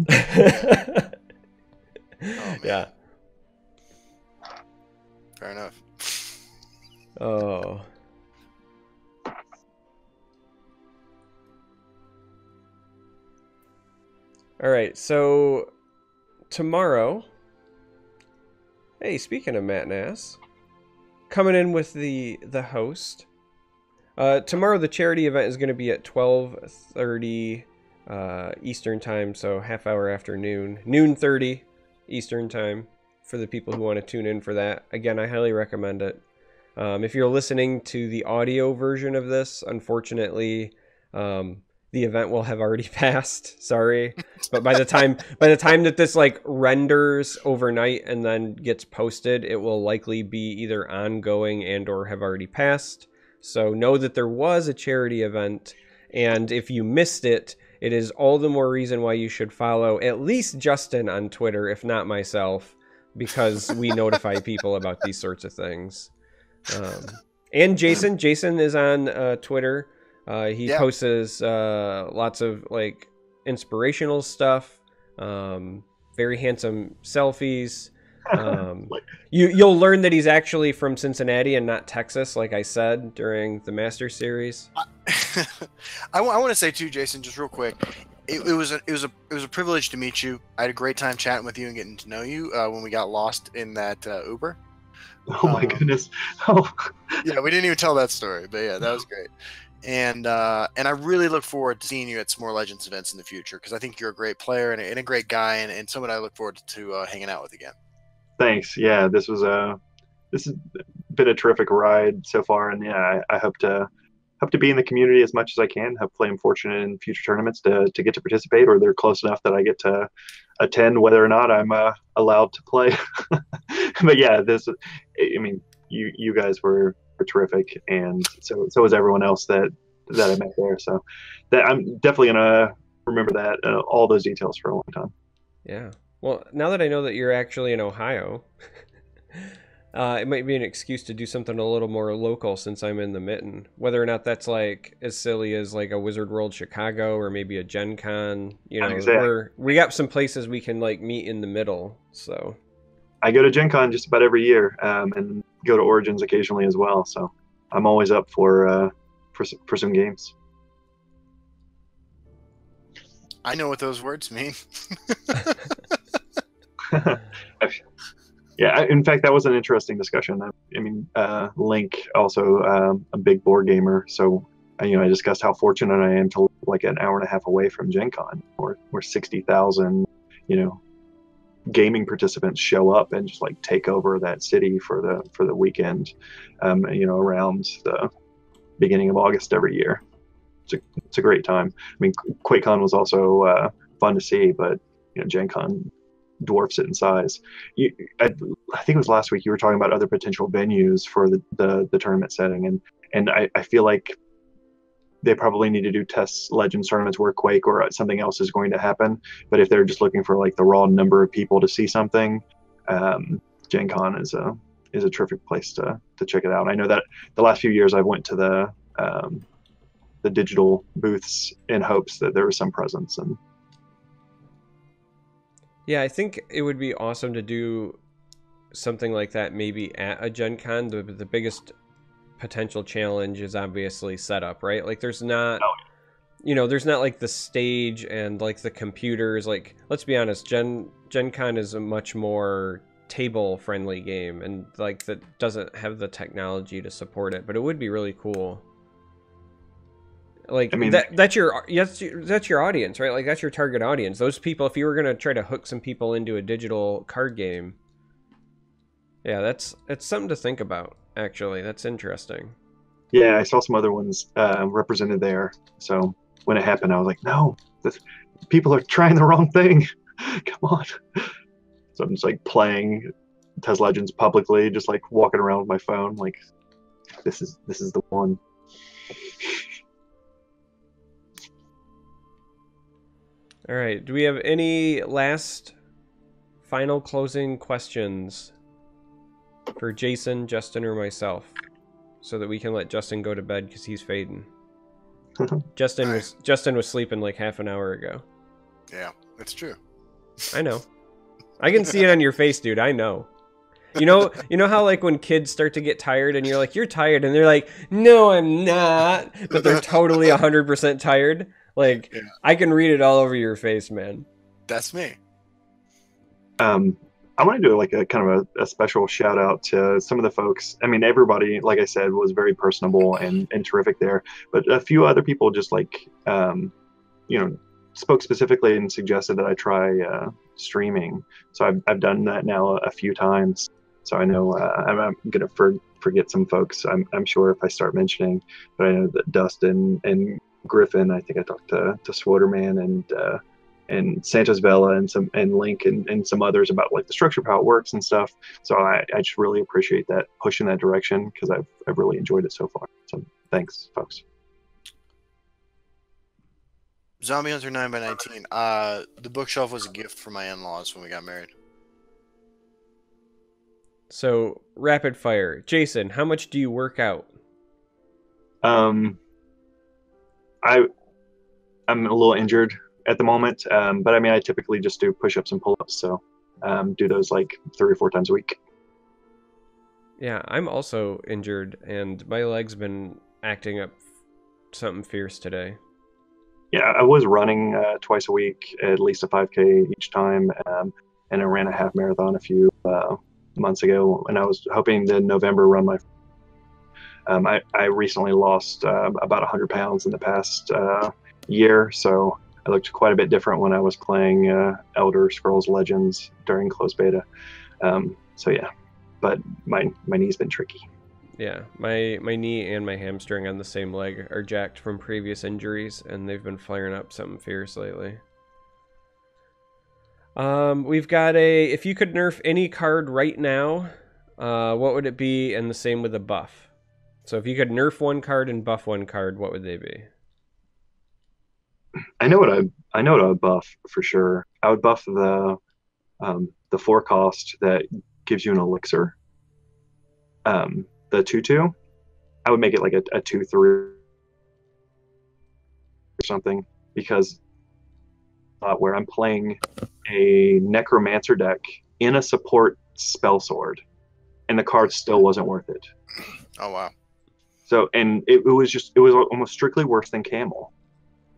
Oh, man. Yeah. Fair enough. Oh. All right, so tomorrow. Hey, speaking of Matt Nass, coming in with the host. Tomorrow the charity event is going to be at 12:30 Eastern time, so half hour after noon, 30 Eastern time for the people who want to tune in for that. Again, I highly recommend it. If you're listening to the audio version of this, unfortunately, the event will have already passed. Sorry, but by the time that this like renders overnight and then gets posted, it will likely be either ongoing and or have already passed. So know that there was a charity event, and if you missed it, it is all the more reason why you should follow at least Justin on Twitter, if not myself, because we notify people about these sorts of things. And Jason is on Twitter. He posts lots of like inspirational stuff, very handsome selfies. You'll learn that he's actually from Cincinnati and not Texas, like I said during the Master Series. I want to say too, Jason, just real quick. It was a privilege to meet you. I had a great time chatting with you and getting to know you when we got lost in that Uber. Oh my goodness! Oh, yeah, we didn't even tell that story, but yeah, that was great. And I really look forward to seeing you at some more Legends events in the future, because I think you're a great player and a great guy, and someone I look forward to hanging out with again. Thanks. Yeah, this has been a terrific ride so far, and yeah, I hope to be in the community as much as I can. Hopefully, I'm fortunate in future tournaments to get to participate, or they're close enough that I get to attend, whether or not I'm allowed to play. But yeah, you guys were terrific, and so was everyone else that I met there. So that I'm definitely gonna remember that all those details for a long time. Yeah. Well, now that I know that you're actually in Ohio, it might be an excuse to do something a little more local since I'm in the Mitten. Whether or not that's like as silly as like a Wizard World Chicago or maybe a Gen Con, Exactly. we got some places we can like meet in the middle. So I go to Gen Con just about every year, and go to Origins occasionally as well. So I'm always up for some games. I know what those words mean. Yeah, in fact, that was an interesting discussion. I mean, Link also a big board gamer, so I discussed how fortunate I am to live like an hour and a half away from Gen Con, where 60,000 gaming participants show up and just like take over that city for the weekend, around the beginning of August every year. It's a great time. I mean, QuakeCon was also fun to see, but Gen Con dwarfs it in size. I think it was last week you were talking about other potential venues for the tournament setting, and I feel like they probably need to do test Legends tournaments where Quake or something else is going to happen. But if they're just looking for like the raw number of people to see something, Gen Con is a terrific place to check it out. I know that the last few years I've went to the digital booths in hopes that there was some presence. And yeah, I think it would be awesome to do something like that maybe at a Gen Con. The biggest potential challenge is obviously setup, right? Like there's not there's not like the stage and like the computers. Like, let's be honest, Gen Con is a much more table friendly game, and like that doesn't have the technology to support it, but it would be really cool. Like, I mean, that's your audience, right? Like that's your target audience. Those people, if you were gonna try to hook some people into a digital card game, yeah, it's something to think about. Actually, that's interesting. Yeah, I saw some other ones represented there. So when it happened, I was like, no, people are trying the wrong thing. Come on. So I'm just like playing Test Legends publicly, just like walking around with my phone, like this is the one. All right. Do we have any last final closing questions for Jason, Justin, or myself, so that we can let Justin go to bed because he's fading? Justin was sleeping like half an hour ago. Yeah, that's true. I know. I can see it on your face, dude. I know. You know how like when kids start to get tired and you're like, you're tired, and they're like, no, I'm not, but they're totally 100% tired. Like, yeah. I can read it all over your face, man. That's me. I want to do like a kind of a special shout out to some of the folks. I mean, everybody, like I said, was very personable and terrific there, but a few other people just like, spoke specifically and suggested that I try streaming. So I've done that now a few times. So I know I'm going to forget some folks, I'm sure, if I start mentioning, but I know that Dustin and Griffin, I think I talked to Swoderman and Santos Vela and Link and some others about like the structure of how it works and stuff. So I just really appreciate that push in that direction, because I've really enjoyed it so far. So thanks, folks. Zombie Hunter 9x19. The bookshelf was a gift for my in-laws when we got married. So rapid fire, Jason, how much do you work out? I'm a little injured at the moment, but I mean, I typically just do push-ups and pull-ups, so do those like 3 or 4 times a week. Yeah, I'm also injured, and my leg's been acting up something fierce today. Yeah, I was running twice a week, at least a 5K each time, and I ran a half marathon a few months ago, and I was hoping to November run my. I recently lost about 100 pounds in the past year, so I looked quite a bit different when I was playing Elder Scrolls Legends during closed beta. So yeah, but my knee's been tricky. Yeah, my knee and my hamstring on the same leg are jacked from previous injuries, and they've been flaring up something fierce lately. We've got if you could nerf any card right now, what would it be? And the same with a buff. So if you could nerf one card and buff one card, what would they be? I know what I would buff for sure. I would buff the 4 cost that gives you an elixir. The 2/2, I would make it like a 2/3 or something, because where I'm playing a necromancer deck in a support spell sword, and the card still wasn't worth it. Oh wow! So, and it was almost strictly worse than Camel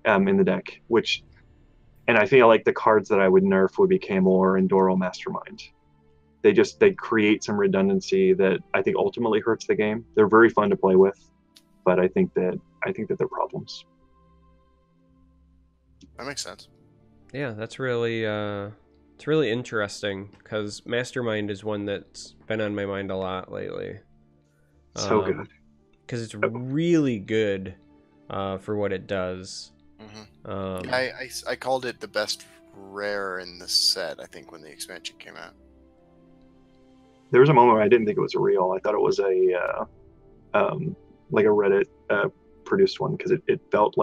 in the deck, and I feel like the cards that I would nerf would be Camel and Doro Mastermind. They create some redundancy that I think ultimately hurts the game. They're very fun to play with, but I think that they're problems. That makes sense. Yeah, that's really it's really interesting, because Mastermind is one that's been on my mind a lot lately. So good, because it's really good for what it does. Mm-hmm. I called it the best rare in the set, I think, when the expansion came out. There was a moment where I didn't think it was real. I thought it was like a Reddit produced one, because it felt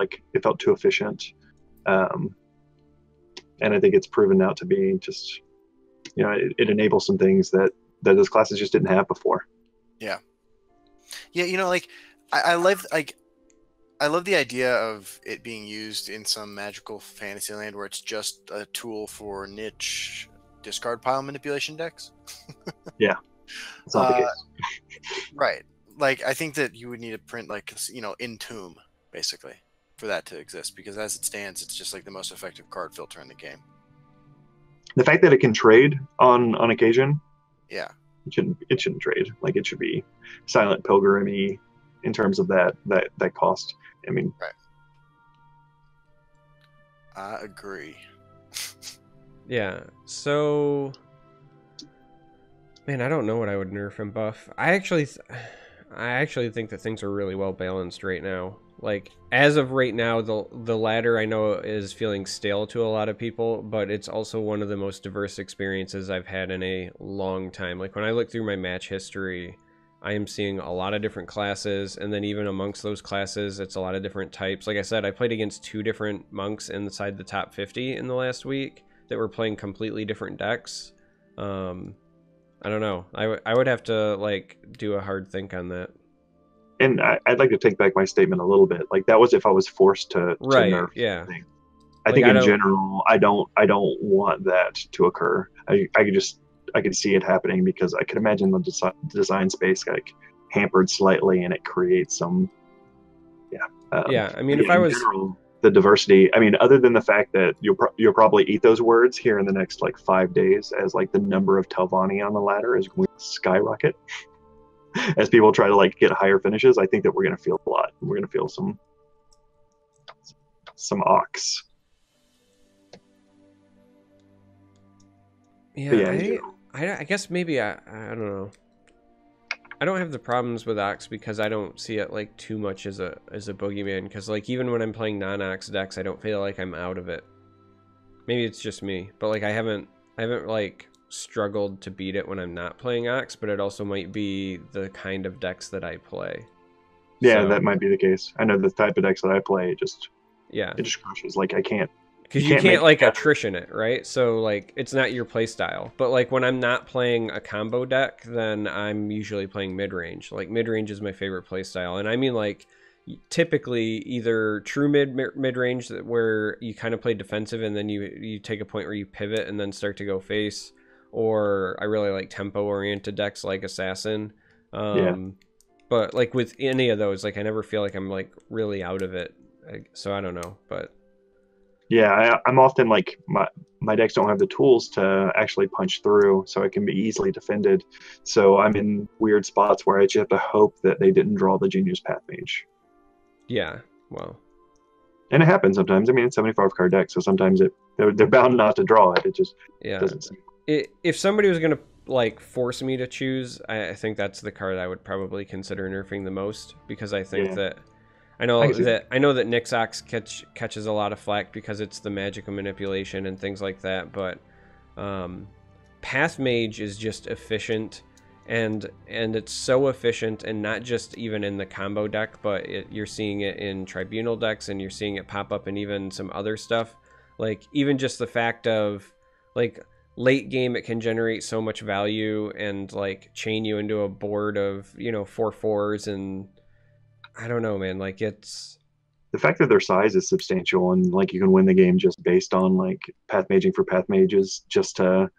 too efficient, and I think it's proven out to be just, it enables some things that those classes just didn't have before. Yeah, like I love the idea of it being used in some magical fantasy land where it's just a tool for niche discard pile manipulation decks. Yeah, it's not the case. Right. Like, I think that you would need to print, like, Entomb, basically, for that to exist, because as it stands, it's just like the most effective card filter in the game. The fact that it can trade on occasion, yeah, it shouldn't trade. Like, it should be Silent Pilgrim-y in terms of that cost. I mean, right. I agree. Yeah, so, man, I don't know what I would nerf and buff. I actually think that things are really well balanced right now. Like, as of right now, the ladder I know is feeling stale to a lot of people, but it's also one of the most diverse experiences I've had in a long time. Like, when I look through my match history, I am seeing a lot of different classes, and then even amongst those classes, it's a lot of different types. Like I said, I played against 2 different monks inside the top 50 in the last week that were playing completely different decks. I don't know. I would have to like do a hard think on that. And I'd like to take back my statement a little bit. Like that was if I was forced to Right, nerf yeah. things. I Like, think I in don't- general, I don't want that to occur. I could see it happening because I could imagine the design space like hampered slightly, and it creates some. Yeah, I mean, yeah, if I in was general, the diversity. I mean, other than the fact that you'll probably eat those words here in the next like 5 days, as like the number of Telvanni on the ladder is going to skyrocket as people try to like get higher finishes. I think that we're going to feel a lot. We're going to feel some ox. yeah, But yeah, in general. I guess maybe I don't know. I don't have the problems with Ox because I don't see it like too much as a boogeyman, because like even when I'm playing non-Ox decks, I don't feel like I'm out of it. Maybe it's just me, but like I haven't like struggled to beat it when I'm not playing Ox, but it also might be the kind of decks that I play. Yeah, So, that might be the case. I know the type of decks that I play, it just crushes. Like I can't. because you can't make like it happen. attrition it, right? So like it's not your play style. But like when I'm not playing a combo deck, then I'm usually playing mid-range. Like mid-range is my favorite play style, and I mean like typically either true mid-range where you kind of play defensive and then you take a point where you pivot and then start to go face, or I really like tempo oriented decks like Assassin. But like with any of those, like I never feel like I'm like really out of it. So I don't know, but Yeah, I'm often like my decks don't have the tools to actually punch through, so it can be easily defended. So I'm in weird spots where I just have to hope that they didn't draw the Genius Path Mage. yeah, well, And it happens sometimes. I mean, it's 75 card deck, so sometimes they're bound not to draw it. It just doesn't seem. If somebody was gonna like force me to choose, I think that's the card I would probably consider nerfing the most, because I think that I know that Nixox catches a lot of flack because it's the magic of manipulation and things like that, but Path Mage is just efficient, and it's so efficient, and not just even in the combo deck, but you're seeing it in tribunal decks, and you're seeing it pop up in even some other stuff. Like even just the fact of like late game, it can generate so much value and like chain you into a board of 4/4s, and I don't know, man. Like it's The fact that their size is substantial, and like you can win the game just based on like path maging for path mages, just to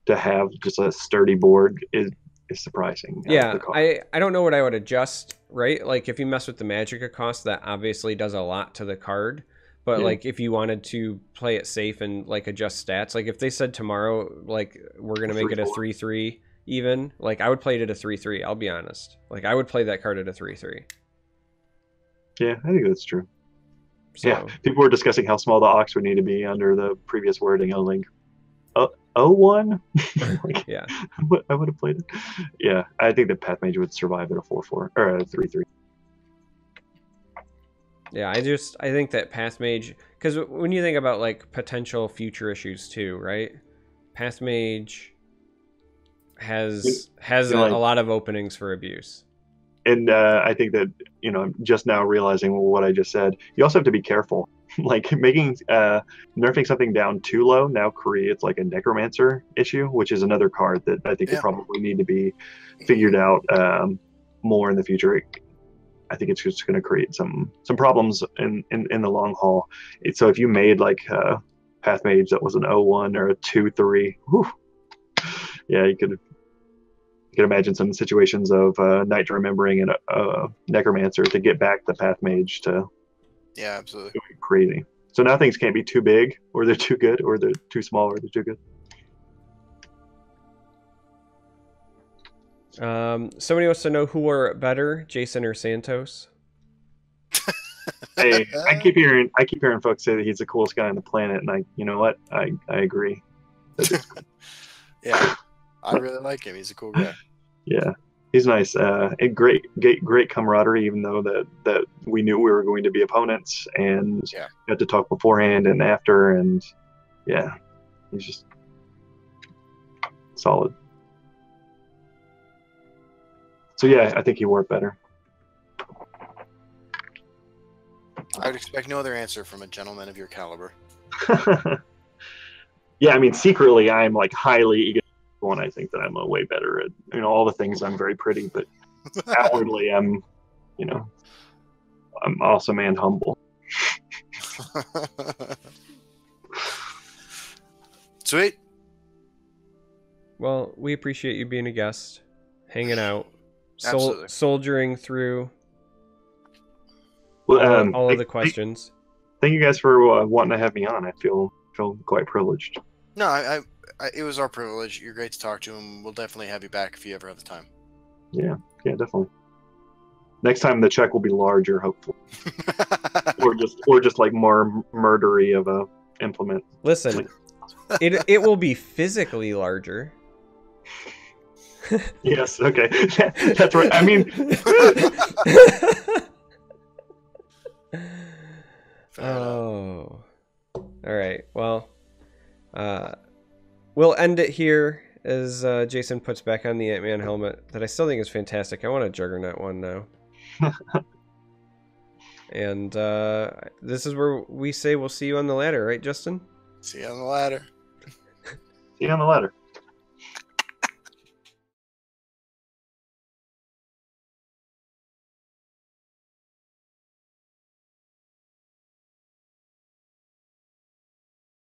have just a sturdy board is surprising. Yeah, I don't know what I would adjust, right? Like if you mess with the Magicka cost, that obviously does a lot to the card. But like if you wanted to play it safe and like adjust stats, like if they said tomorrow, like we're gonna make it a 3/3 even, like I would play it at a 3/3. I'll be honest. Like I would play that card at a 3/3. Yeah, I think that's true. So, yeah, people were discussing how small the ox would need to be under the previous wording. I was like, 01? Like, yeah. I would have played it. Yeah, I think that Path Mage would survive at a 4/4 or a 3/3. Yeah, I think that Path Mage, because when you think about like potential future issues too, right? Path Mage has a lot of openings for abuse. And I think that, just now realizing what I just said, you also have to be careful. Like making nerfing something down too low now creates like a necromancer issue, which is another card that I think will probably need to be figured out more in the future. I think it's just going to create some problems in the long haul. So if you made like Path Mage that was an 01 or a 2/3, yeah, you could imagine some situations of Night Remembering and a Necromancer to get back the Path Mage to. Yeah, absolutely. Crazy. So now things can't be too big, or they're too good, or they're too small, or they're too good. Somebody wants to know who are better, Jason or Santos? Hey, I keep hearing folks say that he's the coolest guy on the planet, and you know what? I agree. Yeah, I really like him. He's a cool guy. Yeah, he's nice. And great camaraderie, even though that we knew we were going to be opponents, and had to talk beforehand and after, and yeah, he's just solid. So yeah, I think he wore it better. I would expect no other answer from a gentleman of your caliber. Yeah, I mean, secretly, I'm like highly egotistical, and I think that I'm way better at all the things. I'm very pretty, but outwardly, I'm awesome and humble. Sweet. Well, we appreciate you being a guest, hanging out, Absolutely. soldiering through Well, all of the questions. Thank you guys for wanting to have me on. I feel quite privileged. No, it was our privilege. You're great to talk to, and we'll definitely have you back if you ever have the time. Yeah, definitely. Next time the check will be larger, hopefully, or just like more murdery of a implement. Listen, it will be physically larger. Yes. Okay. That's right. I mean. Oh. All right. Well, we'll end it here as Jason puts back on the Ant-Man helmet that I still think is fantastic. I want a Juggernaut one now. And this is where we say we'll see you on the ladder, right, Justin? See you on the ladder. See you on the ladder.